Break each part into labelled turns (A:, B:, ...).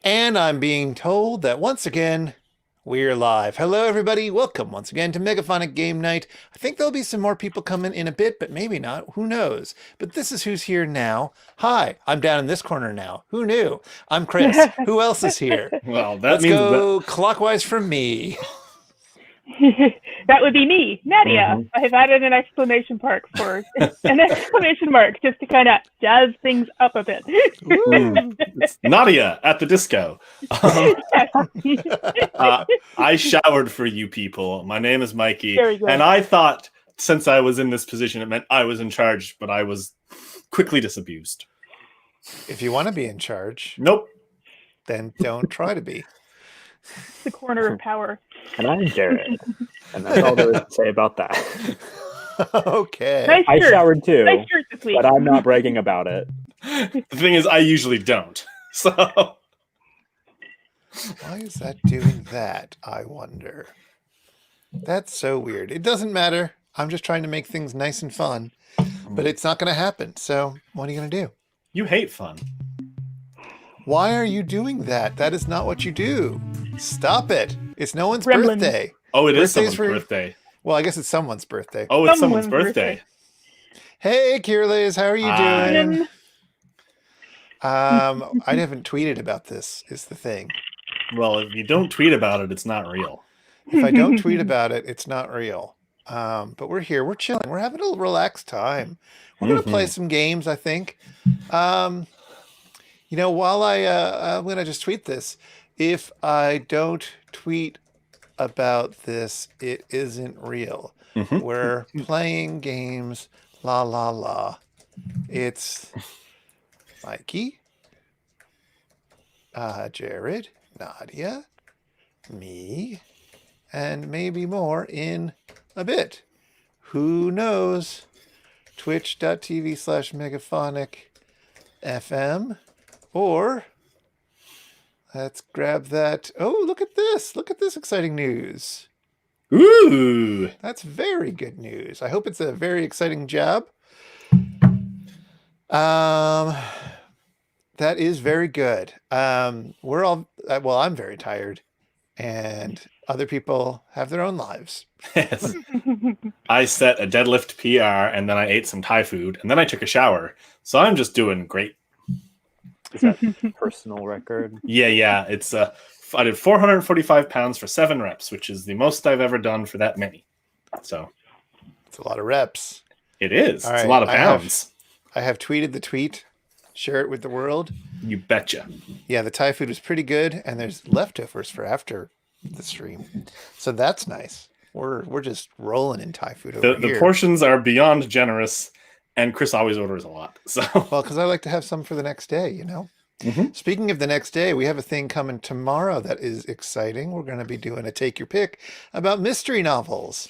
A: And I'm being told that once again, we're live. Hello, everybody. Welcome once again to Megaphonic Game Night. I think there'll be some more people coming in a bit, but maybe not. Who knows? But this is who's here now. Hi, I'm down in this corner now. Who knew? I'm Chris. Who else is here?
B: Well, that
A: Let's
B: means
A: go clockwise from me.
C: That would be me, Nadia. I have added an exclamation mark just to kind of jazz things up a bit.
B: it's Nadia at the disco. I showered for you people. My name is Mikey, and I thought since I was in this position, it meant I was in charge, but I was quickly disabused.
A: If you want to be in charge,
B: nope.
A: Then don't try to be.
C: The corner of power.
D: And I'm Jared. And that's all there is to say about that.
A: Okay.
C: Nice
D: I showered too,
C: nice shirt this week.
D: but I'm not bragging about it.
B: The thing is, I usually don't. So
A: why is that doing that, I wonder? That's so weird. It doesn't matter. I'm just trying to make things nice and fun. But it's not going to happen. So what are you going to do?
B: You hate fun.
A: Why are you doing that? That is not what you do. Stop it. It's no one's
C: Gremlin.
A: birthday.
B: Oh, it is
A: Birthdays
B: someone's birthday.
A: Well, I guess it's someone's birthday.
B: Oh, it's
C: Someone's
B: someone's birthday.
A: Hey, Kirliz, how are you
B: Hi.
A: doing? I haven't tweeted about this, is the thing.
B: Well, if you don't tweet about it, it's not real.
A: If I don't tweet about it, it's not real. But we're here. We're chilling. We're having a relaxed time. We're going to play some games, I think. You know, while I'm going to just tweet this. If I don't tweet about this, it isn't real. We're playing games. La, la, la. It's Mikey, Jared, Nadia, me, and maybe more in a bit. Who knows? Twitch.tv/Megaphonic FM. Or let's grab that. Oh, look at this. Look at this exciting news.
B: Ooh.
A: That's very good news. I hope it's a very exciting job. That is very good. We're all, well, I'm very tired, and other people have their own lives.
B: Yes. I set a deadlift PR, and then I ate some Thai food, and then I took a shower. So I'm just doing great.
D: Is that personal record?
B: Yeah. It's I did 445 pounds for 7 reps, which is the most I've ever done for that many. So
A: it's a lot of reps.
B: It is.
A: All
B: it's
A: right,
B: a lot of pounds.
A: I have tweeted the tweet. Share it with the world.
B: You betcha.
A: Yeah, the Thai food was pretty good, and there's leftovers for after the stream, so that's nice. We're just rolling in Thai food over here.
B: The portions are beyond generous. And Chris always orders a lot. So
A: well, because I like to have some for the next day, you know. Speaking of the next day, we have a thing coming tomorrow that is exciting. We're going to be doing a take your pick about mystery novels,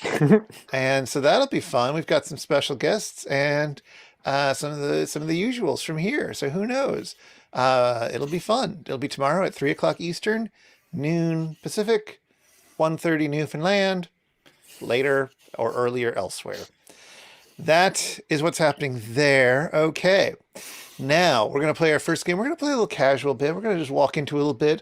A: and so that'll be fun. We've got some special guests and some of the usuals from here. So who knows? It'll be fun. It'll be tomorrow at 3:00 Eastern, noon Pacific, 1:30 Newfoundland, later or earlier elsewhere. That is what's happening there. Okay. Now, we're going to play our first game. We're going to play a little casual bit. We're going to just walk into a little bit.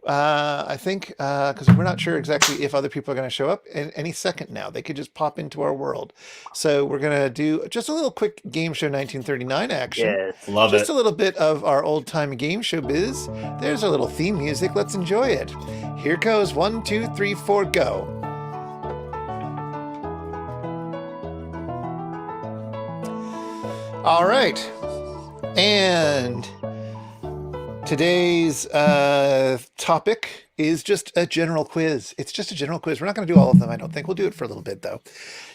A: I think, because we're not sure exactly if other people are going to show up any second now. They could just pop into our world. So we're going to do just a little quick Game Show 1939 action.
D: Yes.
B: Love it.
A: Just a little bit of our old-time game show biz. There's our little theme music. Let's enjoy it. Here goes 1, 2, 3, 4, go. All right, and today's topic is just a general quiz. It's just a general quiz. We're not going to do all of them, I don't think. We'll do it for a little bit, though.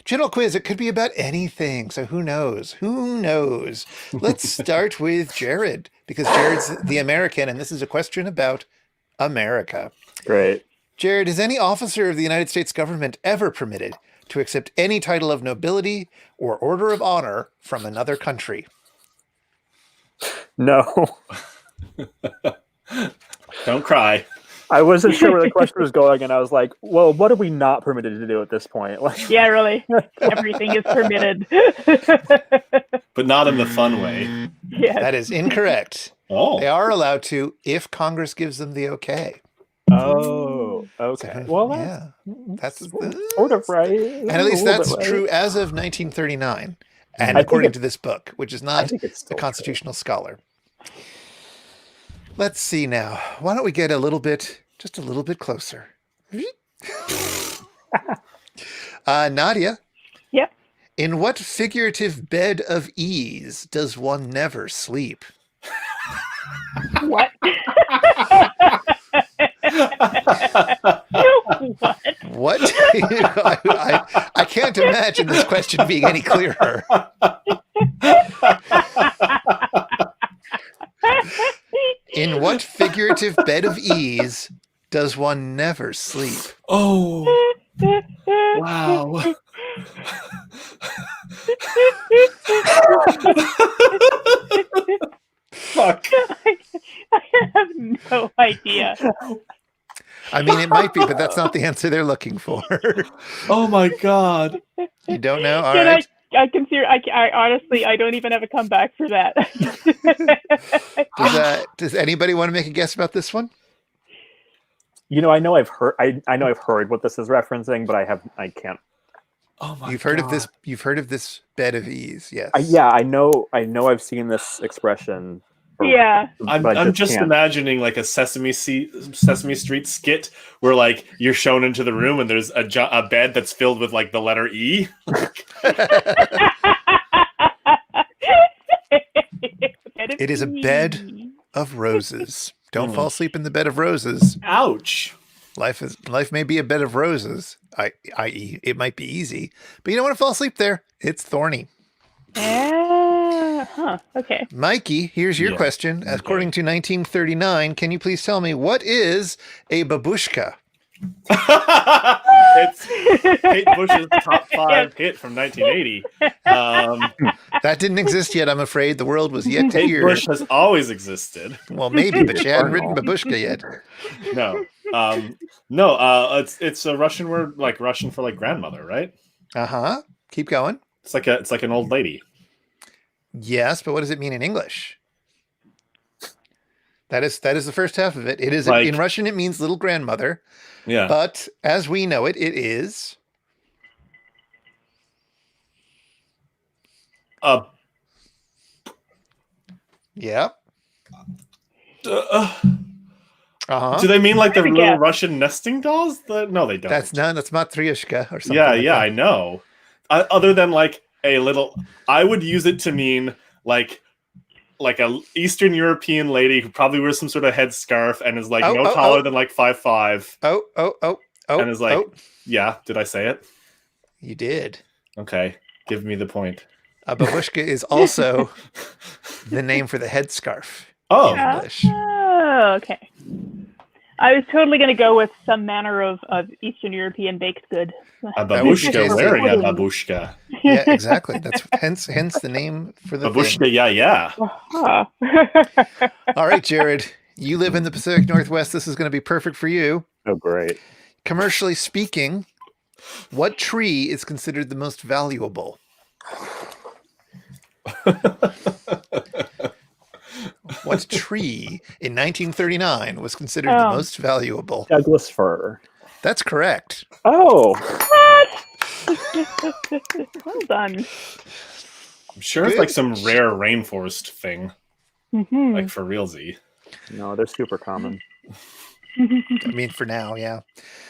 A: General quiz, it could be about anything, so who knows? Who knows? Let's start with Jared, because Jared's the American, and this is a question about America.
D: Great.
A: Jared, is any officer of the United States government ever permitted to accept any title of nobility or order of honor from another country?
D: No.
B: Don't cry.
D: I wasn't sure where the question was going, and I was like, well, what are we not permitted to do at this point? Like,
C: Yeah, really. Everything is permitted.
B: But not in the fun way.
C: Yeah.
A: That is incorrect.
B: Oh.
A: They are allowed to if Congress gives them the okay.
D: Oh, okay. Well,
A: that's
D: sort of right.
A: And at least that's true as of 1939, and according to this book, which is not a constitutional scholar. Let's see now. Why don't we get just a little bit closer? Nadia?
C: Yep.
A: In what figurative bed of ease does one never sleep?
C: What?
A: What? I can't imagine this question being any clearer. In what figurative bed of ease does one never sleep?
B: Oh. Wow. Fuck.
C: I have no idea.
A: I mean, it might be, but that's not the answer they're looking for.
B: Oh my god.
A: You don't know? All right.
C: I honestly, I don't even have a comeback for that.
A: Does anybody want to make a guess about this one?
D: You know, I know I've heard. I know I've heard what this is referencing, but I can't.
B: Oh my!
A: You've heard of this? You've heard of this bed of ease? Yes.
D: Yeah, I know. I've seen this expression.
C: Yeah.
B: I'm just imagining like a Sesame Street skit where like you're shown into the room and there's a bed that's filled with like the letter E.
A: It is a bed of roses. Don't fall asleep in the bed of roses.
B: Ouch.
A: Life may be a bed of roses, i.e., it might be easy, but you don't want to fall asleep there. It's thorny.
C: Okay.
A: Mikey, here's your question. Okay. According to 1939, can you please tell me what is a babushka?
B: It's Kate Bush's top 5 hit from 1980.
A: That didn't exist yet, I'm afraid. The world was yet to hear.
B: Kate Bush has always existed.
A: Well, maybe, but she hadn't written babushka yet.
B: No. It's a Russian word, like Russian for like grandmother, right?
A: Uh-huh. Keep going.
B: It's like an old lady.
A: Yes, but what does it mean in English? That is the first half of it. It is in Russian. It means little grandmother.
B: Yeah.
A: But as we know it, it is. Yeah.
B: Do they mean like the little Russian nesting dolls? No, they don't.
A: That's matryoshka or something.
B: Yeah,
A: like that.
B: I know. Other than like a little, I would use it to mean like a Eastern European lady who probably wears some sort of headscarf and is like taller than like 5'5". And is like, yeah. Did I say it?
A: You did.
B: Okay, give me the point.
A: A babushka is also the name for the headscarf.
B: Oh,
A: in English.
C: Oh, okay. I was totally going to go with some manner of Eastern European baked good.
B: A babushka wearing a babushka.
A: Yeah, exactly. That's hence the name for the
B: babushka.
A: Thing.
B: Yeah.
A: All right, Jared. You live in the Pacific Northwest. This is going to be perfect for you.
D: Oh, great.
A: Commercially speaking, what tree is considered the most valuable? What tree in 1939 was considered the most valuable?
D: Douglas fir.
A: That's correct.
D: Oh.
C: Well done.
B: I'm sure it's like some rare rainforest thing.
C: Mm-hmm.
B: Like for realsy.
D: No, they're super common.
A: I mean, for now, yeah.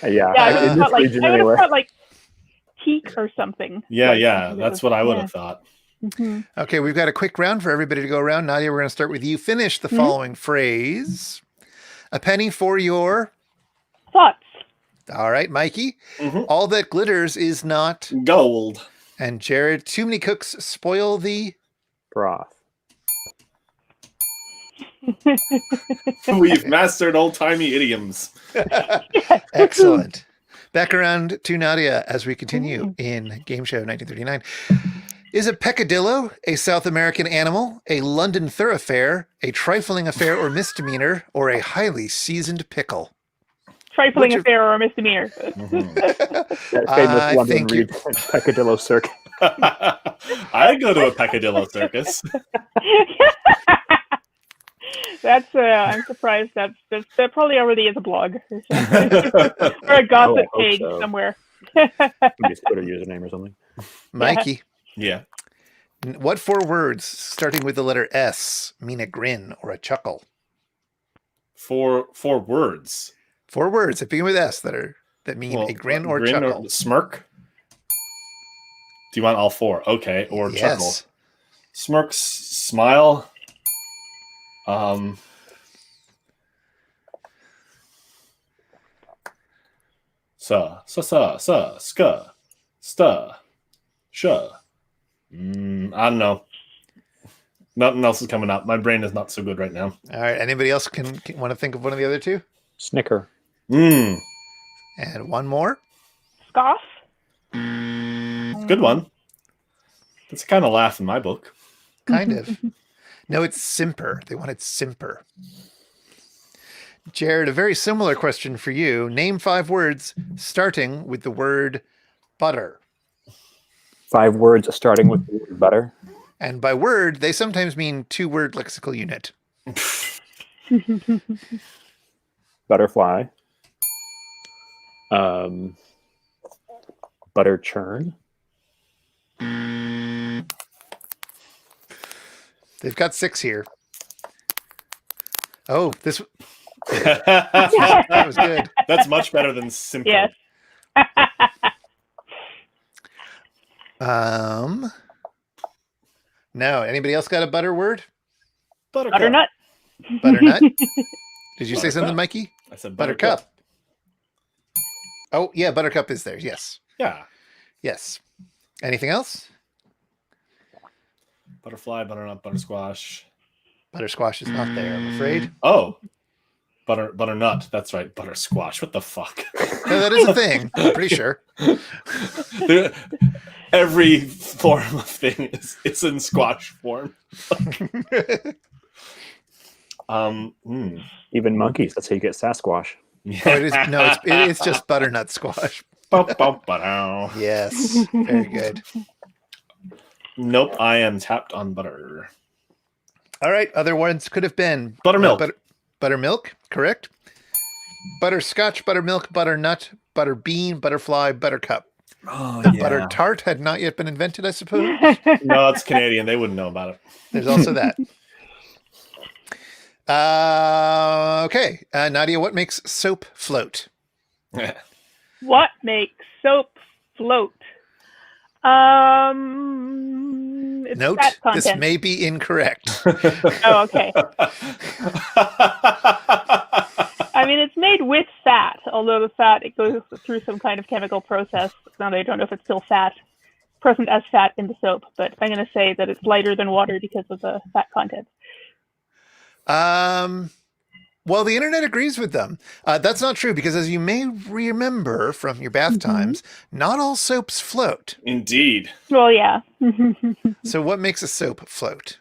C: Yeah, in this region anyway. Thought like teak or something.
B: Yeah. That's what I would have thought.
C: Mm-hmm.
A: Okay, we've got a quick round for everybody to go around. Nadia, we're going to start with you. Finish the following phrase. A penny for your
C: thoughts.
A: All right, Mikey. All that glitters is not
B: gold.
A: And Jared, too many cooks spoil the
D: broth.
B: We've mastered old-timey idioms.
A: Excellent. Back around to Nadia as we continue in Game Show 1939. Is a peccadillo a South American animal, a London thoroughfare, a trifling affair or misdemeanor, or a highly seasoned pickle?
C: Trifling affair or a misdemeanor.
D: That famous London region, peccadillo circus.
B: I go to a peccadillo circus.
C: That's I'm surprised that probably already is a blog or a gossip page somewhere.
D: Maybe a Twitter username or something.
A: Mikey.
B: Yeah.
A: What 4 words starting with the letter S mean a grin or a chuckle?
B: 4 words.
A: 4 words that begin with S that mean a grin or chuckle.
B: Or smirk. Do you want all 4? Okay, or chuckle.
A: Yes.
B: Smirk, smile. Ska, sta, sha. I don't know. Nothing else is coming up. My brain is not so good right now.
A: All right. Anybody else can want to think of one of the other 2?
D: Snicker.
A: And one more.
C: Scoff.
B: Good one. That's a kind of laugh in my book.
A: Kind of. No, it's simper. They wanted simper. Jared, a very similar question for you. Name 5 words starting with the word butter.
D: 5 words starting with the word butter.
A: And by word, they sometimes mean 2-word lexical unit.
D: Butterfly. Butter churn.
A: They've got 6 here. Oh, this
B: That
A: was good.
B: That's much better than simple.
C: Yes.
A: No. Anybody else got a butter word?
C: Butternut.
A: Butternut? Did you say something, Mikey?
B: I said
A: Buttercup. Oh, yeah, buttercup is there. Yes.
B: Yeah.
A: Yes. Anything else?
B: Butterfly, butternut, buttersquash.
A: Buttersquash is not there, I'm afraid.
B: Oh. Butternut. That's right. Buttersquash. What the fuck?
A: No, that is a thing. I'm pretty sure.
B: Every form of thing is in squash form.
D: Even monkeys. That's how you get Sasquatch.
A: Oh, it is. No, it's just butternut squash. Yes. Very good.
B: Nope. I am tapped on butter.
A: All right. Other ones could have been
B: Buttermilk.
A: Buttermilk, correct. Butterscotch, buttermilk, butternut, butterbean, butterfly, buttercup.
B: Oh,
A: Butter tart had not yet been invented, I suppose.
B: No, it's Canadian. They wouldn't know about it.
A: There's also that. Okay. Nadia, what makes soap float?
C: What makes soap float? It's
A: Note,
C: fat
A: this
C: content.
A: may be incorrect.
C: Oh, okay. I mean, it's made with fat, although the fat, it goes through some kind of chemical process. Now, I don't know if it's still present as fat in the soap, but I'm going to say that it's lighter than water because of the fat content.
A: Well, the internet agrees with them. That's not true because, as you may remember from your bath times, not all soaps float.
B: Indeed.
C: Well, yeah.
A: So what makes a soap float?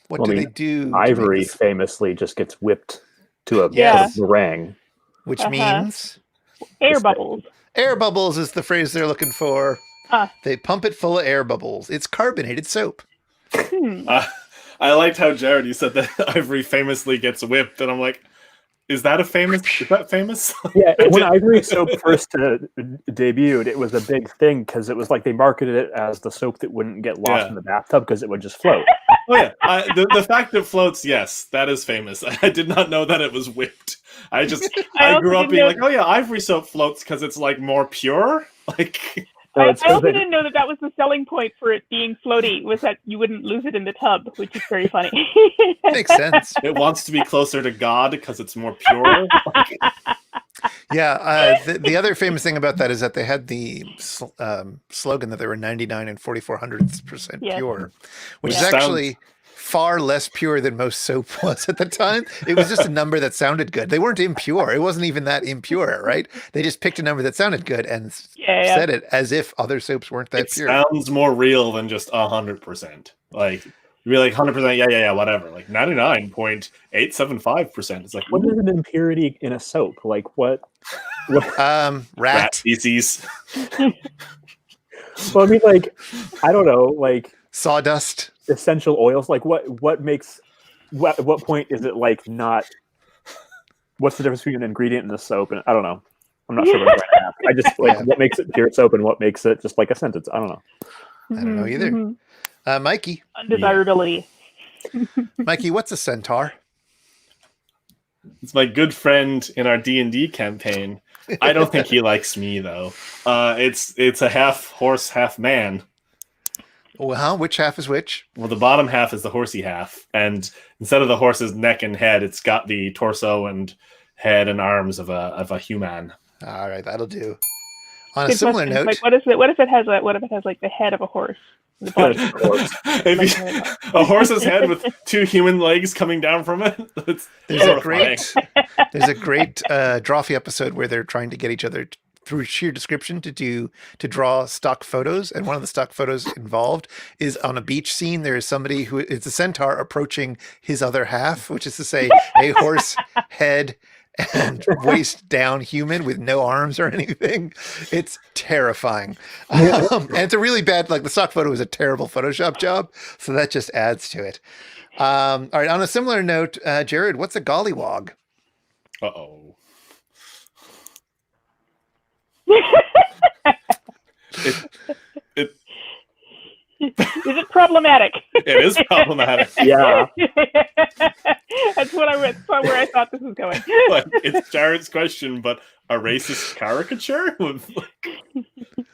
A: What do they do?
D: Ivory famously just gets whipped to a meringue.
A: Which means?
C: Air bubbles.
A: Air bubbles is the phrase they're looking for. They pump it full of air bubbles. It's carbonated soap.
B: I liked how Jared, you said that Ivory famously gets whipped, and I'm like, is that famous?
D: Yeah, when Ivory soap first debuted, it was a big thing because it was like they marketed it as the soap that wouldn't get lost in the bathtub because it would just float.
B: Oh yeah, the fact that it floats, yes, that is famous. I did not know that it was whipped. I grew up being like, oh yeah, Ivory soap floats because it's like more pure. Like.
C: I also didn't know that was the selling point for it being floaty, was that you wouldn't lose it in the tub, which is very funny.
A: Makes sense.
B: It wants to be closer to God because it's more pure.
A: Yeah. The other famous thing about that is that they had the slogan that they were 99 and 4400% pure, which is actually far less pure than most soap was at the time. It was just a number that sounded good. They weren't impure. It wasn't even that impure, right? They just picked a number that sounded good and said it as if other soaps weren't that pure.
B: It sounds more real than just 100%. Like, you'd be like 100%, yeah, whatever. Like 99.875%. It's like,
D: what is an impurity in a soap? Like what?
A: Rat
B: feces.
D: Well, I mean, like, I don't know, like
A: sawdust.
D: Essential oils, like what makes at what point is it like not? What's the difference between an ingredient and a soap? And I don't know. I'm not sure what I'm trying to ask. I just like what makes it pure soap and what makes it just like a sentence. I don't know.
A: I don't know either. Mikey.
C: Undesirability.
A: Mikey, what's a centaur?
B: It's my good friend in our D&D campaign. I don't think he likes me though. It's a half horse, half man.
A: Well, which half is which?
B: Well, the bottom half is the horsey half, and instead of the horse's neck and head, it's got the torso and head and arms of a human.
A: All right, that'll do. On a similar note,
C: like, what if it has like the head of a horse? The body of a horse.
B: A horse's head with two human legs coming down from it.
A: There's a great Drawfee episode where they're trying to get each other through sheer description to draw stock photos, and one of the stock photos involved is on a beach scene. There is somebody who is a centaur approaching his other half, which is to say a horse head and waist down human with no arms or anything. It's terrifying. And it's a really bad, like the stock photo is a terrible Photoshop job. So that just adds to it. All right. On a similar note, Jared, what's a gollywog?
B: Uh-oh.
C: Is it problematic?
B: It is problematic.
D: Yeah.
C: That's where I thought this was going.
B: Like, it's Jared's question, but a racist caricature?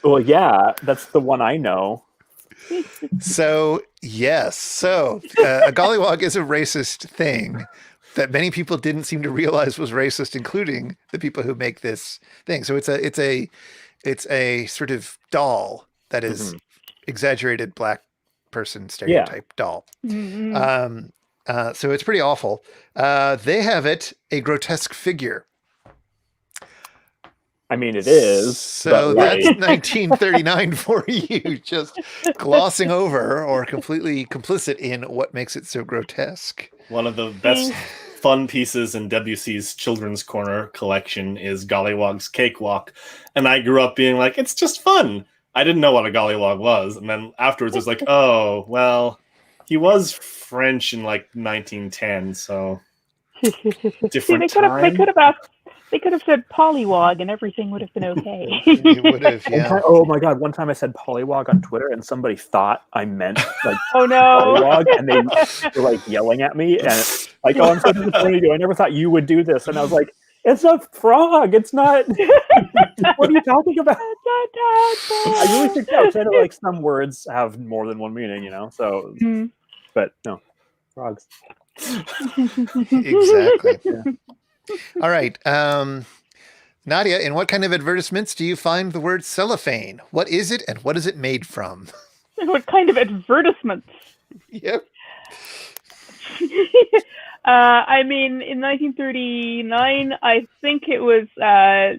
D: Well, yeah, that's the one I know.
A: So, yes. So, a gollywog is a racist thing that many people didn't seem to realize was racist, including the people who make this thing. So it's a sort of doll that is exaggerated black person stereotype doll.
C: Mm-hmm.
A: So it's pretty awful. They have a grotesque figure.
D: I mean, it is.
A: So that's 1939 for you, just glossing over or completely complicit in what makes it so grotesque.
B: One of the best fun pieces in WC's Children's Corner collection is Gollywog's Cakewalk. And I grew up being like, it's just fun. I didn't know what a gollywog was. And then afterwards, it was like, oh, well, he was French in like 1910, so different time.
C: They could have said polywog and everything would have been okay.
A: It would have, yeah.
D: Oh my god! One time I said polywog on Twitter, and somebody thought I meant like
C: oh no,
D: polywog, and they were like yelling at me, and like, oh, I'm so disappointed in you. I never thought you would do this, and I was like, it's a frog. It's not. What are you talking about? I really think that kind of like some words have more than one meaning, you know. So, but no, frogs.
A: Exactly. Yeah. All right. Nadia, in what kind of advertisements do you find the word cellophane? What is it and what is it made from?
C: What kind of advertisements?
A: Yep.
C: I mean, in 1939, I think it was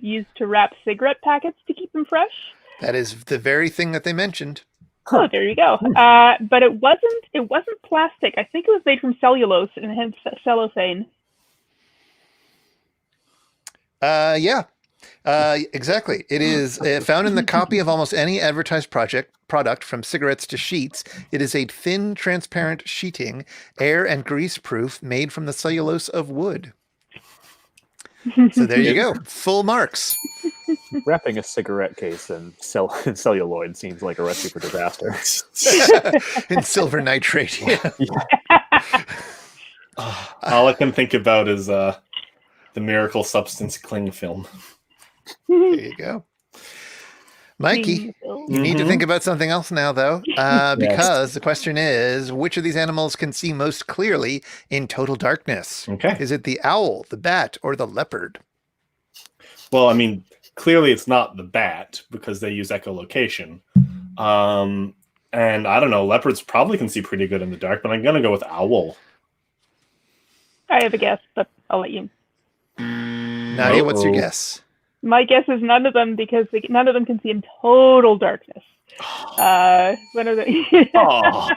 C: used to wrap cigarette packets to keep them fresh.
A: That is the very thing that they mentioned.
C: Oh, there you go. But it wasn't plastic. I think it was made from cellulose and hence cellophane.
A: Yeah, exactly. It is found in the copy of almost any advertised product, from cigarettes to sheets. It is a thin, transparent sheeting, air and grease proof, made from the cellulose of wood. So there you go. Full marks.
D: Wrapping a cigarette case in celluloid seems like a recipe for disaster.
A: In silver nitrate. Yeah.
B: All I can think about is the Miracle Substance cling film.
A: There you go. Mikey, you need to think about something else now, though, because the question is, which of these animals can see most clearly in total darkness?
B: Okay.
A: Is it the owl, the bat, or the leopard?
B: Well, I mean, clearly it's not the bat because they use echolocation. And I don't know, leopards probably can see pretty good in the dark, but I'm going to go with owl.
C: I have a guess, but I'll let you.
A: Nadia, what's your guess?
C: My guess is none of them, because none of them can see in total darkness. One of the
B: Oh,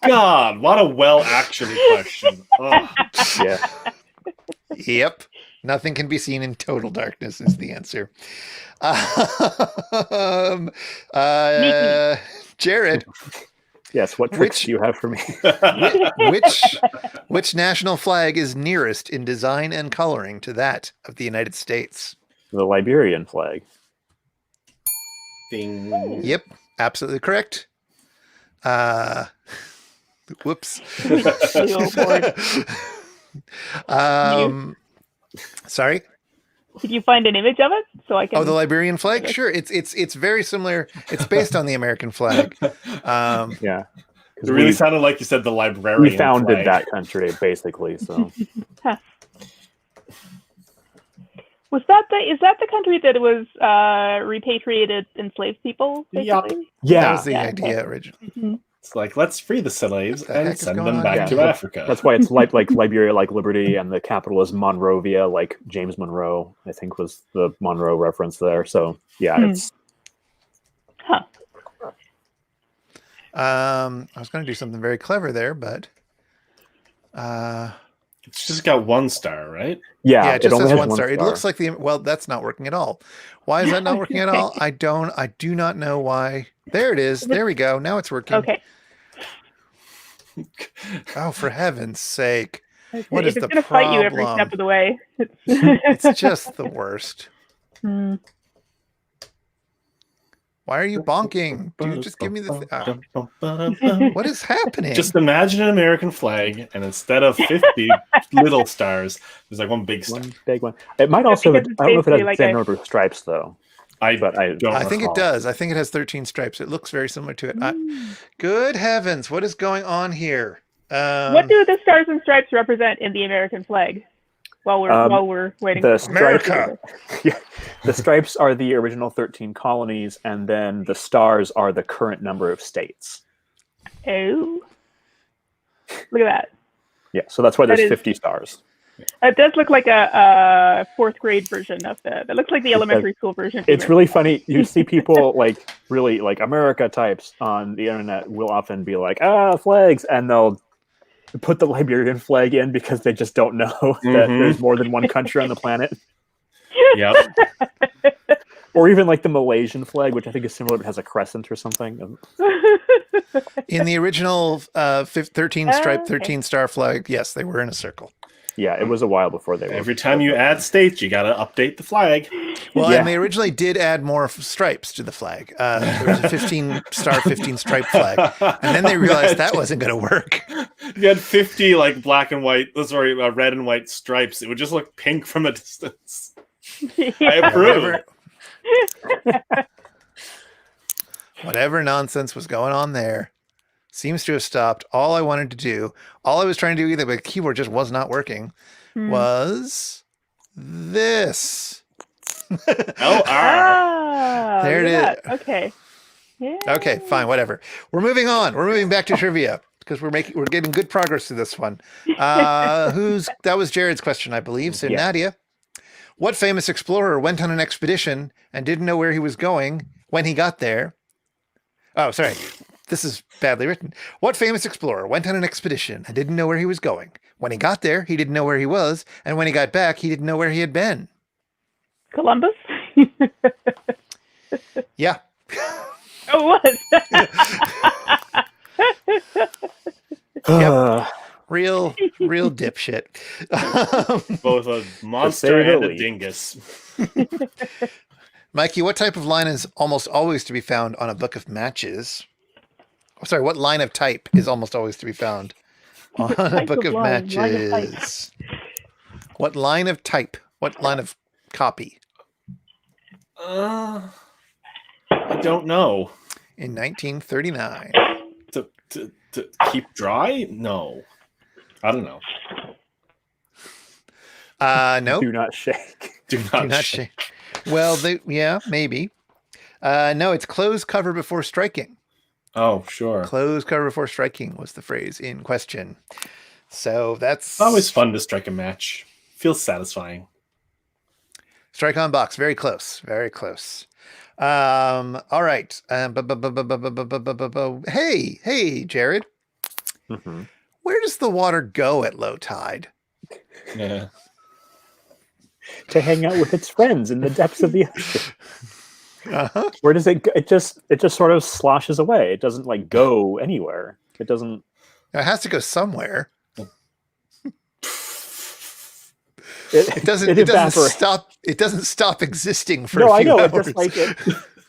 B: God, what a well-actually question. Oh.
D: Yeah.
A: Yep. Nothing can be seen in total darkness is the answer. Jared,
D: Yes, what tricks do you have for me?
A: Which national flag is nearest in design and coloring to that of the United States?
D: The Liberian flag.
B: Ding.
A: Yep, absolutely correct. Whoops. Sorry.
C: Did you find an image of it so I can?
A: Oh, the Liberian flag? Sure. It's very similar. It's based on the American flag.
D: Yeah.
B: It really sounded like you said the Librarian
D: We founded
B: flag.
D: that country, basically. So.
C: Huh. Is that the country that was repatriated enslaved people? Basically?
D: Yeah.
A: That was the idea originally.
C: Mm-hmm.
B: It's like, let's free the slaves
A: What the heck
B: and
A: is
B: send
A: going
B: them
A: on
B: back
A: here?
B: to Africa.
D: That's why it's like Liberia, like Liberty, and the capital is Monrovia, like James Monroe, I think was the Monroe reference there. So yeah, it's.
C: Huh.
A: I was going to do something very clever there, but
B: It's just got one star, right?
D: Yeah,
A: it just
D: only
A: has
D: has
A: one star. It looks like that's not working at all. Why is that not working at all? I do not know why. There it is. There we go. Now it's working.
C: Okay.
A: Oh, for heaven's sake.
C: Okay.
A: What
C: If
A: is
C: it's
A: the
C: going to fight you every
A: problem?
C: step of the way.
A: It's just the worst.
C: Hmm.
A: Why are you bonking? Dude, just give me the what is happening?
B: Just imagine an American flag, and instead of 50 little stars, there's like one big star.
D: one big one. It might also. I
C: because
D: don't know if it has
C: it's
D: the same number of stripes though.
B: I
D: But I
B: don't
A: I think it
B: recall.
A: does. I think it has 13 stripes. It looks very similar to it. Good heavens, what is going on here?
C: What do the stars and stripes represent in the American flag? While we're waiting.
D: The
C: for
A: America.
D: Yeah, the stripes are the original 13 colonies, and then the stars are the current number of states.
C: Oh, look at that!
D: Yeah, so that's why
C: That
D: there's
C: is-
D: 50 stars.
C: It does look like a fourth grade version of the. It looks like the elementary school version.
D: It's really funny. You see people like really like America types on the internet will often be like, flags, and they'll put the Liberian flag in because they just don't know that there's more than one country on the planet.
B: Yep.
D: Or even like the Malaysian flag, which I think is similar, but has a crescent or something.
A: In the original 13 stripe,
C: okay.
A: 13 star flag, yes, they were in a circle.
D: Yeah, it was a while before they were.
B: Every time you add states, you got to update the flag.
A: Well,
D: Yeah.
A: and they originally did add more stripes to the flag. There was a 15 star, 15 stripe flag. And then they realized that wasn't going to work.
B: You had 50 like black and white, red and white stripes. It would just look pink from a distance. I approve.
A: Whatever nonsense was going on there seems to have stopped. All I wanted to do, all I was trying to do either, but the keyboard just was not working, was this.
B: LR.
A: There it is.
C: Okay. Yeah.
A: Okay, fine, whatever. We're moving on. We're moving back to trivia because we're getting good progress to this one. That was Jared's question, I believe. So
D: Yeah.
A: Nadia, what famous explorer went on an expedition and didn't know where he was going when he got there? Oh, sorry. This is badly written. What famous explorer went on an expedition and didn't know where he was going? When he got there, he didn't know where he was, and when he got back, he didn't know where he had been.
C: Columbus.
A: Yeah.
C: Oh, it was.
A: Real dipshit.
B: Both a monster
D: the
B: and a
D: least.
B: dingus.
A: Mikey, what type of line is almost always to be found on a book of matches? Oh, sorry, what line of type is almost always to be found on a
C: Type
A: book
C: of
A: of
C: line, line of type.
A: matches? What line of type? What line of copy?
B: I don't know.
A: In 1939.
B: To keep dry? No. I don't know.
A: No.
D: Do not shake.
B: Do
A: Do
B: not,
A: not
B: shake.
A: shake. Well, maybe. No, it's close cover before striking.
B: Oh, sure.
A: Close cover before striking was the phrase in question. So that's
B: It's always fun to strike a match. Feels satisfying.
A: strike on box. Very close. Very close. All right. Hey, Jared.
D: Mhm.
A: Where does the water go at low tide?
B: Yeah.
D: To hang out with its friends in the depths of the ocean.
A: Uh-huh.
D: Where does it go? It just sort of sloshes away. It doesn't like go anywhere. It doesn't.
A: It has to go somewhere.
D: It
A: It doesn't.
D: It
A: It doesn't
D: evaporates.
A: stop. It doesn't stop existing for
D: No,
A: a
D: I
A: few
D: know.
A: hours.
D: It just like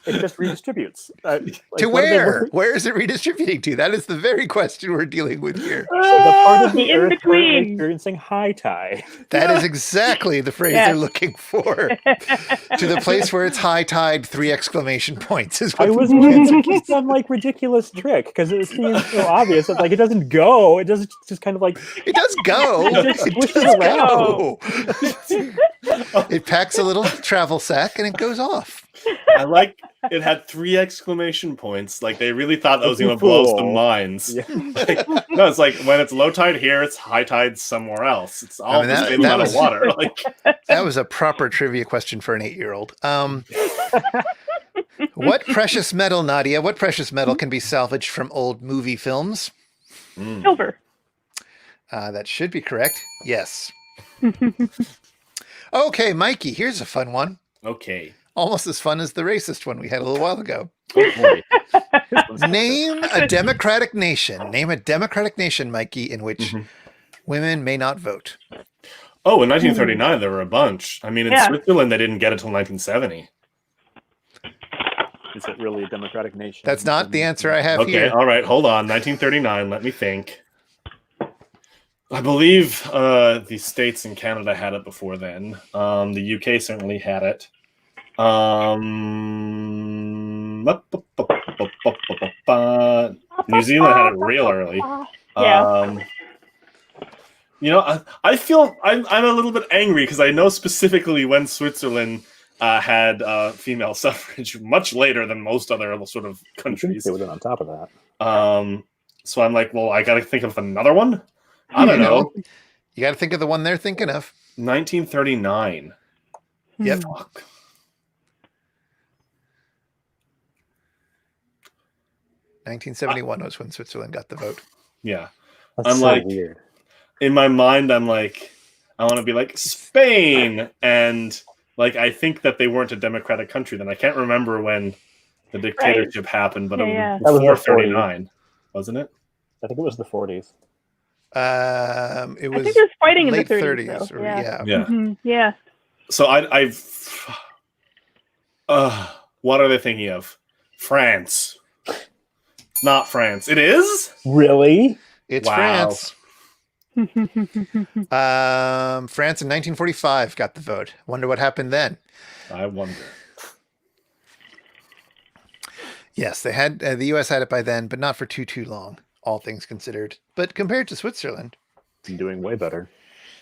D: it just redistributes. Like,
A: To
D: what are they
A: where?
D: looking-
A: Where is it redistributing to? That is the very question we're dealing with here.
D: The part of
C: The
D: the Earth where we're
C: in-between.
D: experiencing high tide.
A: That is exactly the phrase
C: Yes.
A: they're looking for. To the place where it's high tide, 3 exclamation points is what
D: I was
A: the
D: waiting
A: answer
D: for
A: is.
D: some like ridiculous trick because it seems so obvious. It's like it doesn't go. It just kind of like
A: It does go.
D: It just
A: It
D: swishes
A: does
D: around.
A: go. It packs a little travel sack and it goes off.
B: I like it had 3 exclamation points. Like they really thought that was
D: You
B: going to blow some
D: fool.
B: minds.
D: Yeah.
B: Like, no, it's like when it's low tide here, it's high tide somewhere else. It's all
A: mean,
B: the
A: that-
B: same
A: that
B: amount
A: was-
B: of water. Like
A: That was a proper trivia question for an 8-year-old. What precious metal, Nadia? What precious metal can be salvaged from old movie films?
C: Silver.
A: That should be correct. Yes. Okay, Mikey, here's a fun one.
B: okay.
A: Almost as fun as the racist one we had a little while ago.
B: Oh boy.
A: Name a democratic nation. Name a democratic nation, Mikey, in which women may not vote.
B: Oh, in 1939 there were a bunch. I mean, in
C: Yeah.
B: Switzerland they didn't get it till 1970.
D: Is it really a democratic nation?
A: That's not the answer I have
B: Okay,
A: here.
B: all right, hold on. 1939. Let me think. I believe the states in Canada had it before then. The UK certainly had it. New Zealand had it real early.
C: Yeah.
B: You know, I feel I'm a little bit angry because I know specifically when Switzerland had female suffrage much later than most other sort of countries.
D: They would have been on top of that.
B: So I'm like, well, I got to think of another one. I don't know.
A: You got to think of the one they're thinking of.
B: 1939.
A: Yep.
B: Fuck.
A: (1971) was when Switzerland got the vote.
B: Yeah.
D: That's
B: I'm
D: so
B: like-
D: weird.
B: In my mind, I'm like, I want to be like Spain, and like I think that they weren't a democratic country. Then I can't remember when the dictatorship happened, but
C: Yeah,
B: it
C: yeah.
B: was
D: That was
B: before
D: the
B: 39, wasn't it?
D: I think it was the 40s.
A: It
C: I
A: was
C: think there's fighting in the
A: late
C: 30s.
A: 30s.
C: though.
A: Or,
C: Yeah.
A: yeah.
B: Yeah.
C: Mhm, yeah.
B: So what are they thinking of? France. It's not France. It is?
D: Really?
A: It's
B: Wow.
A: France. France in 1945 got the vote. Wonder what happened then.
B: I wonder.
A: Yes, they had the U.S. had it by then, but not for too long, all things considered. But compared to Switzerland,
D: I'm doing way better.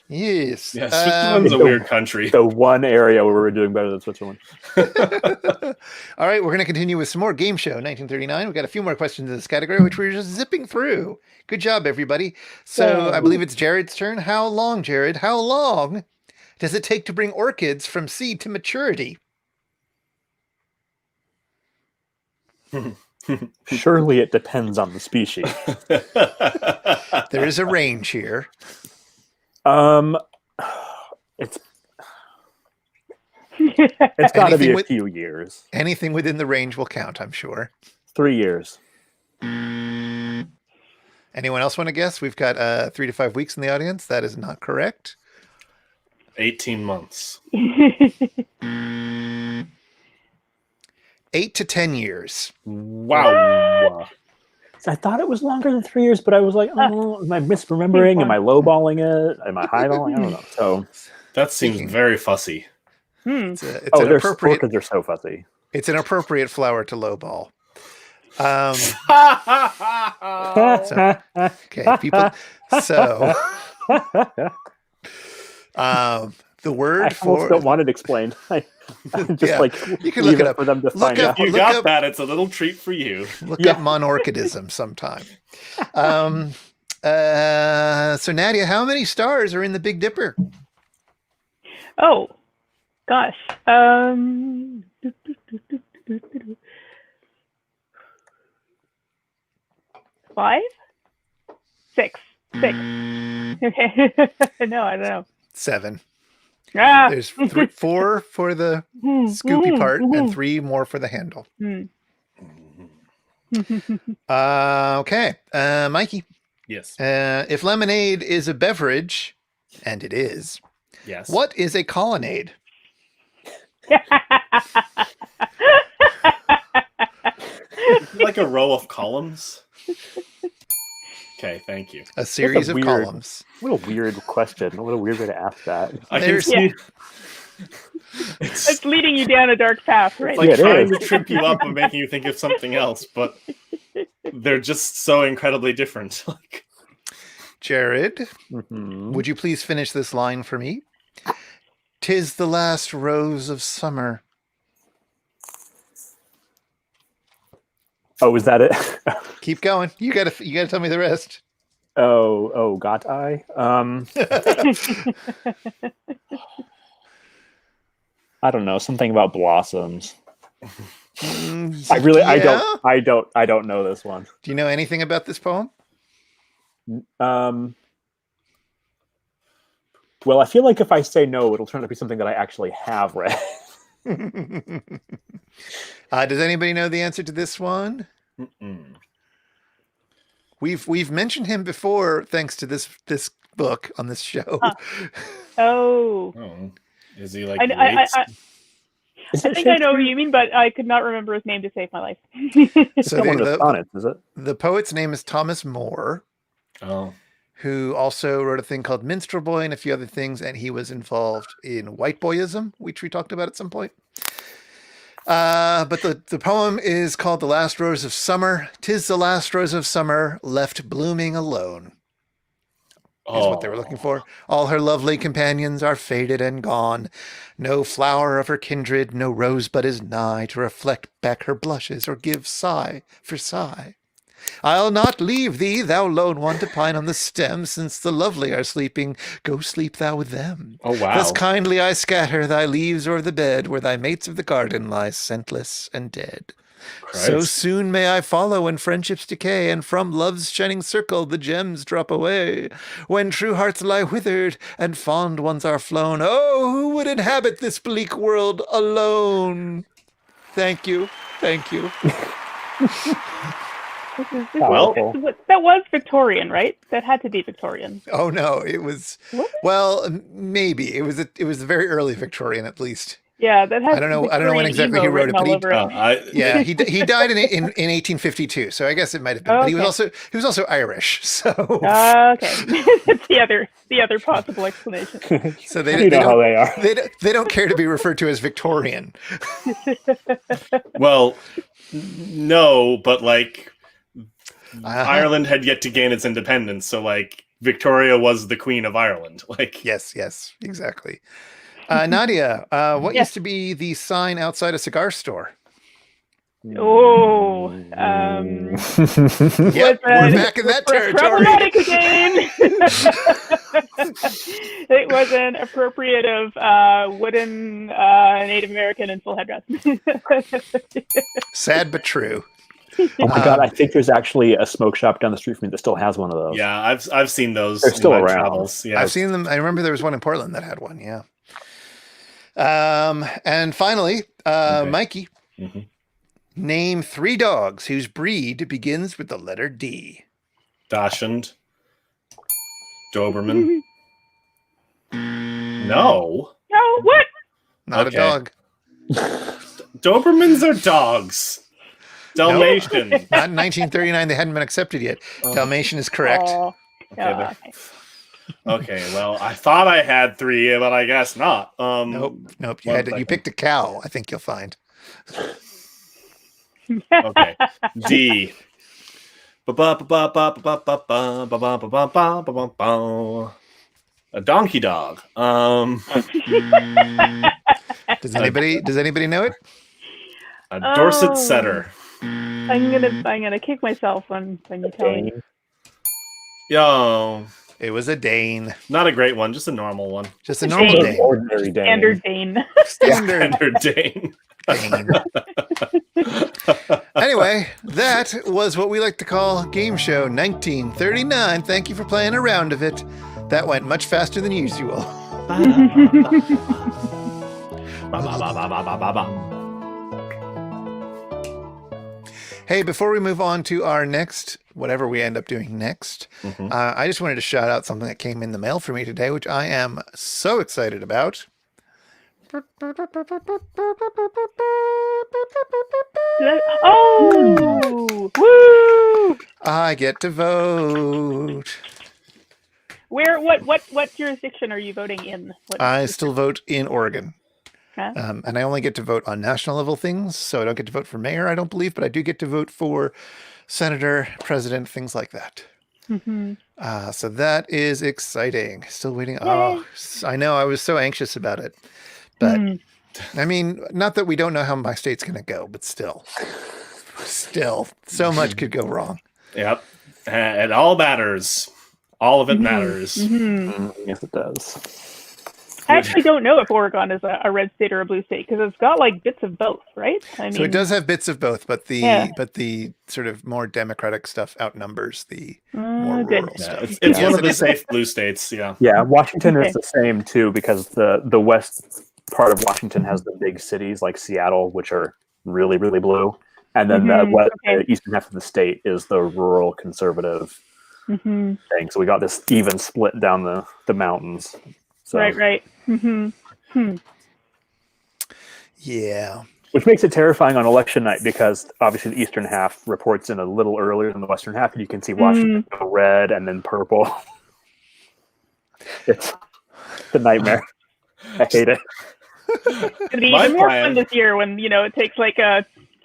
A: yes.
B: Yeah, Switzerland's a weird country.
D: The one area where we're doing better than Switzerland.
A: All right, we're going to continue with some more Game Show 1939. We've got a few more questions in this category, which we're just zipping through. Good job, everybody. So
D: Yay.
A: I believe it's Jared's turn. How long, Jared? How long does it take to bring orchids from seed to maturity?
D: Surely it depends on the species.
A: There is a range here.
D: It's got to be
A: Anything
D: a
A: with-
D: few years.
A: Anything within the range will count, I'm sure.
D: 3 years.
A: Anyone else want to guess? We've got 3 to 5 weeks in the audience. That is not correct.
B: 18 months.
A: 8 to 10 years.
B: Wow.
D: I thought it was longer than 3 years, but I was like, oh, am I misremembering? Am I lowballing it? Am I highballing? I don't know. So,
B: That seems
A: Speaking-
B: very fussy.
A: It's an
D: their
A: appropriate.
D: orchids are so fussy.
A: It's an appropriate flower to lowball. Okay, people. So, the word
D: I almost
A: for
D: don't want it explained. I just
A: Yeah,
D: like
A: you can
D: leave
A: look it
D: it
A: up.
D: for them to
A: Look
D: find
A: up-
D: out.
B: You
A: Look
B: got
A: up-
B: that. It's a little treat for you.
A: look
D: Yeah.
A: up monorchidism sometime. So Nadia, how many stars are in the Big Dipper?
C: Oh, gosh. 5? 6. 6. Okay. No, I don't know.
A: 7.
C: Ah.
A: There's 4 for the scoopy part and 3 more for the handle. Okay. Mikey.
B: Yes.
A: If lemonade is a beverage, and it is,
B: Yes.
A: what is a colonnade?
B: Like a row of columns. Okay, thank you.
A: A series of columns.
D: What a weird question. What a weird way to ask that.
B: I can see.
C: It's leading you down a dark path, right?
B: It's like
D: Yeah, it
B: trying
D: is.
B: to trip you up and making you think of something else, but they're just so incredibly different. Like,
A: Jared,
D: Mm-hmm.
A: would you please finish this line for me? 'Tis the last rose of summer.
D: Oh, is that it?
A: Keep going. You gotta tell me the rest.
D: got I? I don't know. Something about blossoms. I don't know this one.
A: Do you know anything about this poem?
D: Well, I feel like if I say no, it'll turn out to be something that I actually have read.
A: Does anybody know the answer to this one?
B: mm-mm.
A: We've mentioned him before, thanks to this book on this show.
C: Huh. Oh.
B: Oh, is he like?
C: I think I know what you mean, but I could not remember his name to save my life.
D: It's not one of the sonnets, is it?
A: The poet's name is Thomas Moore,
B: Oh,
A: who also wrote a thing called Minstrel Boy and a few other things, and he was involved in white boyism, which we talked about at some point. But the poem is called The Last Rose of Summer. 'Tis the last rose of summer left blooming alone. Is what they were looking for. All her lovely companions are faded and gone. No flower of her kindred, no rosebud is nigh to reflect back her blushes or give sigh for sigh. I'll not leave thee, thou lone one, to pine on the stem, since the lovely are sleeping. Go sleep thou with them.
B: Oh, wow.
A: Thus kindly I scatter thy leaves o'er the bed, where thy mates of the garden lie scentless and dead.
B: Christ.
A: So soon may I follow when friendships decay, and from love's shining circle the gems drop away. When true hearts lie withered and fond ones are flown, oh, who would inhabit this bleak world alone? Thank you. Thank you.
B: Well,
C: That was Victorian, right? That had to be Victorian.
A: Oh no, it was.
C: Was it?
A: Well, maybe it was. It was very early Victorian, at least.
C: Yeah, that has.
A: I don't know when exactly he wrote it, but
B: yeah,
A: he died in 1852, so I guess it might have been. But he was also Irish, so.
C: Okay, that's the other possible explanation.
A: So
D: They are.
A: They don't care to be referred to as Victorian.
B: well, no, but like Ireland had yet to gain its independence, so like Victoria was the Queen of Ireland. Like
A: Yes, exactly. Nadia, what used to be the sign outside a cigar store?
C: Oh,
A: Yep, we're back in that territory.
C: Problematic again. It was an appropriative wooden Native American in full headdress.
A: Sad but true.
D: Oh my god! I think there's actually a smoke shop down the street from me that still has one of those.
B: yeah, I've seen those.
D: They're still
B: in my
D: around.
B: travels. Yeah,
A: I've seen them. I remember there was one in Portland that had one. Yeah. And finally,
B: Okay.
A: Mikey,
B: Mhm.
A: name 3 dogs whose breed begins with the letter D.
B: Dachshund, Doberman. No,
C: No, what?
A: Not
B: Okay.
A: a dog.
B: Dobermans are dogs. Dalmatian.
A: Not in 1939. They hadn't been accepted yet.
B: Oh.
A: Dalmatian is correct.
C: Oh,
B: Okay,
C: okay.
B: Okay, well, I thought I had 3, but I guess not.
A: Nope. You
B: one
A: had to, you
B: second.
A: picked a cow. I think you'll find.
B: Okay, D. A donkey dog.
A: Does anybody know it?
B: A Dorset
C: Oh.
B: setter.
C: I'm gonna kick myself when you tell me.
B: Yo,
A: It was a Dane.
B: not a great one, just a normal one.
A: Just a
C: A
A: normal
C: Dane.
A: Dane.
D: Ordinary Dane.
C: Standard Dane.
A: Standard
B: Standard Dane.
A: Dane. Anyway, that was what we like to call Game Show 1939. Thank you for playing a round of it. That went much faster than usual. Hey, before we move on to our next, whatever we end up doing next, I just wanted to shout out something that came in the mail for me today, which I am so excited about.
C: Oh! Woo!
A: I get to vote.
C: Where? What jurisdiction are you voting in?
A: I still vote in Oregon.
C: Huh?
A: And I only get to vote on national level things, so I don't get to vote for mayor, I don't believe, but I do get to vote for senator, president, things like that. So that is exciting. Still waiting. Yay. Oh, I know. I was so anxious about it. But, I mean, not that we don't know how my state's going to go, but still, so much could go wrong.
B: Yep. It all matters. All of it matters.
D: Yes, it does.
C: I actually don't know if Oregon is a red state or a blue state because it's got like bits of both, right? I mean,
A: so it does have bits of both, but the sort of more democratic stuff outnumbers the more rural stuff.
B: It's one of the safe blue states. Yeah.
D: Yeah, Washington is the same too because the west part of Washington has the big cities like Seattle, which are really, really blue, and then the eastern half of the state is the rural conservative thing. So we got this even split down the mountains. So.
C: Right.
A: Yeah.
D: Which makes it terrifying on election night because obviously the eastern half reports in a little earlier than the western half, and you can see Washington go red and then purple. It's a nightmare. I hate it.
C: It'll be even more fun this year when it takes like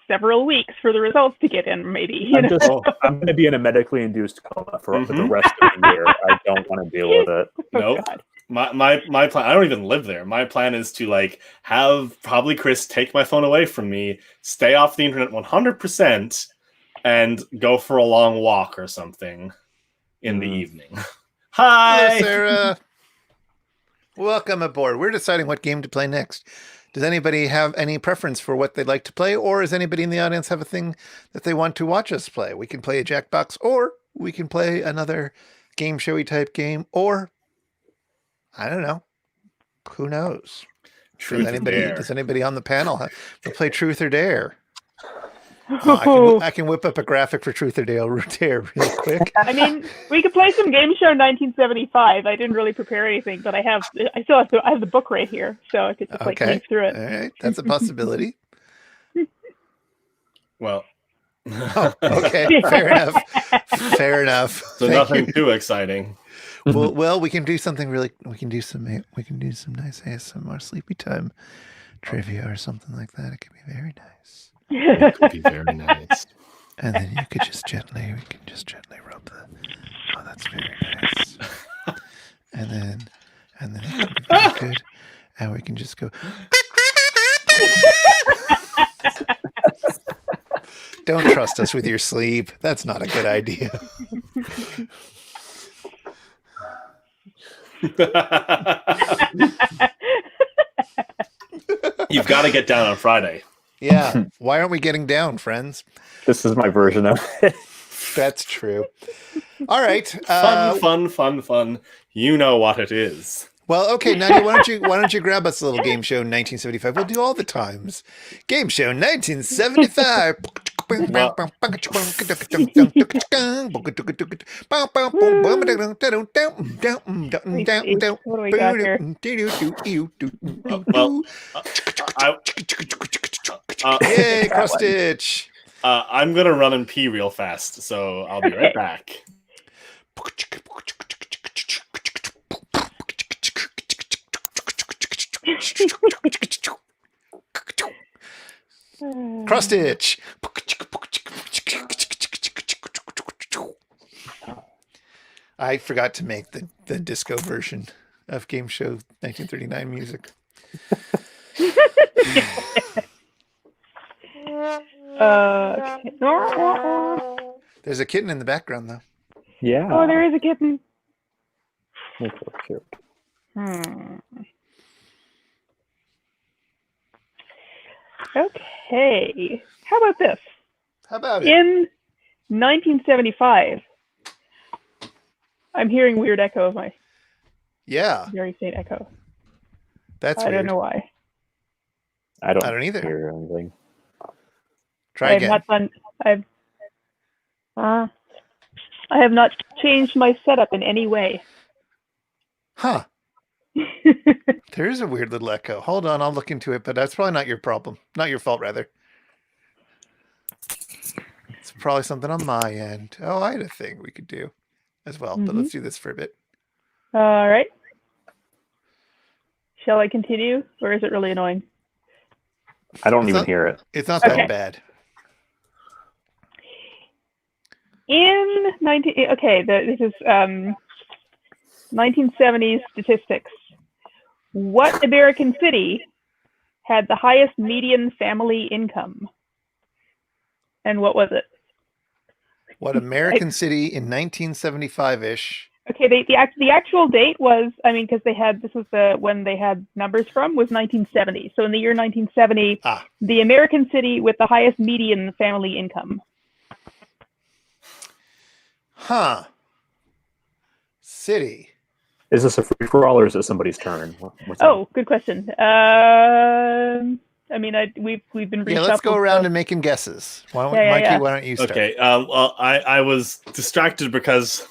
C: several weeks for the results to get in. Maybe
D: I'm going to be in a medically induced coma for the rest of the year. I don't want to deal with it.
B: Nope.
C: God.
B: My plan, I don't even live there. My plan is to have probably Chris take my phone away from me, stay off the internet 100%, and go for a long walk or something in the evening. Hi!
A: Hello, Sarah. Welcome aboard. We're deciding what game to play next. Does anybody have any preference for what they'd like to play, or does anybody in the audience have a thing that they want to watch us play? We can play a Jackbox, or we can play another game showy type game, or I don't know. Who knows? Does anybody on the panel we'll play Truth or Dare? I can whip up a graphic for Truth or Dare real quick.
C: I mean, we could play some Game Show 1975. I didn't really prepare anything, but I still have the book right here, so I could just read through it.
A: All right, that's a possibility.
B: Well,
A: okay, fair enough.
B: So nothing too exciting.
A: Well, we can do something really. We can do some nice ASMR sleepy time trivia or something like that. It could be very nice.
B: It could be very nice.
A: And then we can just gently rub the. Oh, that's very nice. And then it can be very good. And we can just go. Don't trust us with your sleep. That's not a good idea.
B: You've got to get down on Friday.
A: Yeah. Why aren't we getting down, friends?
D: This is my version of it.
A: That's true. All right.
B: Fun. You know what it is.
A: Well, okay, Nadia, why don't you grab us a little Game Show 1975? We'll do all the times. Game Show 1975.
C: Well,
A: yay, cross stitch.
B: I'm gonna run and pee real fast, so I'll be right back.
A: Cross stitch. I forgot to make the disco version of Game Show 1939 music. There's a kitten in the background, though.
D: Yeah.
C: Oh, there is a kitten.
D: That's so cute.
C: Okay. How about this?
A: How about it?
C: In 1975, I'm hearing weird echo of my very faint echo.
A: That's
C: I
A: weird.
C: don't know why.
D: I don't
A: either.
D: hear anything.
A: Try
C: I have
A: again.
C: not done. I have not changed my setup in any way.
A: Huh. There is a weird little echo. Hold on, I'll look into it, but that's probably not your problem. Not your fault, rather. It's probably something on my end. Oh, I had a thing we could do as well, but let's do this for a bit.
C: All right. Shall I continue, or is it really annoying?
D: I don't even hear it.
A: It's not
C: Okay.
A: that bad.
C: In this is 1970s statistics. What American city had the highest median family income? And what was it?
A: What American city in 1975-ish?
C: Okay, the actual date was, because when they had numbers from was 1970. So in the year 1970, the American city with the highest median family income.
A: Huh. City.
D: Is this a free for all or is it somebody's turn?
C: Good question. We've been reshuffled.
A: Yeah, let's go around and making guesses. Why don't Mikey? Why don't you start?
B: Okay. Well, I was distracted because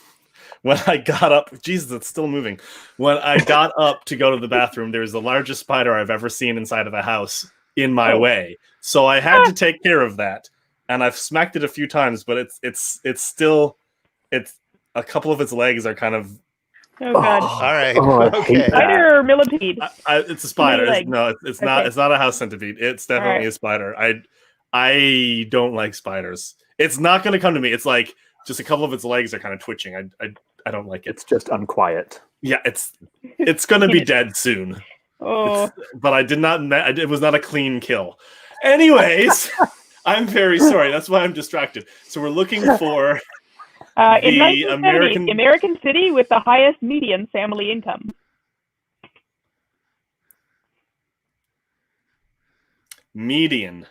B: when I got up, Jesus, it's still moving. When I got up to go to the bathroom, there was the largest spider I've ever seen inside of a house in my way. So I had to take care of that, and I've smacked it a few times, but it's still a couple of its legs are kind of.
C: Oh God!
A: All right.
D: Okay.
C: Spider or millipede?
B: It's a spider.
C: Legs.
B: No, it's not. It's not a house centipede. It's definitely a spider. I don't like spiders. It's not going to come to me. It's like just a couple of its legs are kind of twitching. I don't like it.
D: It's just unquiet.
B: Yeah, it's going to be dead soon.
C: Oh.
B: But I did not. It was not a clean kill. Anyways, I'm very sorry. That's why I'm distracted. So we're looking for.
C: In 1970, the American city with the highest median family income.
B: Median.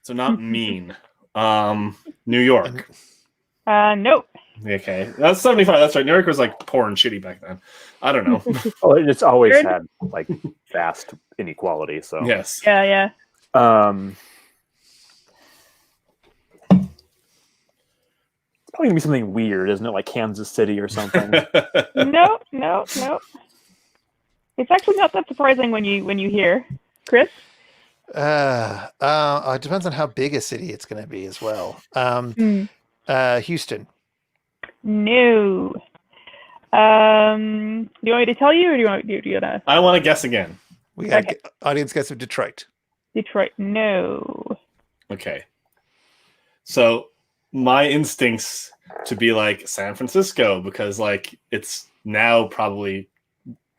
B: So not mean. New York.
C: Nope.
B: Okay. That's 75. That's right. New York was like poor and shitty back then. I don't know.
D: It's always had like vast inequality. So
B: yes.
C: Yeah.
D: Probably gonna be something weird, isn't it? Like Kansas City or something.
C: No. It's actually not that surprising when you hear. Chris?
A: It depends on how big a city it's going to be as well. Houston.
C: No. Do you want me to tell you, or do you want to?
B: I want to guess again.
A: We got audience guess of Detroit.
C: Detroit. No.
B: Okay. So my instincts to be like San Francisco because like it's now probably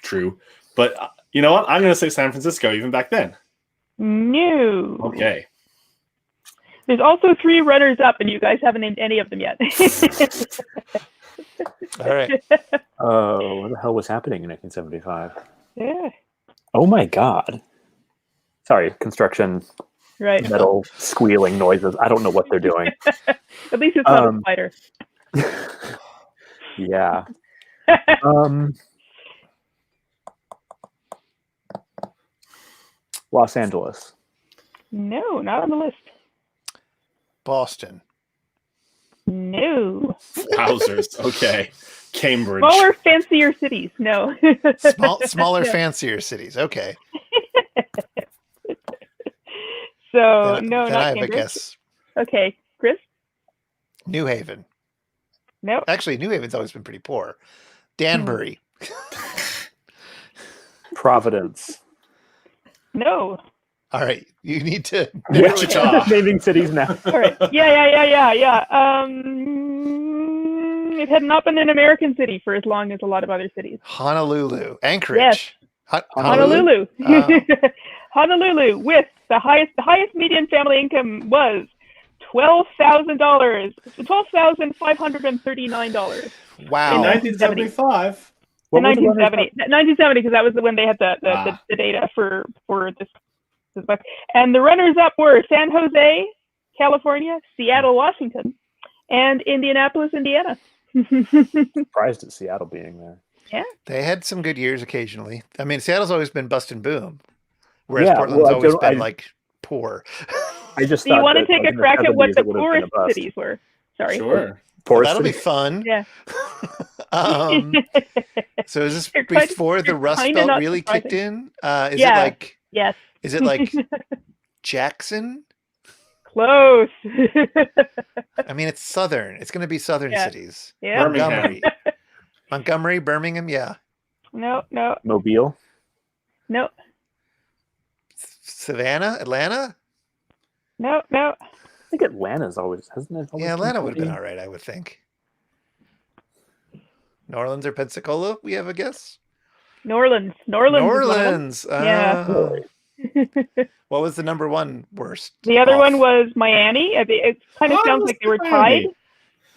B: true, but you know what? I'm going to say San Francisco even back then.
C: No.
B: Okay.
C: There's also 3 runners up, and you guys haven't named any of them yet.
A: All right.
D: What the hell was happening in 1975?
C: Yeah.
D: Oh my God. Sorry, construction.
C: Right.
D: Metal squealing noises. I don't know what they're doing.
C: At least it's not a spider.
D: Yeah. Los Angeles.
C: No, not on the list.
A: Boston.
C: No.
B: Wowzers. Okay. Cambridge.
C: Smaller, fancier cities. No.
A: Smaller, fancier cities. Okay.
C: So
A: then
C: not
A: I have
C: Cambridge.
A: a guess.
C: Okay, Chris.
A: New Haven.
C: No.
A: Actually, New Haven's always been pretty poor. Danbury.
D: Providence.
C: No.
A: All right, you need to.
B: Wichita.
D: Naming cities now.
C: All right. Yeah. It had not been an American city for as long as a lot of other cities.
A: Honolulu. Anchorage.
C: Yes. Honolulu. Honolulu with the highest median family income was $12,000. $12,539.
A: Wow.
B: In 1975.
C: In 1970, because that was when they had the data for this book. And the runners-up were San Jose, California, Seattle, Washington, and Indianapolis, Indiana.
D: Surprised at Seattle being there.
C: Yeah.
A: They had some good years occasionally. I mean, Seattle's always been bust and boom, whereas
D: Yeah,
A: Portland's
D: well,
A: always been like poor.
D: I just
C: Do you
D: thought
C: want to
D: that,
C: take
D: like,
C: a
D: in
C: crack at what
D: 70s,
C: the
D: it would have been a
C: poorest
D: bust.
C: cities were? Sorry.
B: Sure.
A: Well,
D: Poorest
A: that'll be
D: city?
A: fun.
C: Yeah.
A: So is this
C: You're kind-
A: before the
C: you're
A: Rust
C: kinda
A: Belt
C: not
A: really kicked
C: surprising.
A: in? Is it
C: Yeah.
A: like
C: Yes.
A: is it like Jackson?
C: Close.
A: I mean, it's southern. It's going to be southern
C: Yeah.
A: cities.
C: Yeah.
A: Montgomery. Montgomery, Birmingham, yeah.
C: No.
D: Mobile?
C: No.
A: Savannah, Atlanta?
C: No.
D: I think Atlanta's always, hasn't it?
A: Yeah, Atlanta would have been all right, I would think. New Orleans or Pensacola, we have a guess?
C: New Orleans.
A: New
C: is one of them.
A: Orleans.
C: Yeah.
A: What was the number one worst?
C: The other
A: off?
C: one was Miami. It kind of
B: Oh,
C: sounds
B: it was
C: like they were
B: Miami.
C: tied.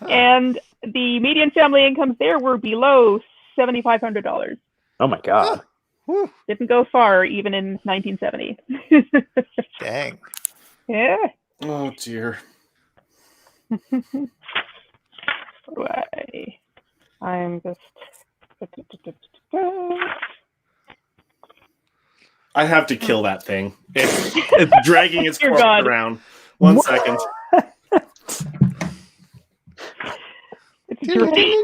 A: Huh.
C: And the median family incomes there were below $7,500.
D: Oh my God.
A: Whew,
C: Didn't go far even in 1970.
A: dang.
C: Yeah.
B: Oh dear.
C: I'm just.
B: I have to kill that thing. It's dragging its
C: Dear
B: corpse
C: God.
B: around. 1 second.
C: It's draining.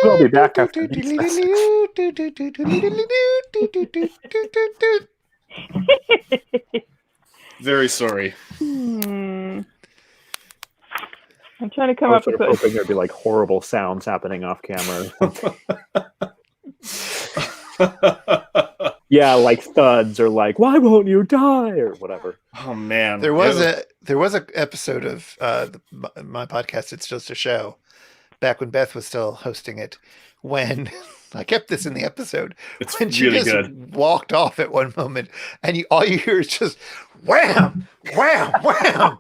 D: We'll be back after these.
B: Very sorry.
C: I'm trying to come
D: I
C: up
D: was
C: with
D: sort of hoping there'd be like horrible sounds happening off camera. Yeah, like thuds or like, why won't you die or whatever.
B: Oh man.
A: There was a episode of my podcast. It's just a show. Back when Beth was still hosting it, when I kept this in the episode,
B: It's
A: when she
B: really
A: just
B: good.
A: walked off at one moment, and all you hear is just wham, wham, wham,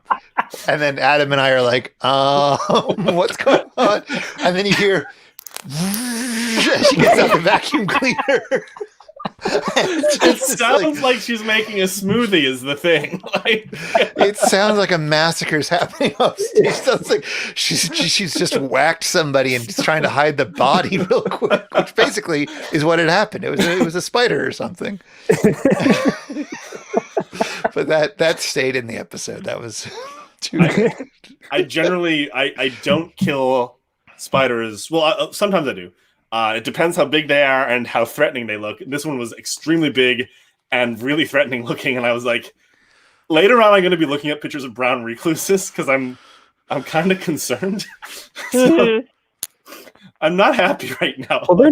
A: and then Adam and I are like, what's going on? And then you hear, and she gets out the vacuum cleaner.
B: It sounds like she's making a smoothie is the thing. Like,
A: it sounds like a massacre's happening upstairs. It sounds like she's just whacked somebody and is trying to hide the body real quick, which basically is what had happened. It was a spider or something. But that stayed in the episode. That was too good.
B: I generally I don't kill spiders. Well, sometimes I do. It depends how big they are and how threatening they look. This one was extremely big and really threatening looking, and I was like, later on I'm going to be looking at pictures of brown recluses because I'm kind of concerned. So, I'm not happy right now.
D: Well, they're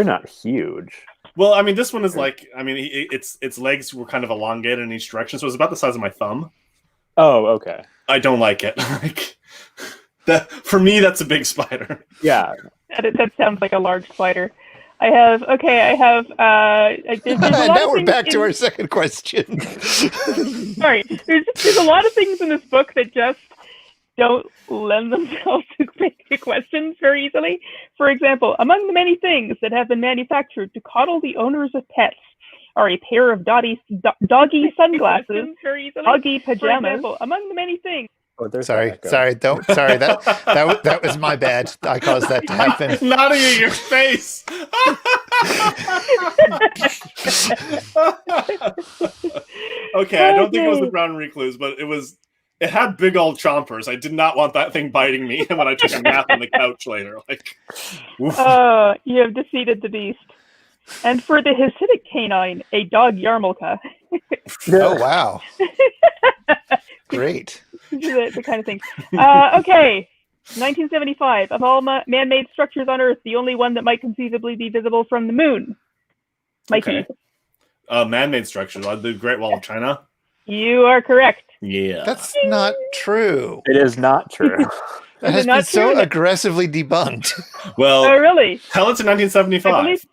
D: not huge.
B: Well, I mean, this one is like, I mean, its legs were kind of elongated in each direction, so it was about the size of my thumb.
D: Oh, okay.
B: I don't like it. Like that for me, that's a big spider.
D: Yeah.
C: That sounds like a large spider. I have. There's a lot
A: Now
C: of
A: we're
C: things
A: back to
C: in-
A: our second question.
C: Sorry, there's a lot of things in this book that just don't lend themselves to questions very easily. For example, among the many things that have been manufactured to coddle the owners of pets are a pair of doggy sunglasses, doggy pajamas. Among the many things.
D: Oh, there's
A: Sorry,
D: that echo.
A: sorry. That was my bad. I caused that to happen.
B: Nodding in your face. Okay, I don't think it was the brown recluse, but it had big old chompers. I did not want that thing biting me when I took a nap on the couch later. Like, oof.
C: You have defeated the beast. And for the Hasidic canine, a dog yarmulke.
A: Oh wow! Great.
C: the kind of thing. Okay, 1975. Of all man-made structures on Earth, the only one that might conceivably be visible from the moon. Mikey.
B: Okay. Man-made structures, like the Great Wall of China.
C: You are correct.
B: Yeah.
A: That's not true.
D: It is not true.
A: That has
C: not
A: been so
C: true?
A: aggressively debunked.
B: Well,
C: Oh, really?
B: tell it to 1975.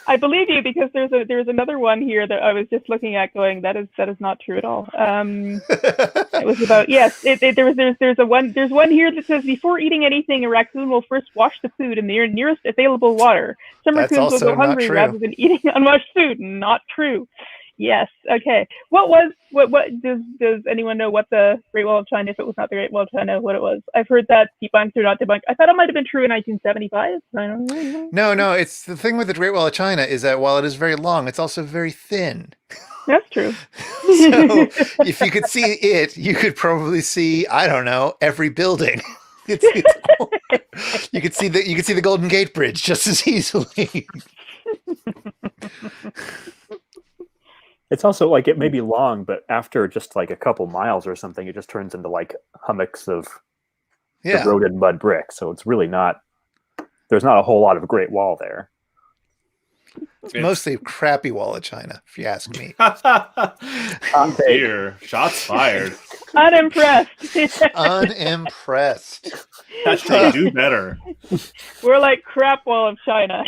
C: I believe you because there's another one here that I was just looking at, going that is not true at all. It was about there's one here that says before eating anything, a raccoon will first wash the food in the nearest available water. Some
A: That's
C: raccoons will
A: also
C: go
A: not
C: hungry
A: true.
C: rather than eating unwashed food. Not true. Yes. Okay. What does anyone know what the Great Wall of China, if it was not the Great Wall of China, what it was? I've heard that debunked or not debunked. I thought it might have been true in 1975. I don't know.
A: No. It's the thing with the Great Wall of China is that while it is very long, it's also very thin.
C: That's true.
A: So if you could see it, you could probably see, I don't know, every building. You could see the Golden Gate Bridge just as easily.
D: It's also like it may be long, but after just like a couple miles or something, it just turns into like hummocks of eroded mud brick. So it's really not. There's not a whole lot of Great Wall there.
A: It's mostly crappy Wall of China, if you ask me.
B: Here, shots fired.
C: Unimpressed.
A: Unimpressed.
B: Hashtag do better.
C: We're like crap Wall of China.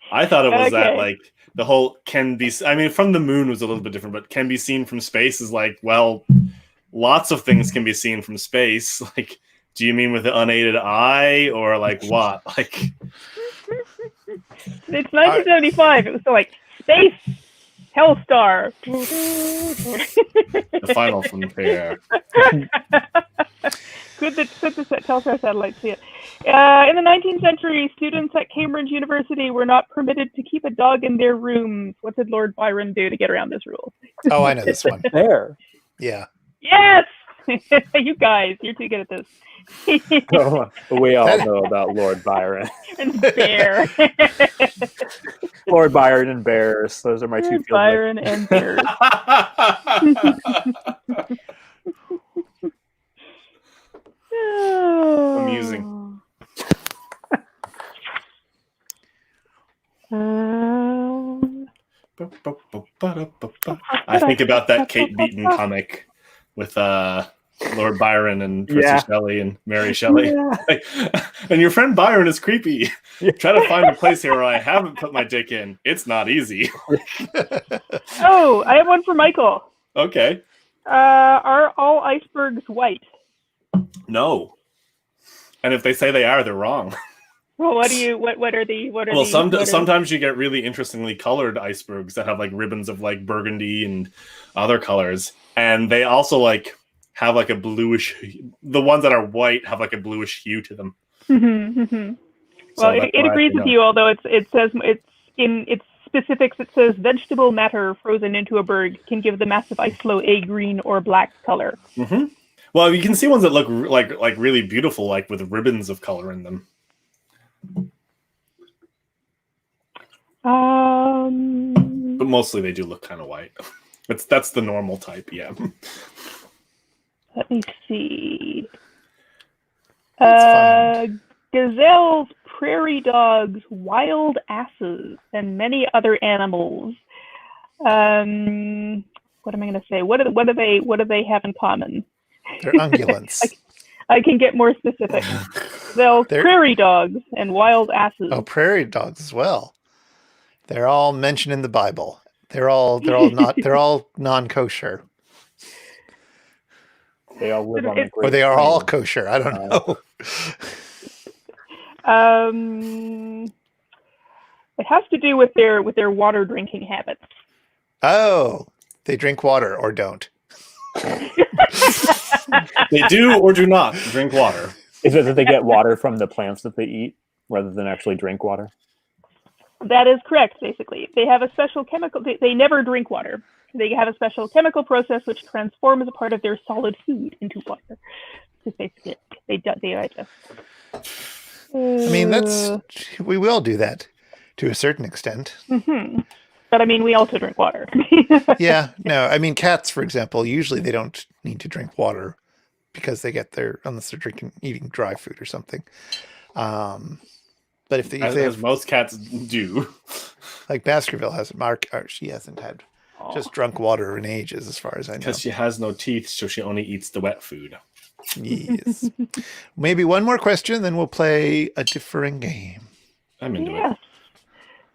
B: I thought it was that like the whole can be. I mean, from the moon was a little bit different, but can be seen from space is like, well, lots of things can be seen from space. Like, do you mean with the unaided eye or like what? Like.
C: It's 1975. It was still like space, Hellstar.
B: The final frontier.
C: Could the Telstar satellite see it? In the 19th century, students at Cambridge University were not permitted to keep a dog in their rooms. What did Lord Byron do to get around this rule?
A: Oh, I know this one.
D: There.
A: Yeah.
C: Yes! You guys, you're too good at this.
D: We all know about Lord Byron.
C: And bear.
D: Lord Byron and bears. Those are my two.
C: Byron and bears.
B: Amusing. I think about that Kate Beaton comic with Lord Byron and Percy Shelley and Mary Shelley.
D: Yeah.
B: And your friend Byron is creepy. Try to find a place here where I haven't put my dick in. It's not easy.
C: Oh, I have one for Michael.
B: Okay.
C: Are all icebergs white?
B: No. And if they say they are, they're wrong.
C: Well, what are the
B: sometimes you get really interestingly colored icebergs that have like ribbons of like burgundy and other colors, and they also like have like a bluish. The ones that are white have like a bluish hue to them.
C: Mm-hmm.
B: So
C: well, it agrees with you, although it says it's in its specifics. It says vegetable matter frozen into a berg can give the massive ice floe a green or black color.
B: Mm-hmm. Well, you can see ones that look like really beautiful, like with ribbons of color in them. But mostly they do look kind of white. That's the normal type, yeah.
C: Let me see.
A: Let's
C: Gazelles, prairie dogs, wild asses, and many other animals. What am I going to say? What do they have in common?
A: They're ungulants.
C: I can get more specific. They're prairie dogs and wild asses.
A: Oh, prairie dogs as well. They're all mentioned in the Bible. They're all non-kosher.
D: They all live on the
A: or they are all kosher. I don't know.
C: It has to do with their water drinking habits.
A: Oh, they drink water or don't.
B: They do or do not drink water.
D: Is it that they get water from the plants that they eat rather than actually drink water?
C: That is correct, basically. They have a special chemical... They never drink water. They have a special chemical process which transforms a part of their solid food into water. Because basically, they digest.
A: I mean, we will do that to a certain extent.
C: Mm-hmm. But I mean, we also drink water.
A: Yeah, no. I mean, cats, for example, usually they don't need to drink water because they get unless they're eating dry food or something. But if they have,
B: most cats do,
A: like Baskerville hasn't. She hasn't had just drunk water in ages, as far as I know.
B: Because she has no teeth, so she only eats the wet food.
A: Yes. Maybe one more question, then we'll play a differing game.
B: I'm into it.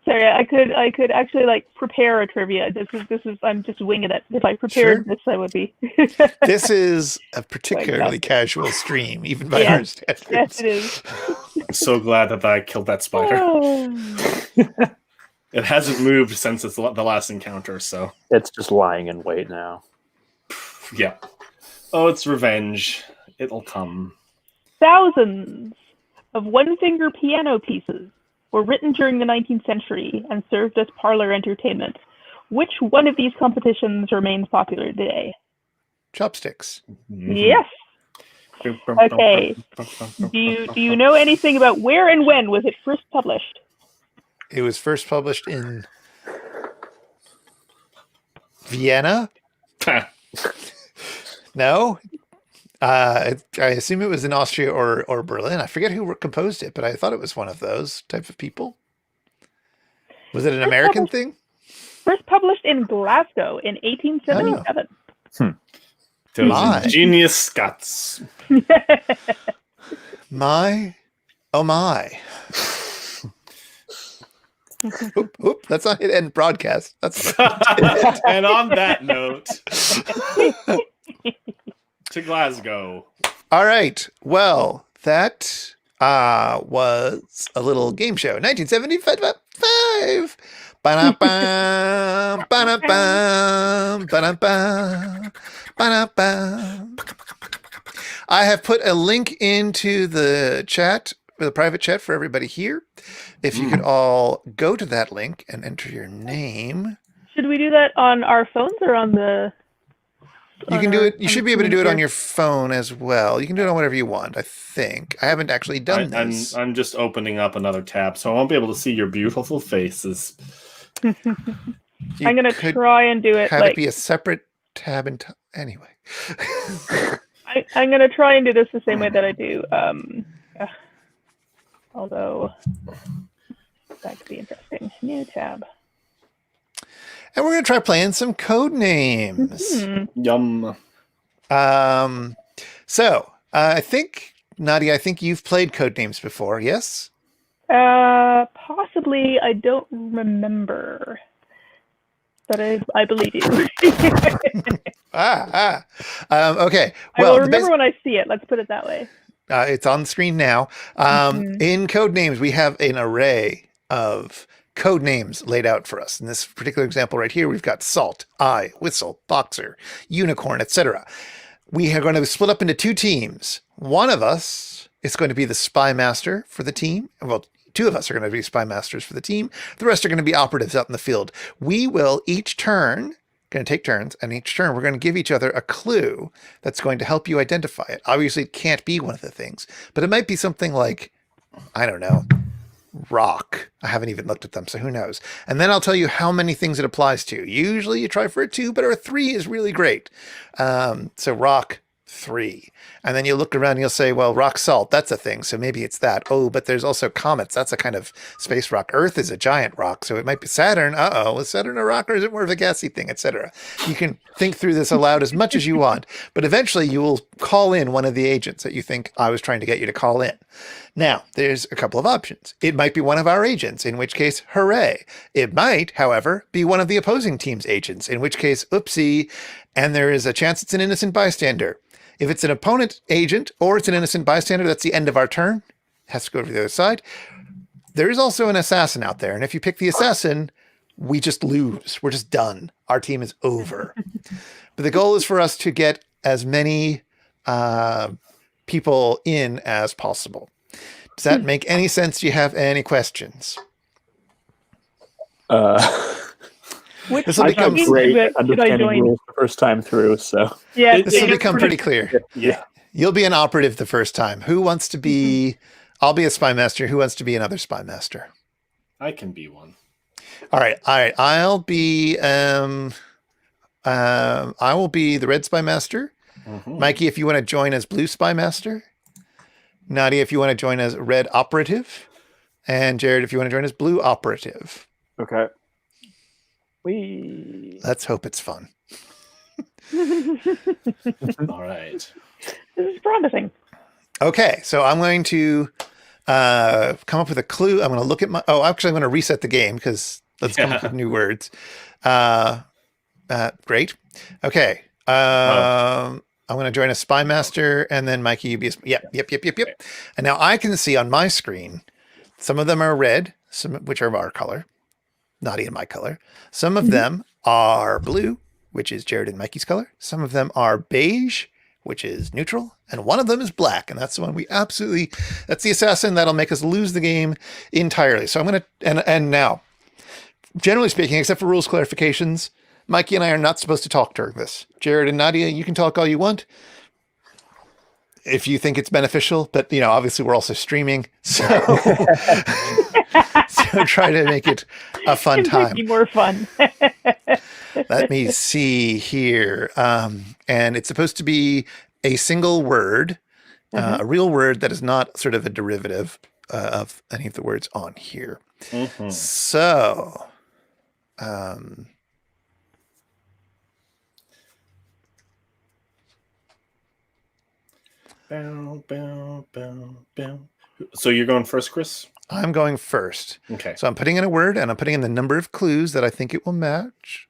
C: Sorry, I could actually like prepare a trivia. This is I'm just winging it. If I prepared this, I would be.
A: This is a particularly casual stream, even by our standards. Yes,
C: it is.
B: I'm so glad that I killed that spider. It hasn't moved since the last encounter, so
D: It's just lying in wait now.
B: yeah. Oh, it's revenge. It'll come.
C: Thousands of one-finger piano pieces were written during the 19th century and served as parlor entertainment. Which one of these competitions remains popular today?
A: Chopsticks.
C: Yes. Okay. Do you know anything about where and when was it first published?
A: It was first published in Vienna. No. I assume it was in Austria or Berlin. I forget who composed it, but I thought it was one of those type of people. Was it an American thing?
C: First published in Glasgow in 1877.
B: Those ingenious Scots.
A: My. Oop, that's not hit end broadcast. That's
B: And on that note, to Glasgow.
A: all right. Well, that was a little game show. 1975. Ba-da-bam, ba-da-bam, ba-da-bam, ba-da-bam. I have put a link into the chat, the private chat for everybody here. If you could all go to that link and enter your name.
C: Should we do that on our phones or on the...
A: You can do it. You should be able to do it on your phone as well. You can do it on whatever you want, I think. I haven't actually done this.
B: I'm just opening up another tab, so I won't be able to see your beautiful faces.
C: I'm going to try and do it
A: Have
C: like...
A: it be a separate tab anyway.
C: I'm going to try and do this the same way that I do. Although, that could be interesting. New tab.
A: And we're going to try playing some code names.
B: Yum.
A: So, I think, Nadia, you've played code names before, yes?
C: Possibly. I don't remember. But I believe you.
A: Okay. Well,
C: I will remember when I see it. Let's put it that way.
A: It's on the screen now. In code names, we have an array of code names laid out for us. In this particular example right here, we've got salt, eye, whistle, boxer, unicorn, etc. We are going to split up into two teams. One of us is going to be the spy master for the team. Well, two of us are going to be spy masters for the team. The rest are going to be operatives out in the field. We will each turn, going to take turns, and each turn we're going to give each other a clue that's going to help you identify it. Obviously, it can't be one of the things, but it might be something like, I don't know, rock. I haven't even looked at them, so who knows? And then I'll tell you how many things it applies to. Usually you try for a 2, but a 3 is really great. So rock, 3. And then you look around and you'll say, well, rock salt, that's a thing. So maybe it's that. Oh, but there's also comets. That's a kind of space rock. Earth is a giant rock. So it might be Saturn. Is Saturn a rock or is it more of a gassy thing, etc.? You can think through this aloud as much as you want, but eventually you will call in one of the agents that you think I was trying to get you to call in. Now, there's a couple of options. It might be one of our agents, in which case, hooray. It might, however, be one of the opposing team's agents, in which case, oopsie, and there is a chance it's an innocent bystander. If it's an opponent agent or it's an innocent bystander, that's the end of our turn. It has to go to the other side. There is also an assassin out there, and if you pick the assassin, we just lose. We're just done. Our team is over. But the goal is for us to get as many people in as possible. Does that make any sense? Do you have any questions?
D: This will become great understanding rules the first time through. So
C: yeah,
A: this will become pretty clear.
B: Yeah.
A: You'll be an operative the first time. Who wants to be? I'll be a spy master. Who wants to be another spy master?
B: I can be one.
A: All right. I'll be. I will be the red spy master. Mm-hmm. Mikey, if you want to join as blue spy master. Nadia, if you want to join as red operative, and Jared, if you want to join as blue operative.
D: Okay.
A: Let's hope it's fun.
B: All right.
C: This is promising.
A: Okay, so I'm going to come up with a clue. I'm going to look at actually, I'm going to reset the game because let's come up with new words. Great. Okay. I'm going to join a spy master, and then Mikey, you be yep. And now I can see on my screen, some of them are red, some which are of our color. Nadia and my color. Some of them are blue, which is Jared and Mikey's color. Some of them are beige, which is neutral. And one of them is black. And that's the one that's the assassin that'll make us lose the game entirely. So I'm going to, and now, generally speaking, except for rules clarifications, Mikey and I are not supposed to talk during this. Jared and Nadia, you can talk all you want if you think it's beneficial, but obviously we're also streaming, so so try to make it a fun time.
C: Make it more fun.
A: Let me see here, and it's supposed to be a single word, a real word that is not sort of a derivative of any of the words on here. So,
B: Bow, bow, bow, bow. So you're going first, Chris?
A: I'm going first.
B: Okay.
A: So I'm putting in a word, and I'm putting in the number of clues that I think it will match.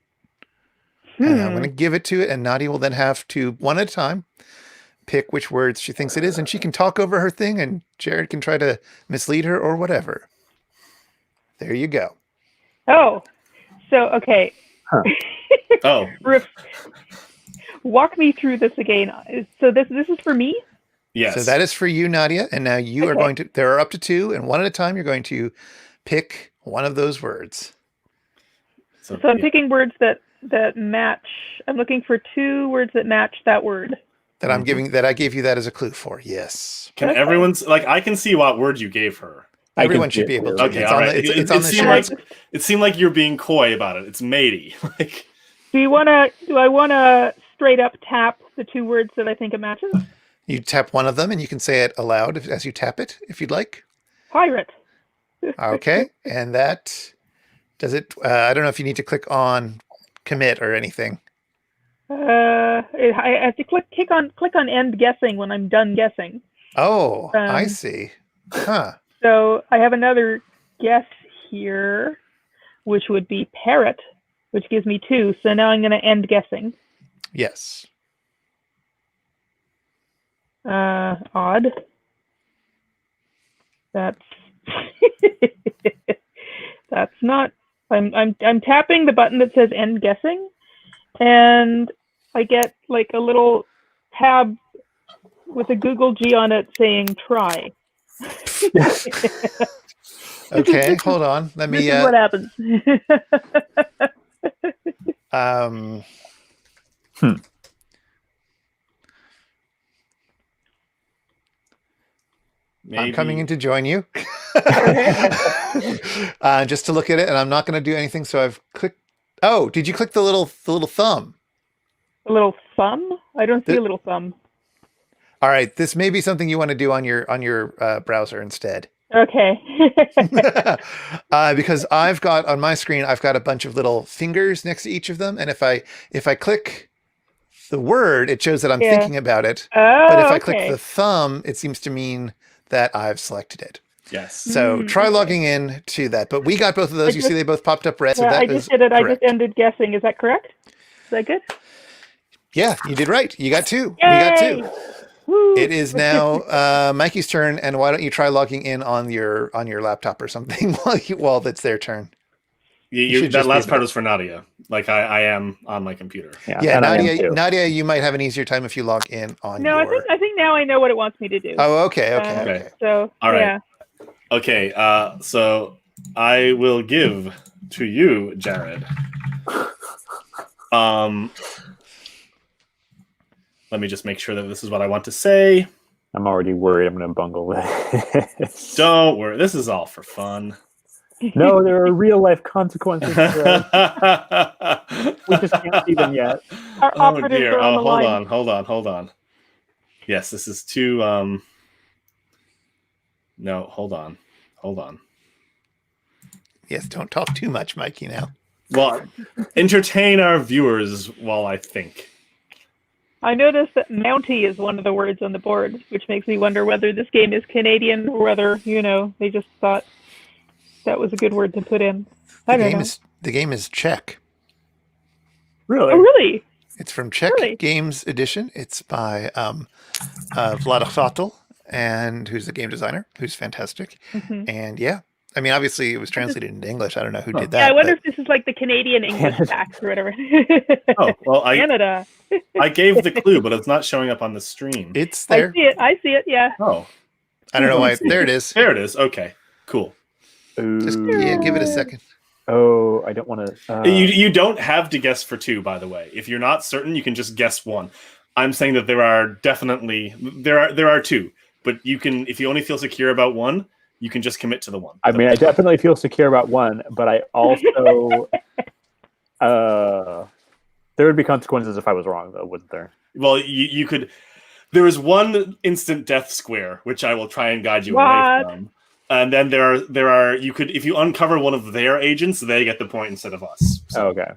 A: And I'm going to give it to it, and Nadia will then have to, one at a time, pick which words she thinks it is, and she can talk over her thing, and Jared can try to mislead her or whatever. There you go.
C: Oh, so, okay.
D: Huh.
B: Oh.
C: Walk me through this again. So this is for me?
B: Yes.
A: So that is for you, Nadia. And now you are going to, there are up to two, and one at a time, you're going to pick one of those words.
C: So I'm picking words that match. I'm looking for two words that match that word.
A: That I'm giving, that I gave you that as a clue for. Yes.
B: Can everyone's, I can see what word you gave her.
A: Everyone should be able to.
B: Okay, all right.
A: It's on the sheet.
B: It seemed like you're being coy about it. It's matey.
C: Do I want to straight up tap the two words that I think it matches?
A: You tap one of them, and you can say it aloud as you tap it, if you'd like.
C: Pirate.
A: Okay, and that does it. I don't know if you need to click on commit or anything.
C: I have to click on end guessing when I'm done guessing.
A: Oh, I see. Huh.
C: So I have another guess here, which would be parrot, which gives me two. So now I'm going to end guessing.
A: Yes.
C: Odd. That's that's not. I'm tapping the button that says end guessing, and I get like a little tab with a Google G on it saying try.
A: Okay, hold on. Let me.
C: This is what happens.
B: Maybe.
A: I'm coming in to join you. Just to look at it, and I'm not going to do anything. So I've clicked. Oh, did you click the little thumb?
C: A little thumb? I don't see a little thumb.
A: All right, this may be something you want to do on your browser instead.
C: Okay.
A: Because I've got on my screen, I've got a bunch of little fingers next to each of them, and if I click the word, it shows that I'm thinking about it.
C: Oh,
A: but if I click the thumb, it seems to mean that I've selected it.
B: Yes.
A: So try logging in to that. But we got both of those. You see they both popped up red.
C: Yeah,
A: so that
C: I just did it.
A: correct.
C: I just ended guessing. Is that correct? Is that good?
A: Yeah, you did right. You got two.
C: Yay!
A: We got two.
C: Woo!
A: It is now Mikey's turn, and why don't you try logging in on your laptop or something while it's their turn.
B: That last part was for Nadia. Like I am on my computer.
A: Yeah, Nadia, you might have an easier time if you log in on.
C: No, I think now I know what it wants me to do.
A: Oh, okay.
C: So
B: all right.
C: Yeah.
B: Okay. So I will give to you, Jared. Let me just make sure that this is what I want to say.
D: I'm already worried I'm going to bungle this.
B: Don't worry. This is all for fun.
D: No, there are real life consequences. We just can't see them yet.
C: Oh dear.
B: Hold on. Yes, this is too. No, hold on.
A: Yes, don't talk too much, Mikey. Now.
B: Well, entertain our viewers while I think.
C: I noticed that Mountie is one of the words on the board, which makes me wonder whether this game is Canadian or whether they just thought that was a good word to put in.
A: The game is Czech.
D: Really?
C: Oh, really?
A: It's from Czech Games Edition. It's by Vlad Hotel, and who's the game designer, who's fantastic.
C: Mm-hmm.
A: And yeah, I mean, obviously it was translated into English. I don't know who did that.
C: Yeah, I wonder if this is like the Canadian English tax or whatever.
B: Oh, well,
C: Canada.
B: I gave the clue, but it's not showing up on the stream.
A: It's there.
C: I see it, yeah.
B: Oh.
A: I don't know why. There it is.
B: There it is. Okay, cool.
A: Just give it a second.
D: Oh, I don't want to.
B: You don't have to guess for 2, by the way. If you're not certain, you can just guess 1. I'm saying that there are 2, but you can, if you only feel secure about 1, you can just commit to the 1.
D: I mean, I definitely feel secure about 1, but I also there would be consequences if I was wrong, though, wouldn't there?
B: Well, you could. There is 1 instant death square, which I will try and guide you away from. And then there are you could, if you uncover one of their agents, they get the point instead of us. So.
D: Okay.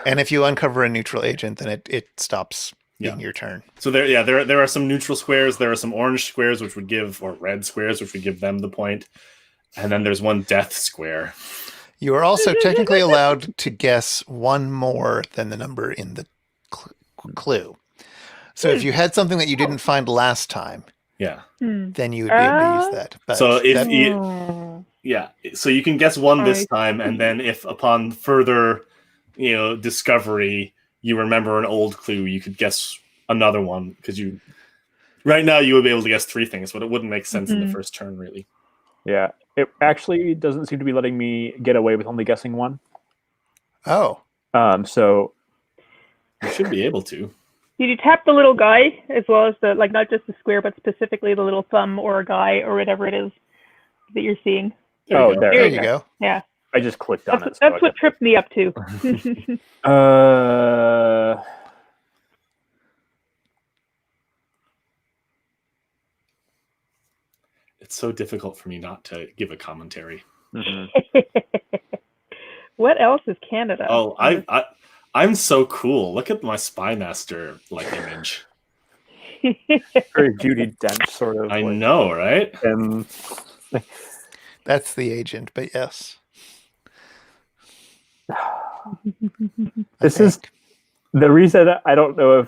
A: And if you uncover a neutral agent, then it stops being your turn.
B: So there are some neutral squares. There are some orange squares, which would give, or red squares, which would give them the point. And then there's 1 death square.
A: You are also technically allowed to guess 1 more than the number in the clue. So if you had something that you didn't find last time, then you would be able to use that. But
B: so so you can guess 1 this time, and then if upon further, discovery, you remember an old clue, you could guess another one, because right now you would be able to guess 3 things, but it wouldn't make sense in the first turn, really.
D: Yeah, it actually doesn't seem to be letting me get away with only guessing 1.
A: Oh.
D: So
B: you should be able to.
C: Did you tap the little guy as well as the, like, not just the square, but specifically the little thumb or a guy or whatever it is that you're seeing?
A: There you go.
C: Yeah.
D: I just clicked on it.
C: That's what tripped me up too.
B: It's so difficult for me not to give a commentary.
D: Mm-hmm.
C: What else is Canada?
B: Oh, I'm so cool. Look at my Spy Master image.
D: Very Judi Dench sort of.
B: I know, right?
A: That's the agent, but yes.
D: This is the reason I don't know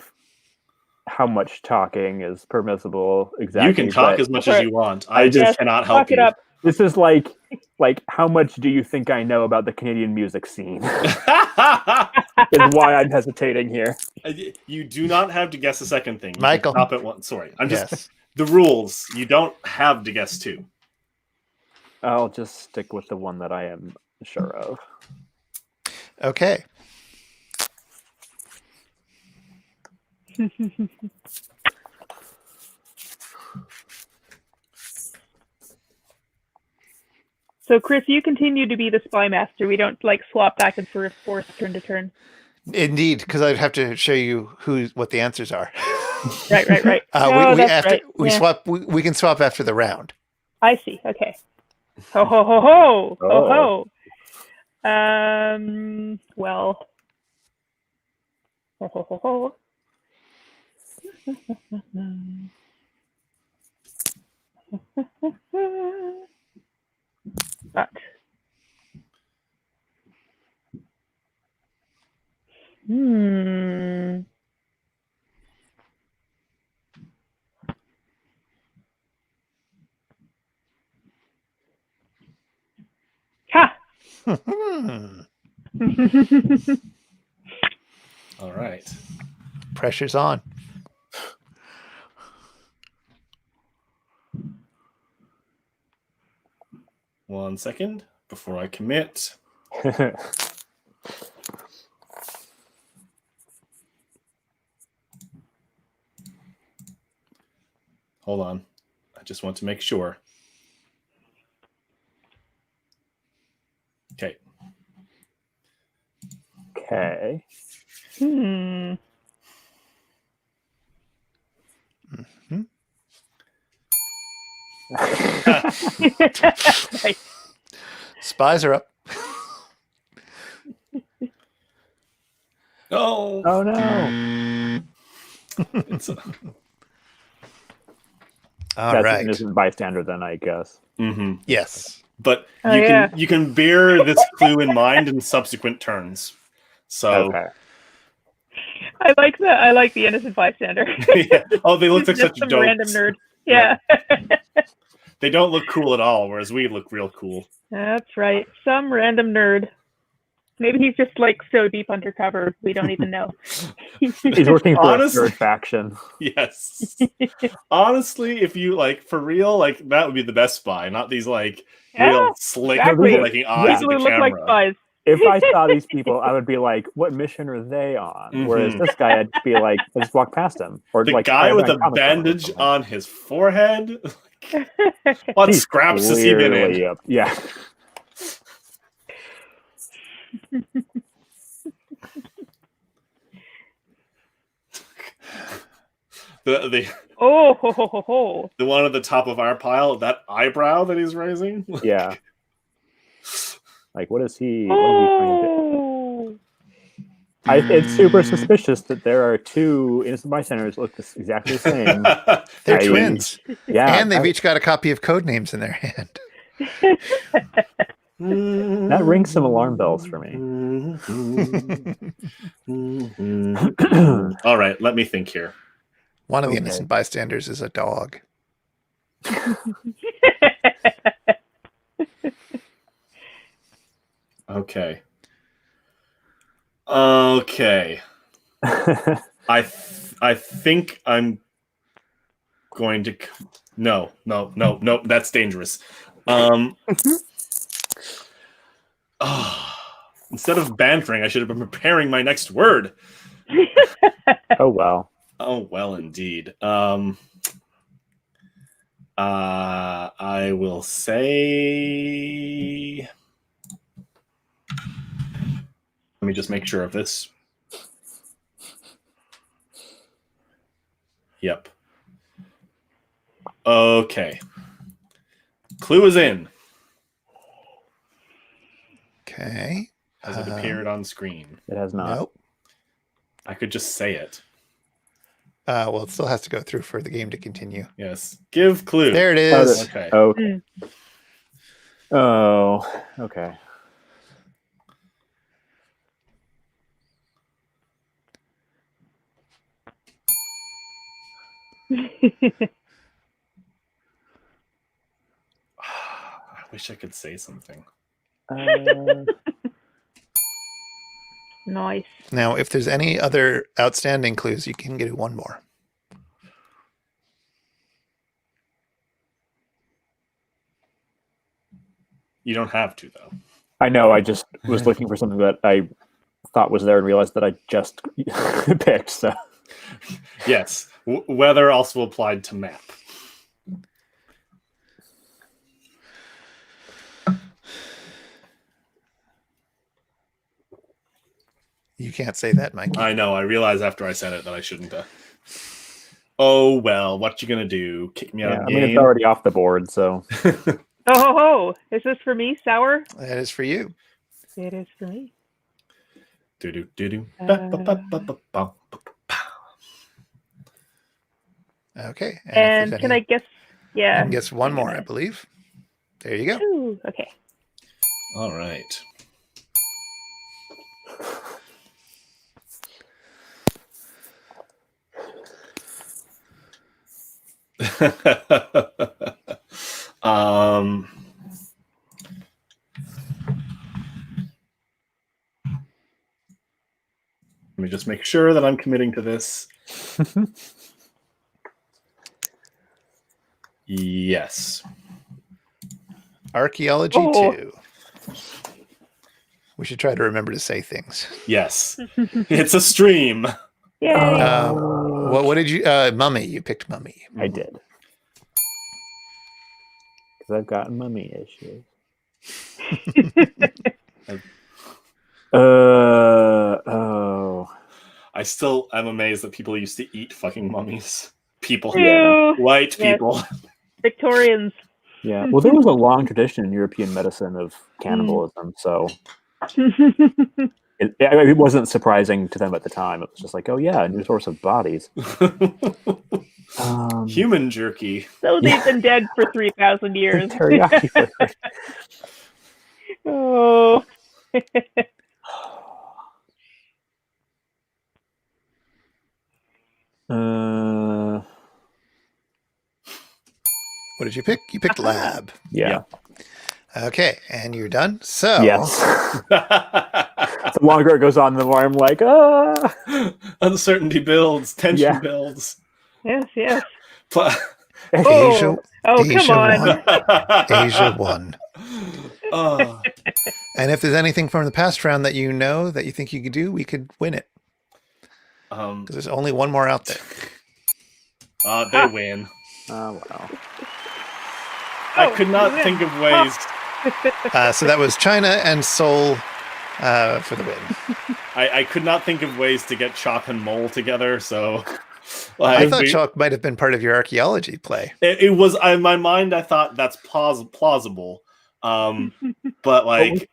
D: how much talking is permissible exactly.
B: You can talk as much as you want. I just cannot help you.
C: It up.
D: This is like how much do you think I know about the Canadian music scene? Is why I'm hesitating here.
B: You do not have to guess a second thing. You
A: Michael.
B: Stop at 1. Sorry. I'm just the rules. You don't have to guess 2.
D: I'll just stick with the one that I am sure of.
A: Okay.
C: So, Chris, you continue to be the Spy Master. We don't swap back and forth turn to turn.
A: Indeed, because I'd have to show you what the answers are.
C: Right.
A: We swap. We can swap after the round.
C: I see. Okay. Ho ho ho ho ho ho. Well. Ho ho ho ho. But. Ha!
B: All right.
A: Pressure's on.
B: One second before I commit. Hold on. I just want to make sure. Okay.
D: Okay.
A: Mm-hmm. Spies are up.
B: Oh.
D: Oh no.
A: All
D: That's
A: right.
D: an innocent bystander then, I guess.
B: Mm-hmm.
A: Yes.
B: But you can bear this clue in mind in subsequent turns. So
D: Okay.
C: I like the innocent bystander.
B: yeah. Oh, they look like such
C: some
B: dopes.
C: random nerd. Yeah.
B: They don't look cool at all, whereas we look real cool.
C: That's right. Some random nerd. Maybe he's just like so deep undercover we don't even know.
D: He's working for
B: Honestly-
D: a third faction.
B: Yes. Honestly, if you like for real, like that would be the best spy, not these like real slick
C: exactly.
B: making eyes
C: People
B: at
C: who
B: the
C: look like
B: camera.
C: spies.
D: If I saw these people, I would be like, "What mission are they on?" Whereas this guy, I'd be like, "I just walk past him." Or
B: The
D: like
B: guy with
D: a
B: a bandage on his forehead. What
D: He's
B: scraps has he been in?
D: clearly up. Yeah.
B: The
C: Oh, ho, ho, ho, ho.
B: the one at the top of our pile, that eyebrow that he's raising.
D: Yeah. Like, what is he? What is he trying to do?
C: Oh.
D: It's super suspicious that there are two innocent bystanders that look exactly the same.
A: They're twins.
D: Yeah,
A: And they've each got a copy of Codenames in their hand.
D: that rings some alarm bells for me.
B: All right, let me think here.
A: One of the
D: Okay.
A: innocent bystanders is a dog.
B: Okay. Okay. I think I'm going to. No. That's dangerous. Instead of bantering, I should have been preparing my next word.
D: Oh well.
B: Oh well, indeed. I will say. Let me just make sure of this. Yep. Okay. Clue is in.
A: Okay.
B: Has it appeared on screen?
D: It has not.
A: Nope.
B: I could just say it.
A: Well, it still has to go through for the game to continue.
B: Yes. Give clue.
A: There it is.
B: Okay.
D: Okay. Oh, okay.
B: I wish I could say something.
C: Nice.
A: Now, if there's any other outstanding clues, you can get one more.
B: You don't have to, though.
D: I know. I just was looking for something that I thought was there and realized that I just picked. So
B: Yes. Weather also applied to map.
A: You can't say that, Mike.
B: I know. I realized after I said it that I shouldn't. Oh well, what you gonna do? Kick me out
D: yeah,
B: of
D: I
B: the
D: mean,
B: game?
D: it's already off the board. So
C: Oh, ho, ho. Is this for me, Sour?
A: That is for you.
C: It is for me.
B: Do-do-do-do.
A: Okay.
C: And can I guess?
A: You
C: Yeah.
A: can guess one more, I believe. There you go.
C: Ooh, okay.
B: All right. um, let me just make sure that I'm committing to this. Yes.
A: Archaeology
C: Oh.
A: 2. We should try to remember to say things.
B: Yes. It's a stream.
C: Yay.
A: What did you... Mummy. You picked Mummy.
D: I did. Because I've got mummy issues. Oh.
B: I still am amazed that people used to eat fucking mummies. People.
C: Ew.
B: White
C: Yes.
B: people.
C: Victorians.
D: Yeah. Well, there was a long tradition in European medicine of cannibalism, so it wasn't surprising to them at the time. It was just like, oh yeah, a new source of bodies.
B: Human jerky.
C: So they've been dead for 3,000 years.
D: Teriyaki flavor.
C: Oh.
A: What did you pick? You picked lab.
D: Yeah.
A: Okay, and you're done? So
D: Yes. The longer it goes on, the more I'm like,
B: Uncertainty builds, tension
D: Yeah.
B: builds.
C: Yes.
A: Asia,
C: Oh,
A: Asia
C: come on.
A: won. Asia won.
B: Oh.
A: And if there's anything from the past round that you know that you think you could do, we could win it. Because there's only one more out there.
B: They win.
D: oh wow.
B: I could not think of ways.
A: So that was China and Seoul for the win.
B: I could not think of ways to get Chalk and Mole together, so...
A: I thought chalk might have been part of your archaeology play.
B: It was, in my mind, I thought that's plausible. But, like...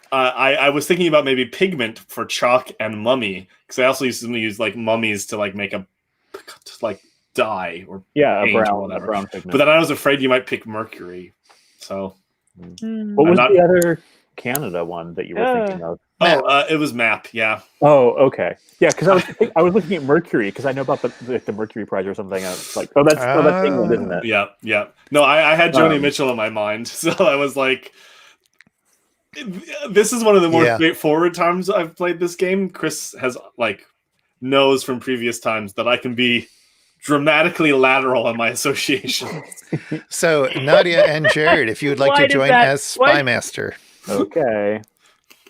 B: I was thinking about maybe pigment for chalk and mummy, because I also used to use like mummies to like make a dye or
D: a
B: or
D: brown
B: whatever.
D: pigment.
B: But then I was afraid you might pick mercury. So
D: what was the other Canada one that you were thinking of?
B: It was map. Yeah.
D: Oh, okay. Yeah, because I was looking at mercury because I know about the Mercury Prize or something. I was like, that's England, isn't it?
B: Yeah. No, I had Joni Mitchell in my mind, so I was like. This is one of the more straightforward times I've played this game. Chris has knows from previous times that I can be dramatically lateral in my associations.
A: So Nadia and Jared, if you would like to join as Spy Master.
D: Okay.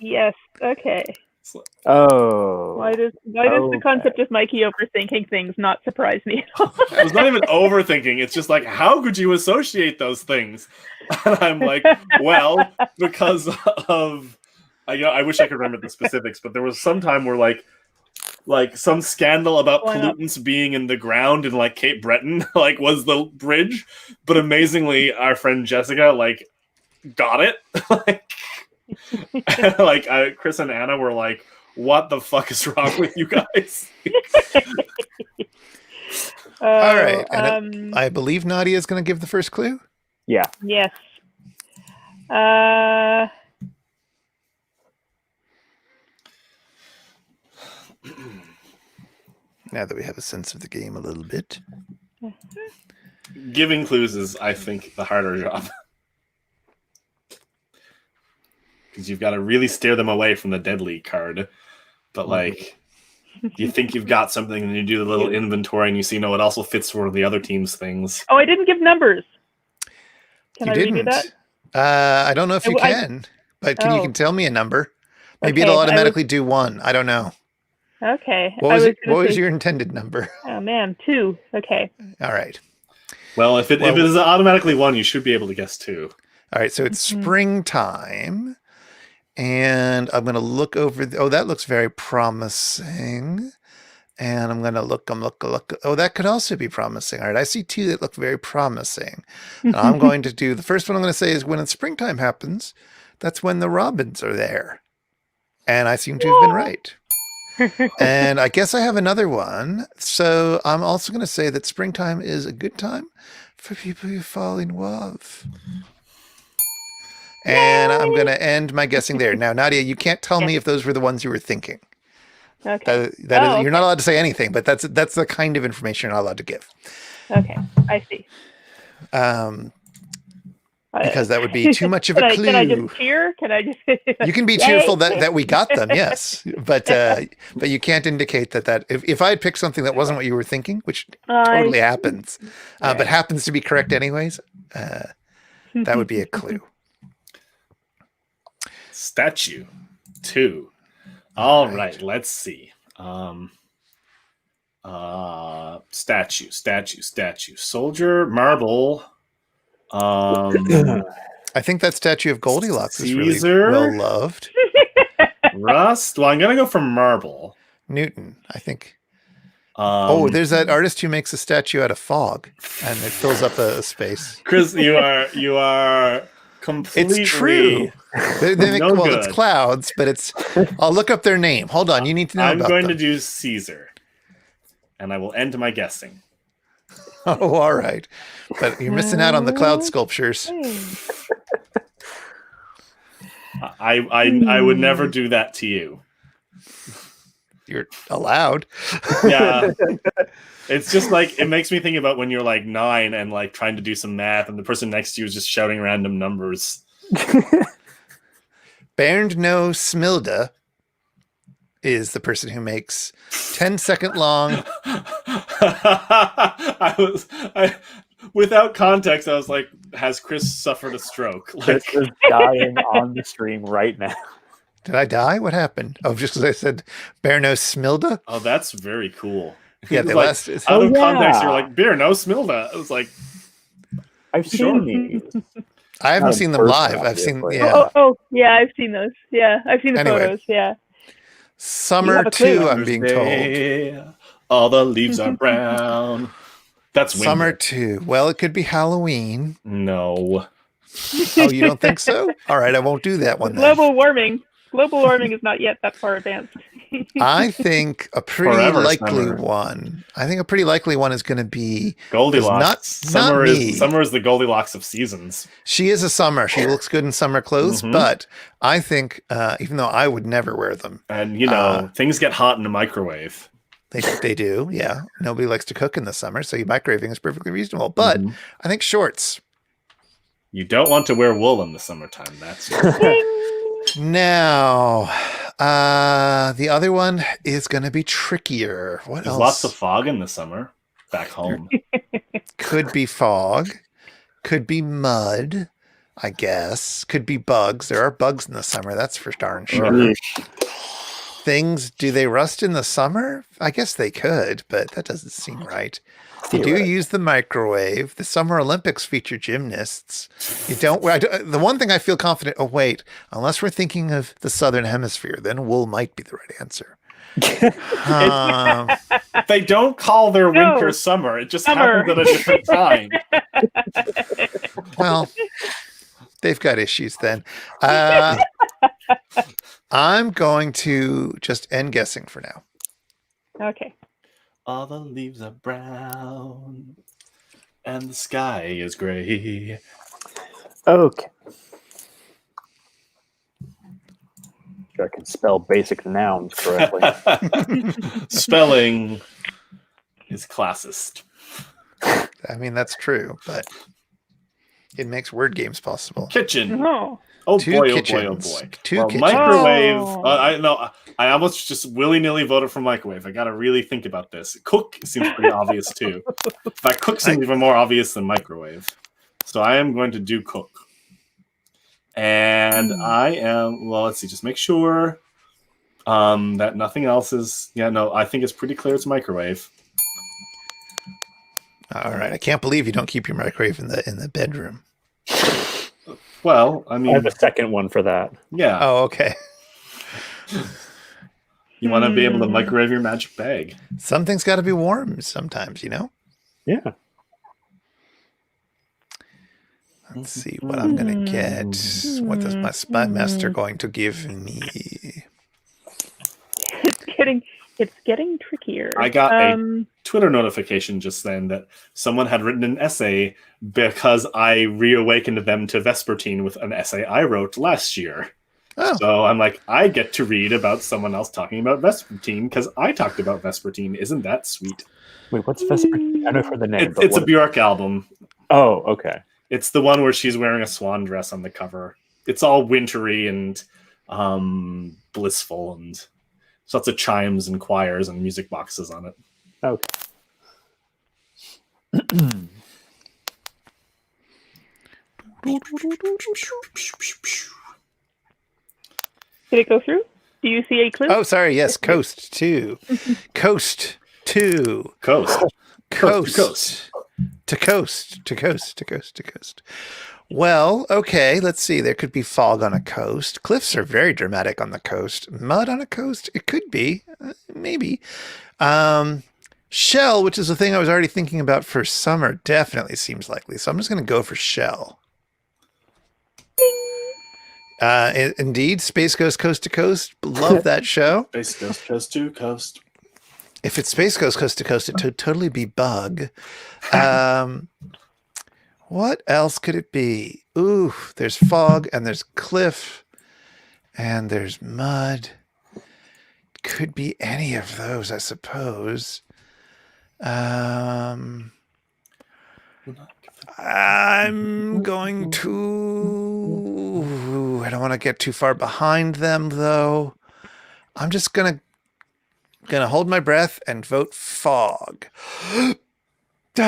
C: Yes. Okay.
D: Oh.
C: Why does the concept of Mikey overthinking things not surprise me at all?
B: It was not even overthinking. It's just like, how could you associate those things? And I'm like, well, because of, I wish I could remember the specifics, but there was some time where like some scandal about pollutants being in the ground in like Cape Breton, was the bridge. But amazingly, our friend Jessica got it. Chris and Anna were like, what the fuck is wrong with you guys?
A: All right. And I believe Nadia is going to give the first clue.
D: Yeah.
C: Yes.
A: Now that we have a sense of the game a little bit.
B: Giving clues is, I think, the harder job. Because you've got to really steer them away from the deadly card. But, you think you've got something, and you do the little inventory, and you see, no, it also fits for the other team's things.
C: Oh, I didn't give numbers. Can
A: you
C: I
A: didn't.
C: redo that?
A: I don't know if you can, but you can tell me a number. Maybe it'll automatically do one. I don't know.
C: Okay.
A: What was your intended number?
C: Oh, man. 2. Okay.
A: All right.
B: Well, if it is automatically 1, you should be able to guess 2.
A: All right. So it's springtime. And I'm going to look over. That looks very promising. And I'm going to look. Oh, that could also be promising. All right. I see 2 that look very promising. And I'm going to do, the first one I'm going to say is when springtime happens, that's when the robins are there. And I seem to have been right. And I guess I have another one. So I'm also going to say that springtime is a good time for people who fall in love. And I'm going to end my guessing there. Now, Nadia, you can't tell me if those were the ones you were thinking.
C: Okay.
A: You're not allowed to say anything, but that's the kind of information you're not allowed to give.
C: Okay, I see.
A: Because that would be too much of a clue.
C: Can I just cheer? Can I just?
A: You can be cheerful that we got them, yes, but you can't indicate that if I had picked something that wasn't what you were thinking, which totally happens, but happens to be correct anyways, that would be a clue.
B: Statue 2. All right, let's see. Statue. Soldier, marble.
A: I think that statue of Goldilocks is really well loved.
B: Rust. Well, I'm gonna go for marble.
A: Newton, I think. There's that artist who makes a statue out of fog, and it fills up a space.
B: Chris, you are completely.
A: It's true. They make, it's clouds, but it's. I'll look up their name. Hold on, you need to know. I'm
B: going to do Caesar, and I will end my guessing.
A: Oh, all right, but you're missing out on the cloud sculptures.
B: I would never do that to you.
A: you're allowed.
B: Yeah. It's just like, it makes me think about when you're like 9 and like trying to do some math and the person next to you is just shouting random numbers.
A: Bernd no Smilde is the person who makes 10-second long.
B: Without context, I was like, has Chris suffered a stroke?
D: Chris is dying on the stream right now.
A: Did I die? What happened? Oh, just because I said Bernd no Smilde?
B: Oh, that's very cool.
A: Yeah,
B: It was
A: the
B: like,
A: last is
B: out of context, you're like, beer, no Smilde. I was like,
D: I've seen these.
A: I haven't
D: Not
A: seen
D: in
A: them
D: person,
A: live. I've seen,
D: obviously.
A: yeah.
C: Yeah, I've seen those. Yeah, I've seen the
A: Anyway.
C: photos. Yeah.
A: Summer
C: have a clue.
A: 2, I'm being told.
B: Thursday, all the leaves are brown. That's winter.
A: Summer 2. Well, it could be Halloween.
B: No.
A: Oh, you don't think so? All right, I won't do that one then.
C: Global warming. Global warming is not yet that far advanced.
A: I think a pretty
B: Forever
A: likely
B: summer.
A: one. I think a pretty likely one is going to be
B: Goldilocks.
A: Not me.
B: Summer is the Goldilocks of seasons.
A: She is a summer. She looks good in summer clothes,
B: Mhm.
A: but I think, even though I would never wear them,
B: And, you know, things get hot in a microwave.
A: they do. Yeah, nobody likes to cook in the summer, so microwaving is perfectly reasonable. But
B: Mhm.
A: I think shorts.
B: You don't want to wear wool in the summertime. That's
A: Now, the other one is going to be trickier. What
B: There's
A: else?
B: lots of fog in the summer back home.
A: Could be fog. Could be mud, I guess. Could be bugs. There are bugs in the summer. That's for darn sure. Things, do they rust in the summer? I guess they could, but that doesn't seem right. You do use the microwave. The Summer Olympics feature gymnasts. You don't. The one thing I feel confident. Oh wait, unless we're thinking of the Southern Hemisphere, then wool might be the right answer.
B: They don't call their
C: No.
B: winter summer. It just
C: Summer.
B: happens at a different time.
A: Well, they've got issues then. I'm going to just end guessing for now.
C: Okay.
B: All the leaves are brown and the sky is gray.
D: Okay. Sure I can spell basic nouns correctly.
B: Spelling is classist.
A: I mean, that's true, but it makes word games possible.
B: Kitchen.
C: Oh.
B: Oh
A: Two
B: boy, oh boy, oh
A: kitchens.
B: boy.
A: Two
B: Well,
A: kitchens.
B: microwave.
C: Oh.
B: I know. I almost just willy-nilly voted for microwave. I gotta really think about this. Cook seems pretty obvious too. In fact, cook seems even more obvious than microwave. So I am going to do cook. And I am, well, let's see, just make sure that nothing else is, yeah, no, I think it's pretty clear it's microwave.
A: All right. I can't believe you don't keep your microwave in the bedroom.
B: Well, I
D: I
B: mean,
D: have a second one for that.
B: yeah,
A: Oh, okay.
B: you want to be able to microwave your magic bag.
A: Something's got to be warm sometimes, you know?
D: Yeah.
A: Let's see what I'm going to get. What is my spy master going to give me?
C: It's getting trickier.
B: I got a Twitter notification just then that someone had written an essay because I reawakened them to Vespertine with an essay I wrote last year.
A: Oh.
B: So I'm like, I get to read about someone else talking about Vespertine because I talked about Vespertine. Isn't that sweet?
D: Wait, what's Vespertine? I know for the name. but
B: It's a
D: what-
B: Bjork album.
D: Oh, okay.
B: It's the one where she's wearing a swan dress on the cover. It's all wintry and blissful, and there's lots of chimes and choirs and music boxes on it.
D: Okay.
C: Did it go through? Do you see a clue?
A: Oh, sorry. Yes. Coast 2. Coast 2.
B: Coast.
A: Coast.
B: Coast.
A: To coast. To coast. To coast. To coast. Well, okay. Let's see. There could be fog on a coast. Cliffs are very dramatic on the coast. Mud on a coast? It could be. Maybe. Shell, which is the thing I was already thinking about for summer, definitely seems likely. So I'm just going to go for shell. Indeed, Space Ghost Coast to Coast. Love that show.
B: Space Ghost Coast to Coast.
A: If it's Space Ghost Coast to Coast, it would totally be bug. What else could it be? Ooh, there's fog and there's cliff and there's mud. could be any of those, I suppose. I'm going to... I don't want to get too far behind them, though. I'm just gonna hold my breath and vote fog. All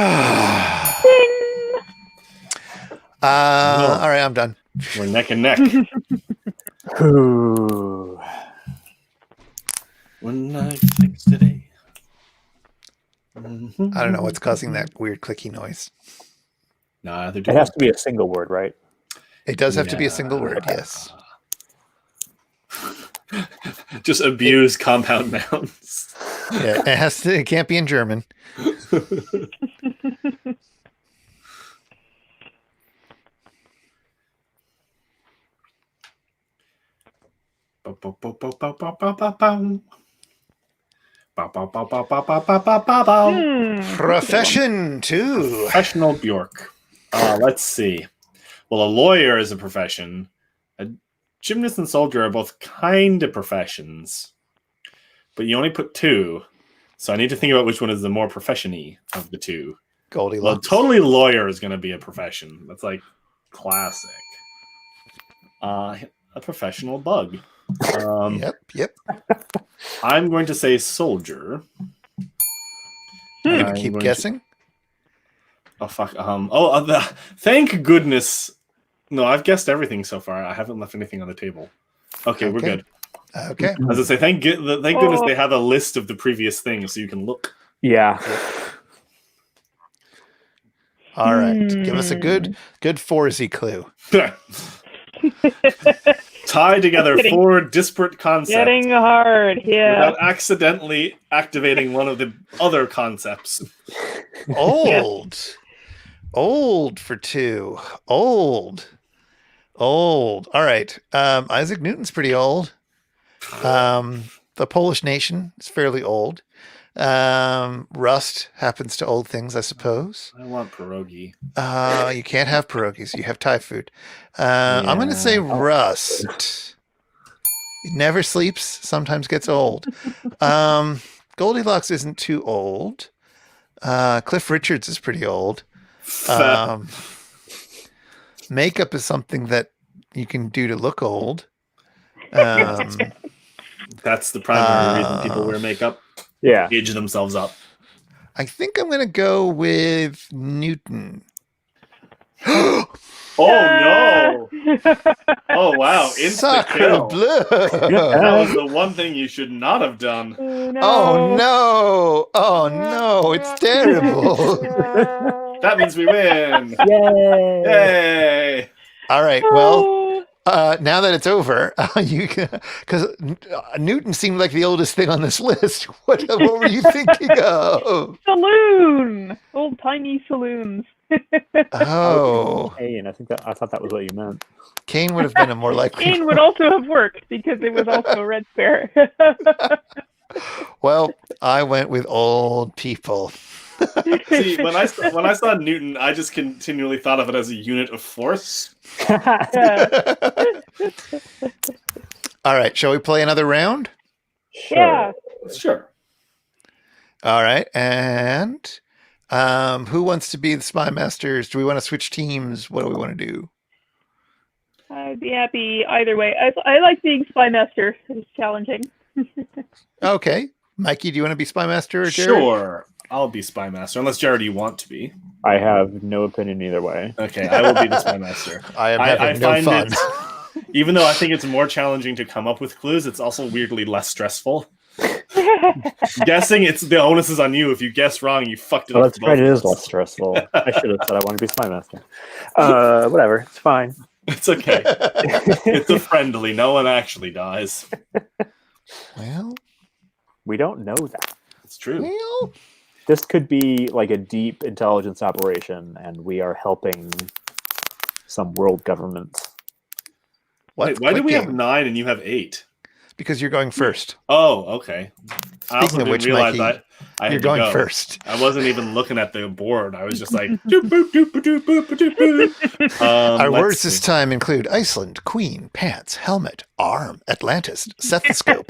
A: right, I'm done.
B: We're neck and neck. One night fix today.
A: I don't know what's causing that weird clicky noise.
B: Nah,
D: it has to be a single word, right?
A: It does have to be a single word, yes.
B: Just abuse compound nouns.
A: Yeah, it can't be in German. Profession 2.
B: Professional Bjork. Let's see. Well, a lawyer is a profession. A gymnast and soldier are both kind of professions. But you only put 2. So I need to think about which one is the more profession-y of the 2.
A: Goldilocks.
B: Well, totally lawyer is going to be a profession. That's like classic. A professional bug.
A: Yep.
B: I'm going to say soldier.
A: I'm going to keep guessing.
B: Oh, fuck. Thank goodness. No, I've guessed everything so far. I haven't left anything on the table. Okay. We're good.
A: Okay.
B: As I say, thank goodness they have a list of the previous things so you can look.
D: Yeah.
A: All right. Give us a good 4Z clue.
B: Tie together 4 disparate concepts.
C: Getting hard, yeah.
B: Without accidentally activating one of the other concepts.
A: Old. Old for 2. Old. All right. Isaac Newton's pretty old. The Polish nation is fairly old. Rust happens to old things, I suppose.
B: I want pierogi.
A: You can't have pierogies. You have Thai food. I'm going to say rust. It never sleeps. Sometimes gets old. Goldilocks isn't too old. Cliff Richards is pretty old. Makeup is something that you can do to look old.
B: That's the primary reason people wear makeup.
D: Yeah.
B: Age themselves up.
A: I think I'm going to go with Newton.
B: Oh, no. Oh, wow.
A: Sacre bleu.
B: That was the one thing you should not have done.
A: Oh, no. Oh, no. It's terrible.
B: That means we win.
D: Yay!
B: Yay!
A: All right. Well, now that it's over, because Newton seemed like the oldest thing on this list. What were you thinking of?
C: Saloon! Old tiny saloons.
A: Oh.
D: Hey, and I thought that was what you meant.
A: Kane would have been a more likely.
C: Kane would also have worked because it was also a red spare.
A: Well, I went with old people.
B: See, when I saw Newton, I just continually thought of it as a unit of force.
A: All right, shall we play another round?
D: Sure.
C: Yeah.
B: Sure.
A: All right, and who wants to be the Spy Masters? Do we want to switch teams? What do we want to do?
C: I'd be happy either way. I like being Spy Master. It's challenging.
A: Okay. Mikey, do you want to be Spy Master or Jared?
B: Sure. I'll be Spy Master, unless Jared, you want to be.
D: I have no opinion either way.
B: Okay, I will be the Spy Master.
A: I am having no fun.
B: Even though I think it's more challenging to come up with clues, it's also weirdly less stressful. Guessing, the onus is on you. If you guess wrong, you fucked it up.
D: That's right, it is less stressful. I should have said I want to be Spy Master. Whatever, it's fine.
B: It's okay. It's a friendly. No one actually dies.
A: Well,
D: we don't know that.
B: It's true.
A: Well,
D: this could be like a deep intelligence operation, and we are helping some world government.
B: Wait, why do we have 9 and you have 8?
A: because you're going first.
B: Oh, okay. I also
A: Speaking of
B: didn't
A: which,
B: realize
A: Mikey,
B: I had
A: you're
B: to
A: going
B: go.
A: first.
B: I wasn't even looking at the board. I was just like, doop, boop, doop, doop, doop, doop, doop.
A: Our
B: Let's
A: words this
B: see.
A: time include Iceland, queen, pants, helmet, arm, Atlantis, stethoscope,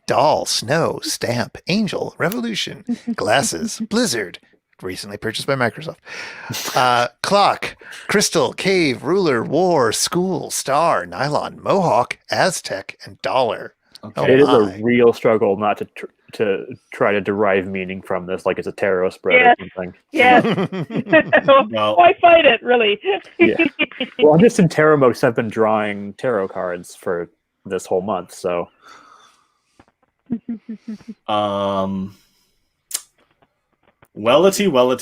A: doll, snow, stamp, angel, revolution, glasses, blizzard, recently purchased by Microsoft, clock, crystal, cave, ruler, war, school, star, nylon, mohawk, Aztec, and dollar.
B: Okay.
D: It is
A: my.
D: a real struggle not to try to derive meaning from this, like it's a tarot spread
C: Yes.
D: or something.
C: Yes.
B: Well-
C: Why fight it, really?
D: Yeah. Well, I'm just in tarot mode, so I've been drawing tarot cards for this whole month, so.
B: Wellity, well.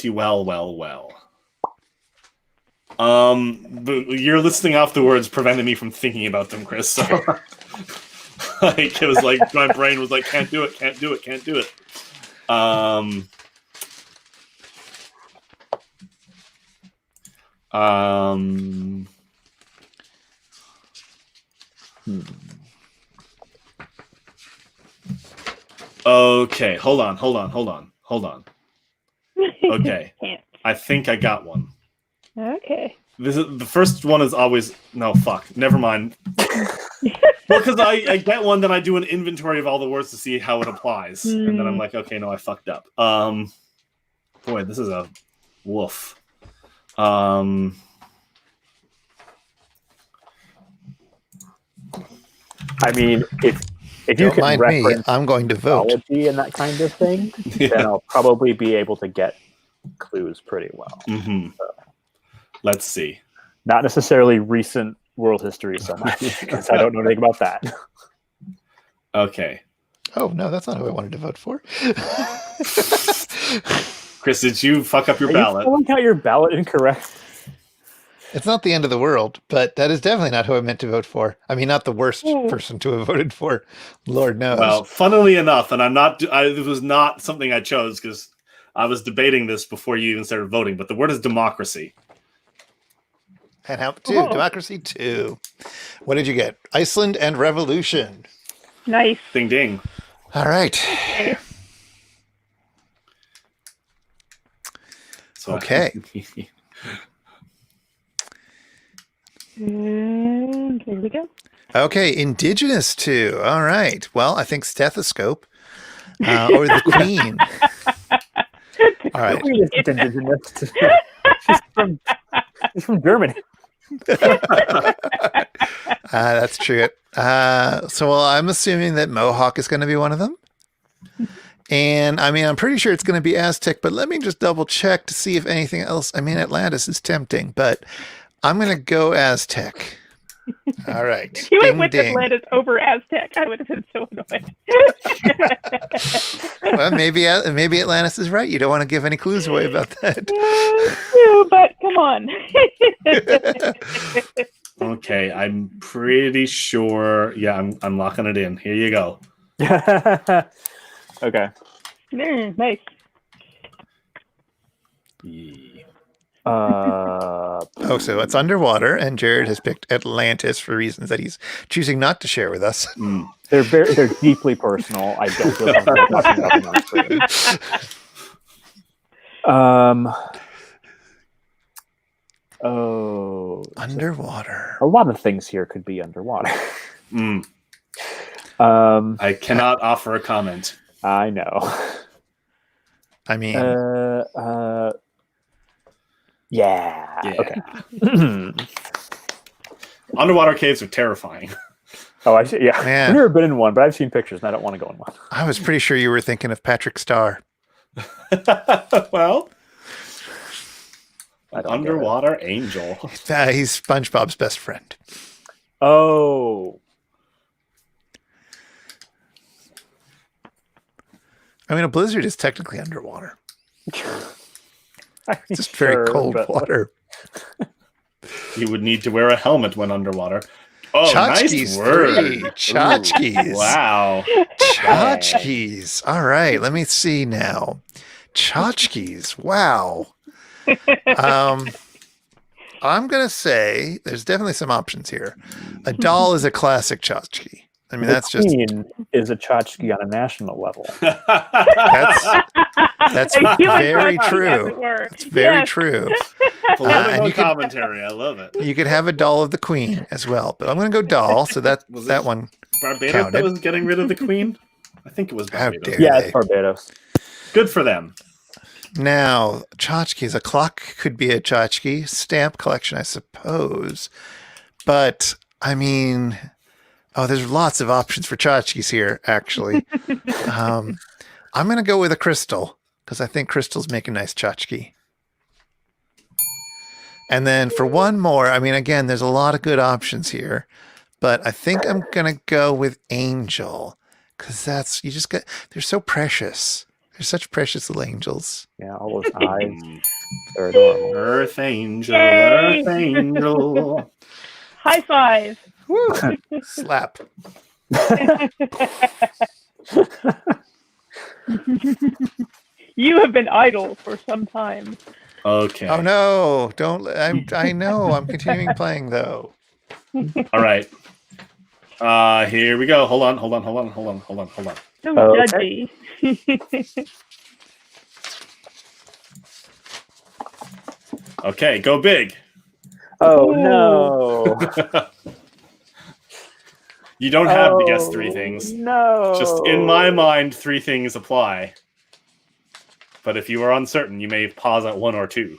B: You're listing off the words prevented me from thinking about them, Chris. So, like, it was like my brain was like, can't do it. Okay, hold on. Okay,
C: Can't.
B: I think I got one.
C: Okay.
B: This is the first one is always no fuck. Never mind. Well, because I get one, then I do an inventory of all the words to see how it applies, and then I'm like, okay, no, I fucked up. Boy, this is a woof.
D: I mean, if you
A: Don't
D: can
A: mind me,
D: reference
A: I'm going to vote.
D: mythology and that kind of thing,
B: Yeah.
D: then I'll probably be able to get clues pretty well.
B: Mm-hmm. Let's see.
D: Not necessarily recent world history so much, because I don't know anything about that.
B: Okay,
A: Oh, no, that's not who I wanted to vote for.
B: Chris, did you fuck up your
D: Are
B: ballot?
D: you filling out your ballot incorrect?
A: It's not the end of the world, but that is definitely not who I meant to vote for. I mean, not the worst person to have voted for. Lord knows.
B: Well, funnily enough, and it was not something I chose because I was debating this before you even started voting, but the word is democracy.
A: And how two? Democracy 2. What did you get? Iceland and revolution.
C: Nice.
B: Ding ding.
A: All right.
B: So,
A: Okay.
C: And here we go.
A: Okay, indigenous 2. All right. Well, I think stethoscope or the queen. All right.
D: Queen isn't indigenous. She's from Germany.
A: That's true. So I'm assuming that Mohawk is going to be one of them. And I mean, I'm pretty sure it's going to be Aztec, but let me just double check to see if anything else. I mean, Atlantis is tempting, but I'm going to go Aztec. All right.
C: You went
A: Ding,
C: with
A: ding.
C: Atlantis over Aztec. I would have been so annoyed.
A: Well, maybe Atlantis is right. You don't want to give any clues away about that.
C: True, but come on.
B: Okay, I'm pretty sure. Yeah, I'm locking it in. Here you go.
D: Okay.
C: Nice.
B: Yeah.
A: Oh, so it's underwater, and Jared has picked Atlantis for reasons that he's choosing not to share with us.
B: Mm.
D: They're deeply personal. I don't feel comfortable talking about them on screen. Oh,
A: Underwater.
D: a lot of things here could be underwater.
B: Mm.
D: I
B: I cannot offer a comment.
D: know.
A: I mean,
D: Yeah.
B: Yeah.
D: Okay.
B: Underwater caves are terrifying.
D: Oh, I see. Yeah.
A: Man.
D: I've never been in one, but I've seen pictures, and I don't want to go in one.
A: I was pretty sure you were thinking of Patrick Starr.
B: Well,
D: I don't get it.
B: underwater angel.
A: He's SpongeBob's best friend.
D: Oh.
A: I mean, a blizzard is technically underwater. It's just
D: Sure,
A: very cold
D: but-
A: water.
B: You would need to wear a helmet when underwater. Oh,
A: Tchotchkes
B: nice word.
A: 3. Tchotchkes.
B: Wow.
A: Tchotchkes. All right, let me see now. Tchotchkes. Wow. I'm going to say there's definitely some options here. A doll is a classic tchotchke. I mean, that's just
D: Queen is a tchotchke on a national level.
A: that's
C: A human
A: very
C: tchotchke, as
A: true.
C: it were.
A: It's very
C: Yes.
A: true.
B: Political
A: and you could-
B: commentary. I love it.
A: You could have a doll of the Queen as well, but I'm going to go doll. So that
B: Was
A: that
B: it
A: one.
B: Barbados
A: Counted.
B: that was getting rid of the Queen? I think it was
A: How
B: Barbados.
A: dare
D: Yeah,
A: they.
D: it's Barbados.
B: Good for them.
A: Now, tchotchkes. A clock could be a tchotchke. Stamp collection, I suppose. But I mean, there's lots of options for tchotchkes here. Actually, I'm going to go with a crystal because I think crystals make a nice tchotchke. And then for one more, I mean, again, there's a lot of good options here, but I think I'm going to go with angel because they're so precious. They're such precious little angels.
D: Yeah, all those eyes. They're adorable.
B: Earth Angel,
C: Yay!
B: Earth Angel.
C: High five.
A: Woo! Slap.
C: You have been idle for some time.
B: Okay.
A: Oh no! Don't. I know. I'm continuing playing though.
B: All right. Here we go. Hold on.
C: So
D: Okay.
C: judgy.
B: Okay, go big.
D: Oh
C: Ooh.
D: no!
B: You don't have to guess three things.
D: No.
B: Just in my mind, three things apply. But if you are uncertain, you may pause at one or two.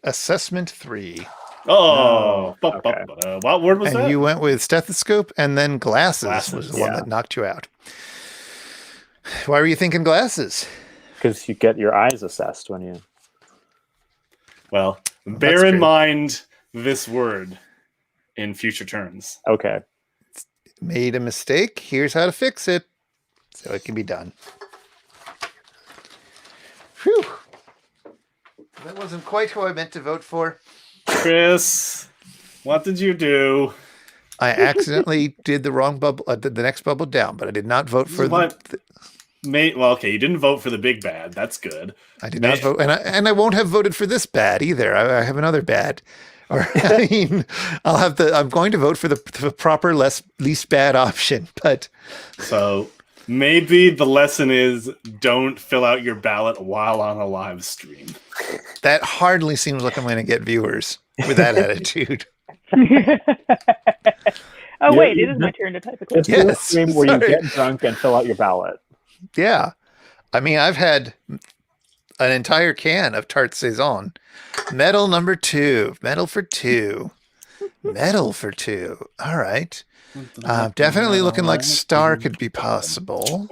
A: Assessment 3.
B: Oh,
D: No. Okay.
B: what word was
A: And
B: that?
A: you went with stethoscope and then glasses was
B: Glasses,
A: the one
D: yeah.
A: that knocked you out. Why were you thinking glasses?
D: Because you get your eyes assessed when you.
B: Well,
A: that's
B: bear in
A: true.
B: mind this word in future turns.
D: Okay.
A: Made a mistake. Here's how to fix it. So it can be done. Whew. That wasn't quite who I meant to vote for.
B: Chris, what did you do?
A: I accidentally did the wrong bubble, did the next bubble down, but I did not vote for
B: What?
A: the
B: Well, okay, you didn't vote for the big bad. That's good.
A: I did not vote, and I won't have voted for this bad either. I have another bad, or I mean, I'm going to vote for the proper least bad option. But
B: So maybe the lesson is don't fill out your ballot while on a live stream.
A: that hardly seems like I'm going to get viewers with that attitude.
C: Oh,
D: Yeah,
C: wait,
D: you-
C: it is my turn to type a
D: Just
C: question.
D: do a
A: Yes,
D: stream where
A: sorry.
D: you get drunk and fill out your ballot.
A: Yeah, I mean, I've had an entire can of tarte saison. Medal number 2. Medal for 2. Medal for 2. All right. Definitely looking like star could be possible.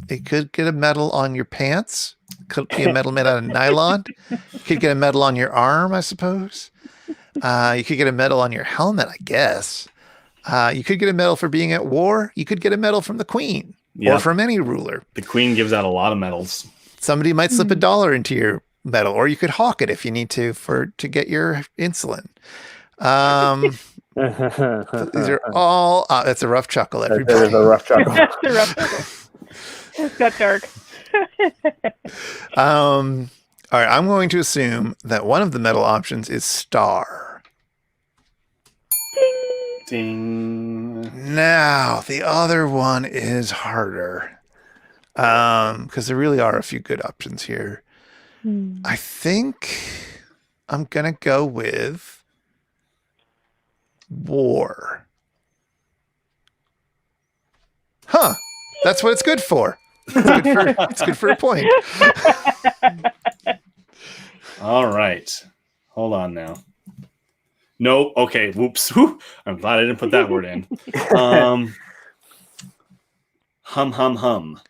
A: It could get a medal on your pants. Could be a medal made out of nylon. Could get a medal on your arm, I suppose. You could get a medal on your helmet, I guess. You could get a medal for being at war. You could get a medal from the Queen or
B: Yeah.
A: from any ruler.
B: The Queen gives out a lot of medals.
A: Somebody might slip $1 into your medal, or you could hawk it if you need to get your insulin. These are all. That's a rough chuckle,
D: There
A: everybody.
D: was a rough chuckle.
C: That's the rough chuckle. It's got dark.
A: All right, I'm going to assume that one of the medal options is star.
B: Ding.
A: Now, the other one is harder. Because there really are a few good options here. I think I'm going to go with war. Huh. That's what it's good for. It's good for a point.
B: All right. Hold on now. No. Okay. Whoops. Whew. I'm glad I didn't put that word in. Hum.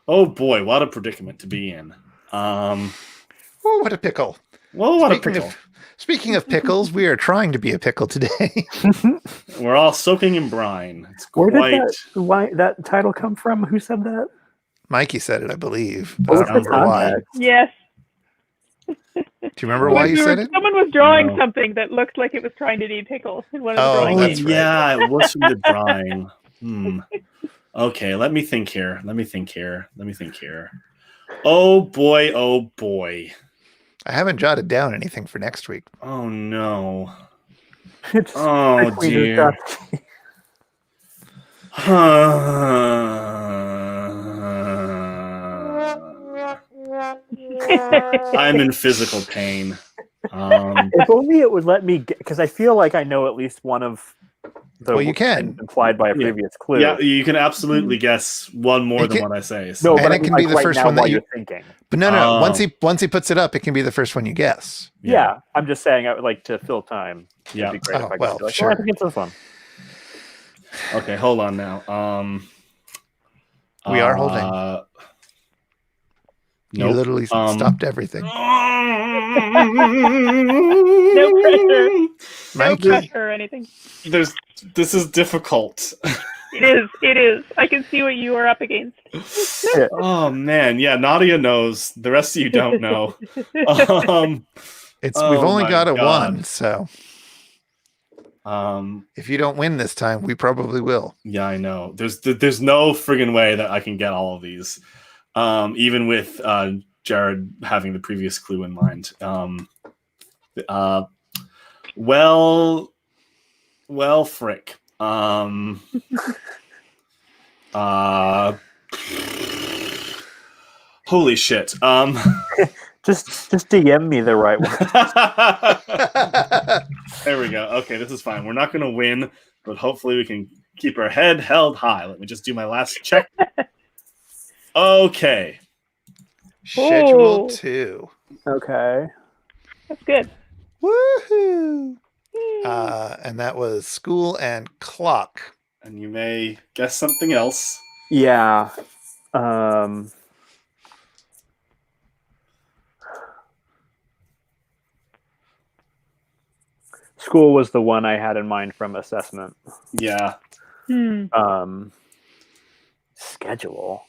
B: Oh boy, what a predicament to be in.
A: Oh, what a pickle.
B: Well, what a
A: Speaking
B: pickle.
A: Speaking of pickles, we are trying to be a pickle today.
B: We're all soaking in brine. It's
D: Where
B: quite.
D: did that title come from? Who said that?
A: Mikey said it, I believe.
D: What
A: I
D: was
A: don't
D: the
A: remember why.
D: context?
C: Yes.
A: Do you remember why you said it?
C: Someone was drawing
B: No.
C: something that looked like it was trying to need pickles in one of the
A: Oh,
C: drawings.
A: that's right.
B: Yeah, it was from the drawing. Okay, let me think here. Oh boy.
A: I haven't jotted down anything for next week.
B: Oh no. Oh, dear. I'm in physical pain.
D: If only it would let me, because I feel like I know at least one of the
A: Well, you can.
D: things implied by a previous clue.
B: Yeah, you can absolutely guess one more than what I say. So.
D: No,
A: And
D: but
A: it
D: I mean,
A: can be
D: like,
A: the
D: right
A: first
D: now
A: one that
D: while
A: you-
D: you're thinking.
A: But no.
B: Oh.
A: Once he puts it up, it can be the first one you guess.
D: Yeah, I'm just saying I would like to fill time.
B: Yeah.
D: It'd be great if I could
A: well,
D: be like,
A: sure.
D: I think it's this one.
B: Okay, hold on now.
A: We are holding. You
B: Nope.
A: literally stopped everything.
C: No pressure. No
A: Mikey.
C: pressure or anything.
B: This is difficult.
C: It is. I can see what you are up against.
B: Oh man, yeah, Nadia knows. The rest of you don't know.
A: We've only
B: my
A: got a
B: God.
A: 1, so if you don't win this time, we probably will.
B: Yeah, I know. There's no friggin' way that I can get all of these. Even with Jared having the previous clue in mind. Well, frick. Holy shit.
D: Just DM me the right one.
B: There we go. Okay, this is fine. We're not going to win, but hopefully we can keep our head held high. Let me just do my last check. Okay.
A: Schedule
C: Ooh.
A: 2.
D: Okay.
C: That's good.
A: Woohoo! And that was school and clock.
B: And you may guess something else.
D: Yeah. School was the one I had in mind from assessment.
B: Yeah.
D: Schedule.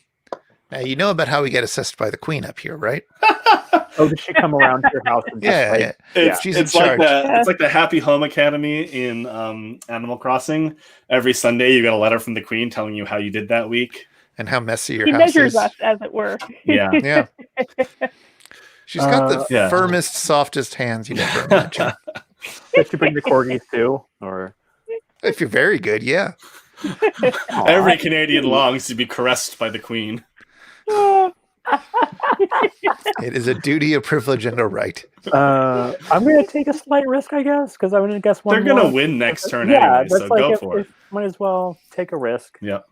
A: Now, you know about how we get assessed by the queen up here, right?
D: Oh, did she come around to your house? And just,
A: Yeah,
D: like,
A: yeah.
B: It's,
A: She's in
B: it's like
A: charge.
B: the it's like the Happy Home Academy in Animal Crossing. Every Sunday you get a letter from the Queen telling you how you did that week.
A: And how messy your
C: He
A: house
C: measures
A: is.
C: us, as it were.
B: Yeah.
A: Yeah. She's got the
B: Yeah.
A: firmest, softest hands you'd ever imagine.
D: Did you bring the corgis too? Or
A: If you're very good, yeah.
B: Every Canadian longs to be caressed by the Queen.
A: It is a duty, a privilege, and a right.
D: I'm going to take a slight risk, I guess, because I'm going to guess one
B: They're going
D: more.
B: to win next turn
D: Yeah,
B: anyway,
D: that's
B: so
D: like
B: go
D: if,
B: for it.
D: might as well take a risk.
B: Yep.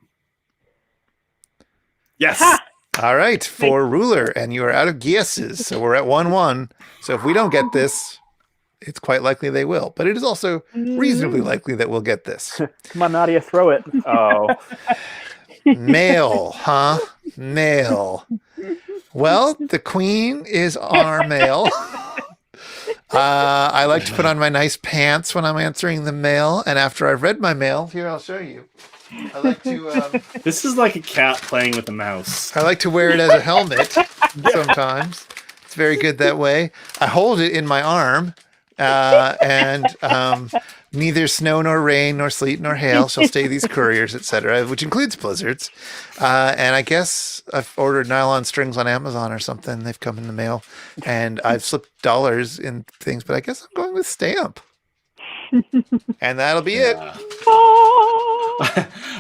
B: Yes.
C: Ha!
A: All right, for ruler, and you are out of guesses, so we're at 1-1. So if we don't get this, it's quite likely they will. But it is also reasonably likely that we'll get this.
D: Come on, Nadia, throw it. Oh.
A: Mail, huh? Mail. Well, the queen is on our mail. I like to put on my nice pants when I'm answering the mail. And after I've read my mail, here, I'll show you. I like to
B: This is like a cat playing with a mouse.
A: I like to wear it as a helmet sometimes. It's very good that way. I hold it in my arm, and neither snow nor rain nor sleet nor hail shall stay these couriers, etc., which includes blizzards. And I guess I've ordered nylon strings on Amazon or something. They've come in the mail, and I've slipped dollars in things, but I guess I'm going with stamp. And that'll be it.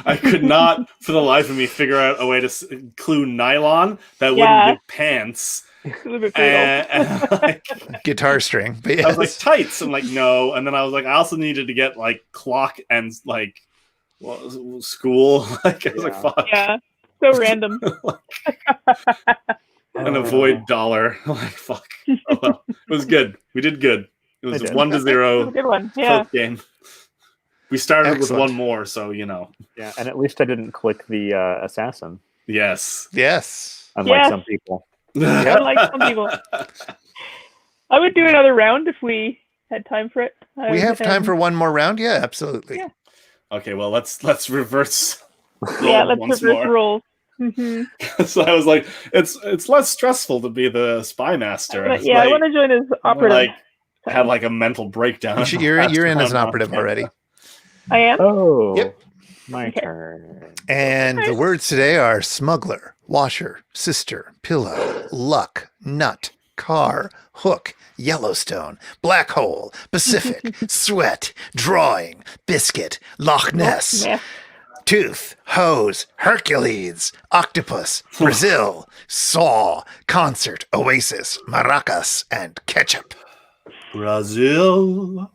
B: I could not, for the life of me, figure out a way to include nylon that
C: Yeah.
B: wouldn't be pants.
C: A little bit brutal.
B: And like,
A: Guitar string. But
B: I was like,
A: yes.
B: tights. I'm like, no. And then I was like, I also needed to get like clock and like school. Like, I was like, fuck.
C: Yeah. So random.
B: And avoid dollar. I'm like, fuck. Oh, well. It was good. We did good. It was
D: We did.
B: 1-0
C: That's a good one. Yeah.
B: close game. We started
A: Excellent.
B: with one more, so you know.
D: Yeah, and at least I didn't click the assassin,
B: Yes.
A: Yes.
D: unlike
C: Yes.
D: some people.
C: Unlike some people. I would do another round if we had time for it.
A: We have time for one more round? Yeah, absolutely.
C: Yeah.
B: Okay, well let's reverse.
C: Yeah,
B: roll
C: let's
B: once
C: reverse
B: more.
C: roles. Mhm.
B: So I was like, it's less stressful to be the spy master. It's
C: Yeah, I
B: like,
C: want to join as operative.
B: like had like a mental breakdown.
A: You're in as an operative already.
C: I am.
D: Oh,
A: Yep.
D: my
C: Okay.
D: turn.
A: And the words today are smuggler, washer, sister, pillow, luck, nut, car, hook, Yellowstone, black hole, Pacific, sweat, drawing, biscuit, Loch Ness, tooth, hose, Hercules, octopus, Brazil, saw, concert, oasis, maracas, and ketchup.
B: Brazil.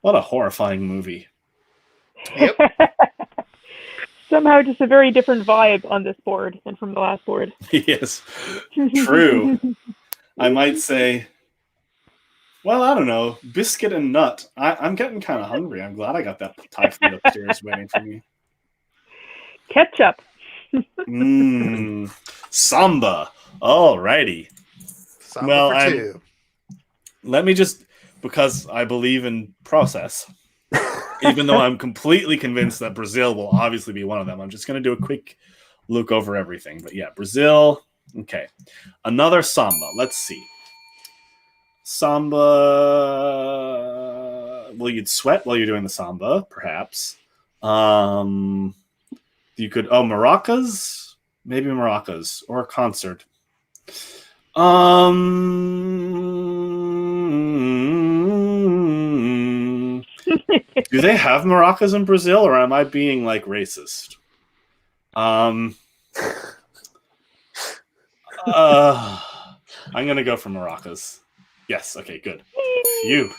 B: What a horrifying movie.
A: Yep.
C: Somehow just a very different vibe on this board than from the last board.
B: Yes, true. I might say, well, I don't know, biscuit and nut. I'm getting kind of hungry. I'm glad I got that Thai food upstairs waiting for me.
C: Ketchup.
B: Samba. Alrighty.
A: Samba
B: Well,
A: for two.
B: Let me just, because I believe in process, even though I'm completely convinced that Brazil will obviously be one of them, I'm just going to do a quick look over everything. But yeah, Brazil. Okay. Another samba. Let's see. Samba. Well, you'd sweat while you're doing the samba, perhaps. You could, maracas? Maybe maracas. Or a concert. Do they have maracas in Brazil, or am I being like racist? I'm gonna go for maracas. Yes. Okay. Good. You.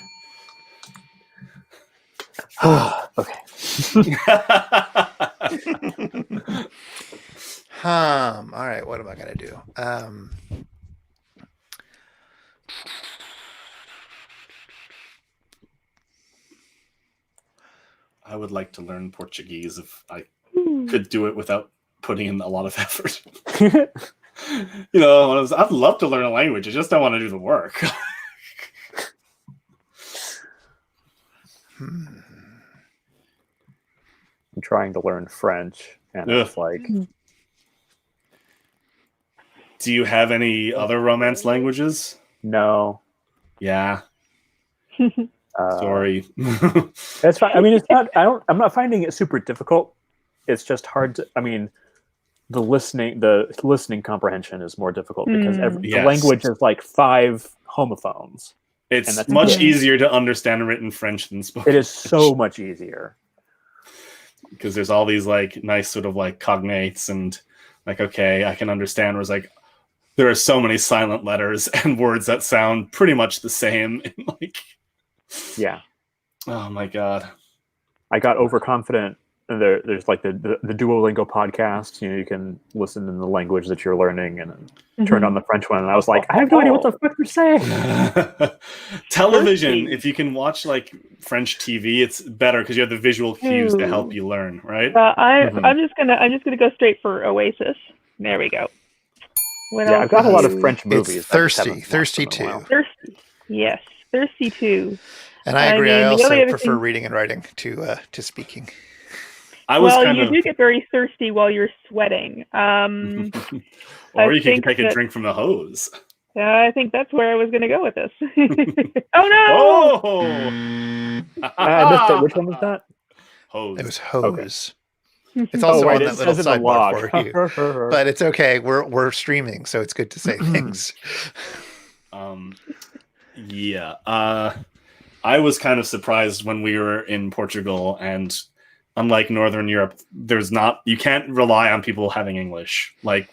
D: Okay.
A: All right. What am I gonna do?
B: I would like to learn Portuguese if I could do it without putting in a lot of effort. I'd love to learn a language. I just don't want to do the work.
D: I'm trying to learn French, and it's like...
B: Do you have any other Romance languages?
D: No.
B: Yeah. Sorry.
D: It's fine. I mean, it's not. I'm not finding it super difficult. It's just hard to. I mean, the listening comprehension is more difficult because the language is like 5 homophones.
B: It's much easier to understand written French than spoken.
D: It is so much easier
B: because there's all these like nice sort of like cognates and like, okay, I can understand. Whereas like there are so many silent letters and words that sound pretty much the same. And like.
D: Yeah.
B: Oh my god.
D: I got overconfident. There's like the Duolingo podcast. You can listen in the language that you're learning, and then turn on the French one. And I was like, I have no idea what the fuck you're saying.
B: Television. If you can watch like French TV, it's better because you have the visual cues to help you learn, right?
C: I'm just gonna go straight for Oasis. There we go.
D: I've got a lot of French movies.
A: It's Thirsty 2.
C: Thirsty. Yes. Thirsty 2.
A: And I agree. I also prefer reading and writing to speaking.
C: You do get very thirsty while you're sweating.
B: Or you can take a drink from the hose.
C: I think that's where I was going to go with this. Oh no!
B: Oh!
D: I missed it. Which one was that?
B: Hose.
A: It was hose.
C: Okay.
A: It's also on that little sidebar for you. But it's okay. We're streaming, so it's good to say things.
B: Yeah. I was kind of surprised when we were in Portugal, and unlike Northern Europe, you can't rely on people having English. Like,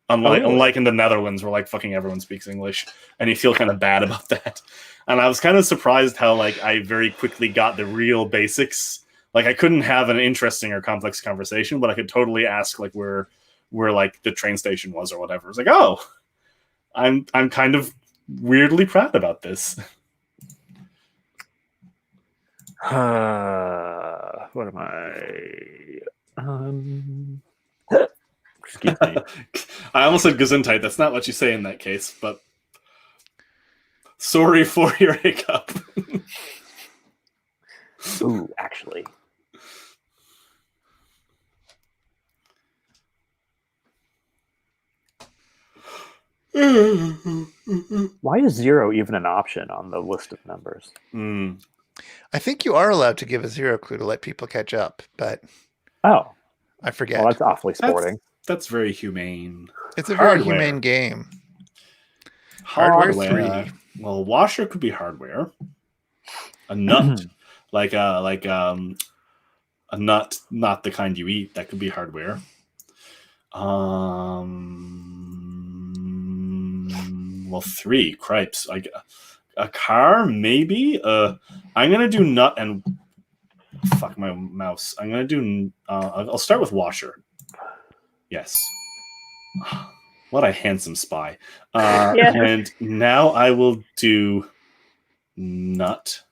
B: unlike in the Netherlands, where like fucking everyone speaks English, and you feel kind of bad about that. And I was kind of surprised how like I very quickly got the real basics. Like I couldn't have an interesting or complex conversation, but I could totally ask like where like the train station was or whatever. It's like, oh, I'm kind of weirdly proud about this.
D: What am I?
B: Excuse me. I almost said Gesundheit. That's not what you say in that case, but sorry for your hiccup.
D: Ooh, actually. Why is 0 even an option on the list of numbers?
A: I think you are allowed to give a 0 clue to let people catch up, but
D: I
A: forget.
D: Well, that's awfully sporting.
B: That's very humane.
A: It's a very humane game. Hardware 3.
B: Well, washer could be hardware. A nut, like a nut, not the kind you eat. That could be hardware. Well, 3 cripes. A car, maybe. I'm gonna do nut and fuck my mouse. I'm gonna do. I'll start with washer. Yes. What a handsome spy. And now I will do nut.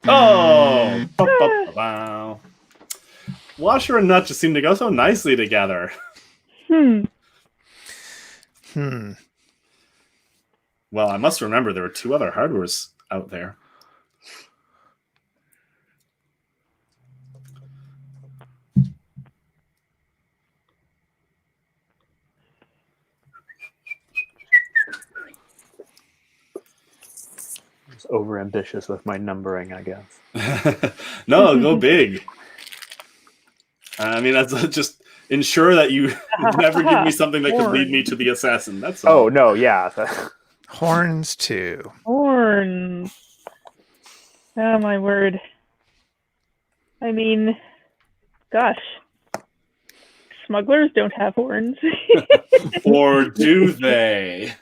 B: Oh! Wow. Washer and nut just seem to go so nicely together. Well, I must remember there were 2 other hardwares out there.
D: Overambitious with my numbering, I guess.
B: No, go big. I mean, that's just ensure that you never give me something that could lead me to the assassin. That's all.
D: Oh no, yeah.
A: Horns 2.
C: Horns. Oh my word. I mean, gosh. Smugglers don't have horns.
B: Or do they?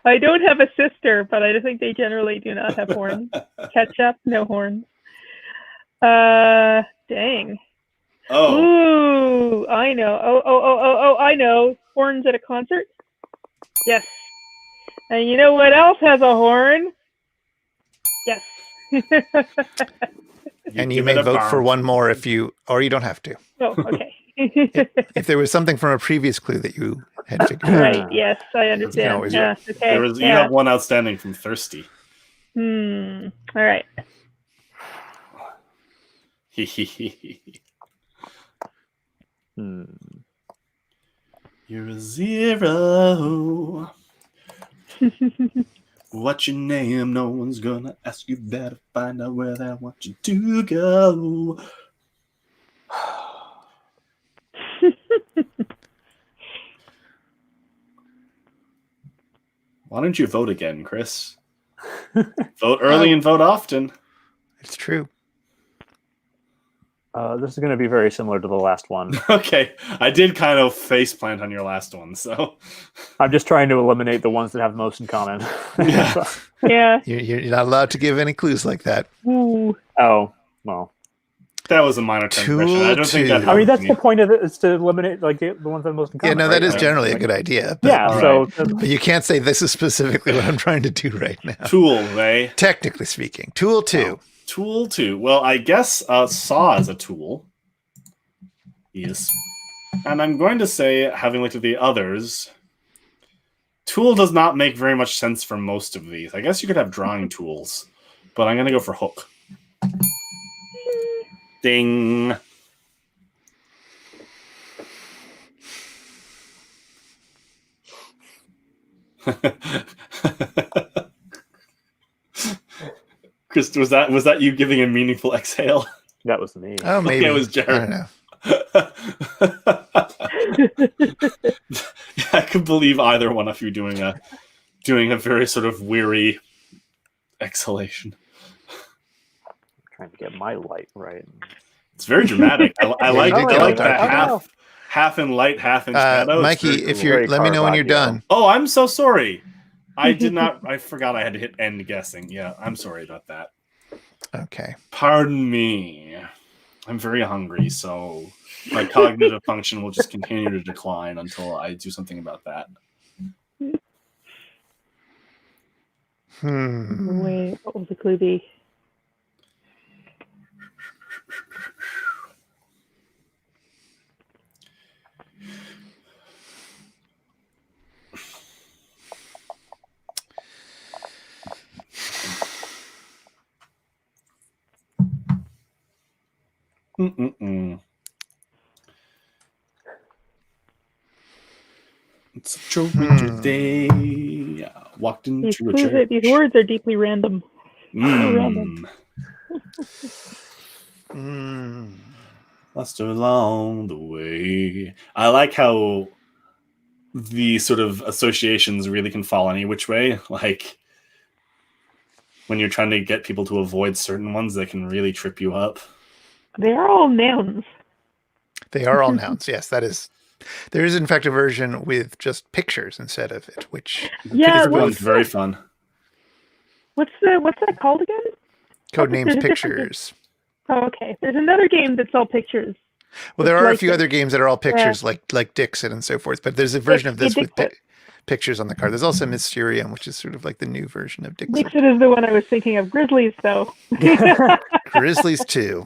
C: I don't have a sister, but I think they generally do not have horns. Ketchup, no horns. Dang.
B: Oh.
C: Ooh, I know. Oh, I know. Horns at a concert? Yes. And you know what else has a horn? Yes.
A: And you may vote for one more or you don't have to.
C: Oh, okay.
A: If there was something from a previous clue that you had figured out.
C: Right, yes, I understand.
A: always-
C: Yeah, okay.
B: You have one outstanding from Thirsty.
C: All right.
B: You're a 0. What's your name? No one's gonna ask you. Better find out where they want you to go. Why don't you vote again, Chris? Vote early and vote often.
A: It's true.
D: This is going to be very similar to the last one.
B: Okay, I did kind of faceplant on your last one, so
D: I'm just trying to eliminate the ones that have most in common.
B: Yeah.
C: Yeah.
A: You're not allowed to give any clues like that.
C: Ooh.
D: Oh, well.
B: that was a minor transgression. I don't think that.
A: Tool
D: I mean, that's
B: helped
D: the
B: me.
D: point of it, is to eliminate like the ones that have most in
A: Yeah,
D: common.
A: no, that
D: right?
A: is
D: Like-
A: generally a
D: like-
A: good idea. But,
D: Yeah, so
A: but you can't say this is specifically what I'm trying to do right now.
B: Tool, Ray.
A: Technically speaking. Tool 2.
B: Tool 2. Well, I guess saw is a tool. Yes. And I'm going to say, having looked at the others, tool does not make very much sense for most of these. I guess you could have drawing tools, but I'm going to go for hook. Ding. Chris, was that you giving a meaningful exhale?
D: that was me.
A: Oh, maybe.
B: it was Jared.
A: I don't know.
B: I could believe either one of you doing a very sort of weary exhalation.
D: I'm trying to get my light right.
B: It's very dramatic. I like
A: you did get
B: that
A: it.
B: half in light, half in shadow. It's
A: Mikey,
B: very
A: if
B: cool.
A: you're,
D: Very
A: let me know when you're
D: Caravaggio.
A: done.
B: Oh, I'm so sorry. I did not. I forgot I had to hit end guessing. Yeah, I'm sorry about that.
A: Okay.
B: Pardon me. I'm very hungry, so my cognitive function will just continue to decline until I do something about that.
C: Wait, what was the clue be?
B: It's a winter day. I walked
C: These
B: into a
C: clues,
B: church.
C: these words are deeply random. random.
B: Lost along the way. I like how the sort of associations really can fall any which way. Like when you're trying to get people to avoid certain ones, they can really trip you up.
C: They are all nouns.
A: They are all nouns. Yes, that is. There is in fact a version with just pictures instead of it, which
B: one's very fun.
C: What's that called again?
A: Codenames Pictures.
C: Oh, okay. There's another game that's all pictures.
A: Well, there are a few other games that are all pictures, like Dixit and so forth. But there's a version of this with pictures on the card. There's also Mysterium, which is sort of like the new version of Dixit.
C: Dixit is the one I was thinking of. Grizzlies, though.
A: Grizzlies 2.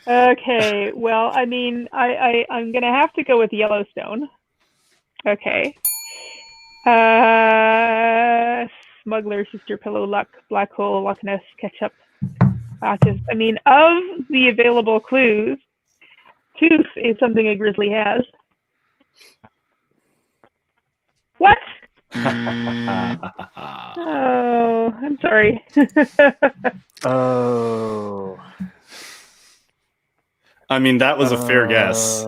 C: Okay. Well, I mean, I'm gonna have to go with Yellowstone. Okay. Smuggler, Sister Pillow, Luck, Black Hole, Loch Ness, Ketchup. Of the available clues, Tooth is something a grizzly has. What? Oh, I'm sorry.
D: Oh.
B: I mean, that was a fair guess.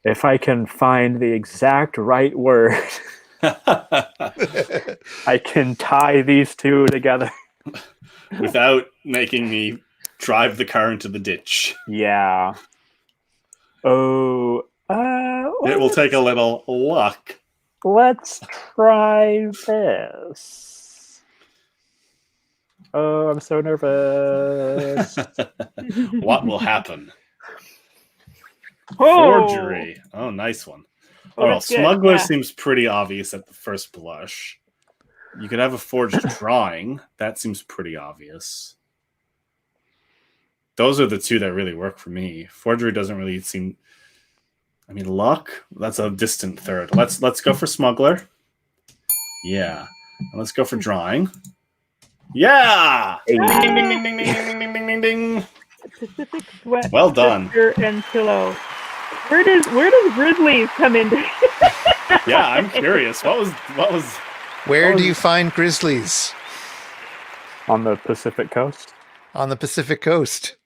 D: If I can find the exact right word, I can tie these two together.
B: Without making me drive the car into the ditch.
D: Yeah. Oh.
B: It will take a little luck.
D: Let's try this. Oh, I'm so nervous.
B: What will happen?
C: Oh.
B: Forgery. Oh, nice one. Oh, well, Smuggler seems pretty obvious at the first blush. You could have a forged drawing. That seems pretty obvious. Those are the two that really work for me. Forgery doesn't really seem... I mean, luck? That's a distant third. Let's go for Smuggler. Yeah. And let's go for drawing. Yeah! Ding, ding, ding, ding, ding, ding, ding, ding, ding, ding.
C: Pacific Sweat.
B: Well done.
C: And Pillow. Where does Grizzlies come into?
B: Yeah, I'm curious. What was?
A: Where do you find grizzlies?
D: On the Pacific coast?
A: On the Pacific coast.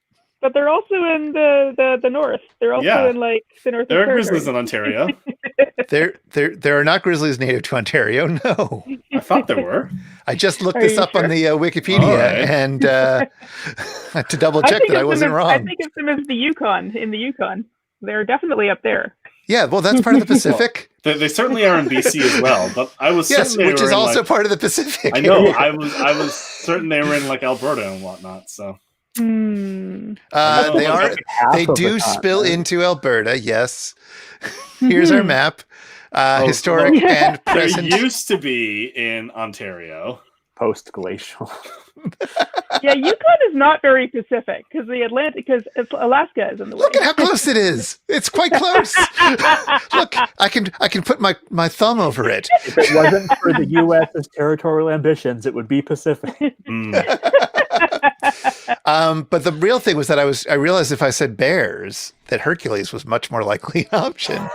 C: But they're also in the north. They're also in like the north.
B: There are grizzlies in Ontario.
A: There are not grizzlies native to Ontario. No,
B: I thought there were.
A: I just looked this up on the Wikipedia and to double check that I wasn't wrong.
C: I think of them as the Yukon. In the Yukon, they're definitely up there.
A: Yeah, well, that's part of the Pacific.
B: Well, they certainly are in BC as well, but I was
A: which is also part of the Pacific.
B: I know. I was certain they were in like Alberta and whatnot. So.
A: They are. They do spill into Alberta. Yes. Here's our map. Historic and present.
B: There used to be in Ontario.
D: Post-glacial.
C: Yeah, Yukon is not very Pacific because Alaska is in the way.
A: Look at how close it is. It's quite close. Look, I can put my thumb over it.
D: If it wasn't for the U.S.'s territorial ambitions, it would be Pacific.
A: But the real thing was that I realized if I said bears, that Hercules was much more likely an option.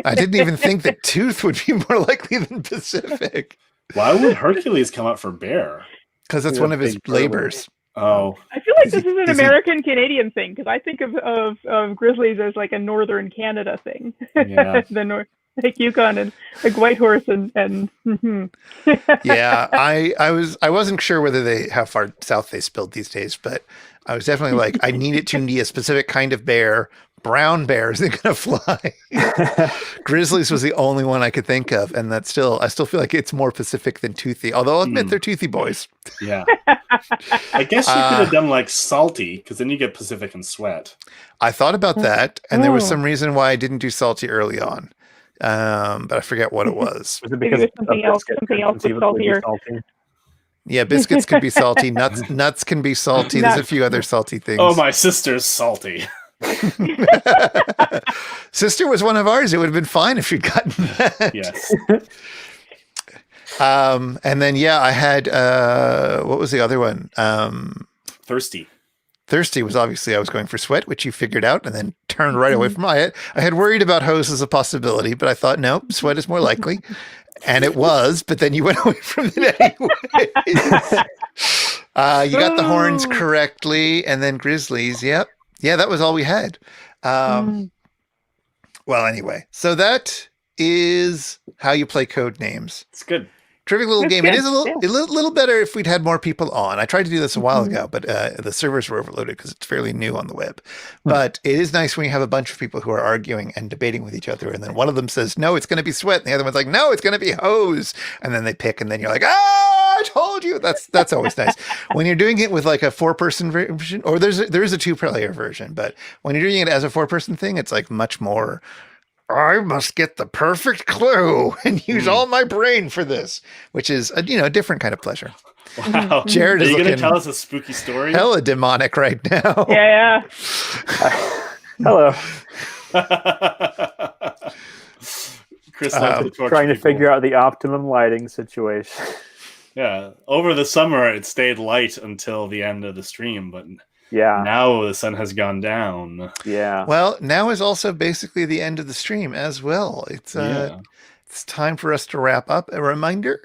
A: I didn't even think that Tooth would be more likely than Pacific.
B: Why would Hercules come up for bear?
A: Because that's one of his labors.
B: Oh,
C: I feel like this is an American-Canadian thing because I think of grizzlies as like a northern Canada thing.
B: Yeah.
C: The north, like Yukon and like Whitehorse and
A: Yeah, I wasn't sure how far south they spilled these days, but I was definitely like, I need it to be a specific kind of bear. Brown bear isn't going to fly. Grizzlies was the only one I could think of, and I still feel like it's more Pacific than Toothy. Although I'll admit they're Toothy boys.
B: Yeah, I guess you could have done like Salty, because then you get Pacific and Sweat.
A: I thought about that, and there was some reason why I didn't do Salty early on, but I forget what it was.
D: Was it because
C: something else was saltier?
A: Yeah, biscuits could be salty. Nuts can be salty. There's a few other salty things.
B: Oh, my sister's salty.
A: Sister was one of ours. It would have been fine if you'd gotten that.
B: Yes.
A: And then I had what was the other one?
B: Thirsty.
A: Thirsty was obviously I was going for Sweat, which you figured out and then turned right away from it. I had worried about Hose as a possibility, but I thought no, Sweat is more likely. And it was, but then you went away from it anyway. You got the horns correctly, and then Grizzlies. Yep. Yeah, that was all we had. Well, anyway, so that is how you play code names.
B: It's good.
A: Terrific little
C: That's
A: game.
C: good,
A: It is a little better if we'd had more people on. I tried to do this a while
C: Mm-hmm.
A: ago, but the servers were overloaded because it's fairly new on the web. But it is nice when you have a bunch of people who are arguing and debating with each other, and then one of them says, "No, it's going to be sweat," and the other one's like, "No, it's going to be hose," and then they pick, and then you're like, "Ah, I told you." That's always nice when you're doing it with like a 4-person version, or there is a 2-player version, but when you're doing it as a 4-person thing, it's like much more. I must get the perfect clue and use all my brain for this, which is a different kind of pleasure.
B: Wow.
A: Jared
B: Are
A: is
B: you going to
A: looking
B: tell us a spooky story?
A: hella demonic right now.
C: Yeah.
D: Hello.
B: Chris loves to torture
D: Trying to
B: people.
D: figure out the optimum lighting situation.
B: Yeah. Over the summer, it stayed light until the end of the stream, but
D: Yeah.
B: now the sun has gone down.
D: Yeah.
A: Well, now is also basically the end of the stream as well. It's time for us to wrap up. A reminder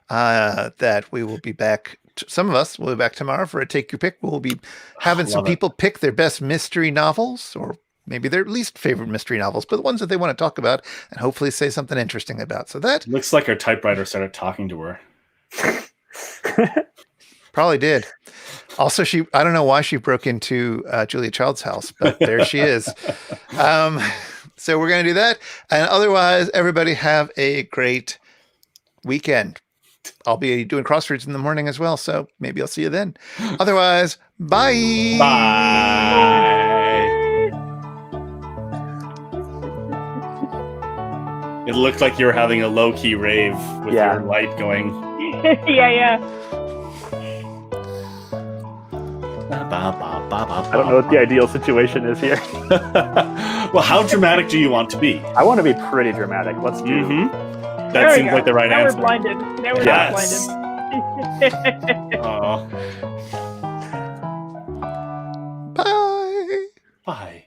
A: that we will be back. Some of us will be back tomorrow for a Take Your Pick. We'll be having some people pick their best mystery novels, or maybe their least favorite mystery novels, but the ones that they want to talk about and hopefully say something interesting about. So that
B: looks like her typewriter started talking to her.
A: probably did. Also, I don't know why she broke into Julia Child's house, but there she is. So we're going to do that. And otherwise, everybody have a great weekend. I'll be doing crosswords in the morning as well, so maybe I'll see you then. Otherwise, bye.
B: Bye. It looked like you were having a low-key rave with your light going.
C: Yeah.
D: I don't know what the ideal situation is here.
B: Well, how dramatic do you want to be?
D: I want to be pretty dramatic. Let's do.
B: That seems like the right answer.
C: Now we're blinded. Now we're
B: Yes.
C: blinded.
B: Oh.
A: Bye.
B: Bye.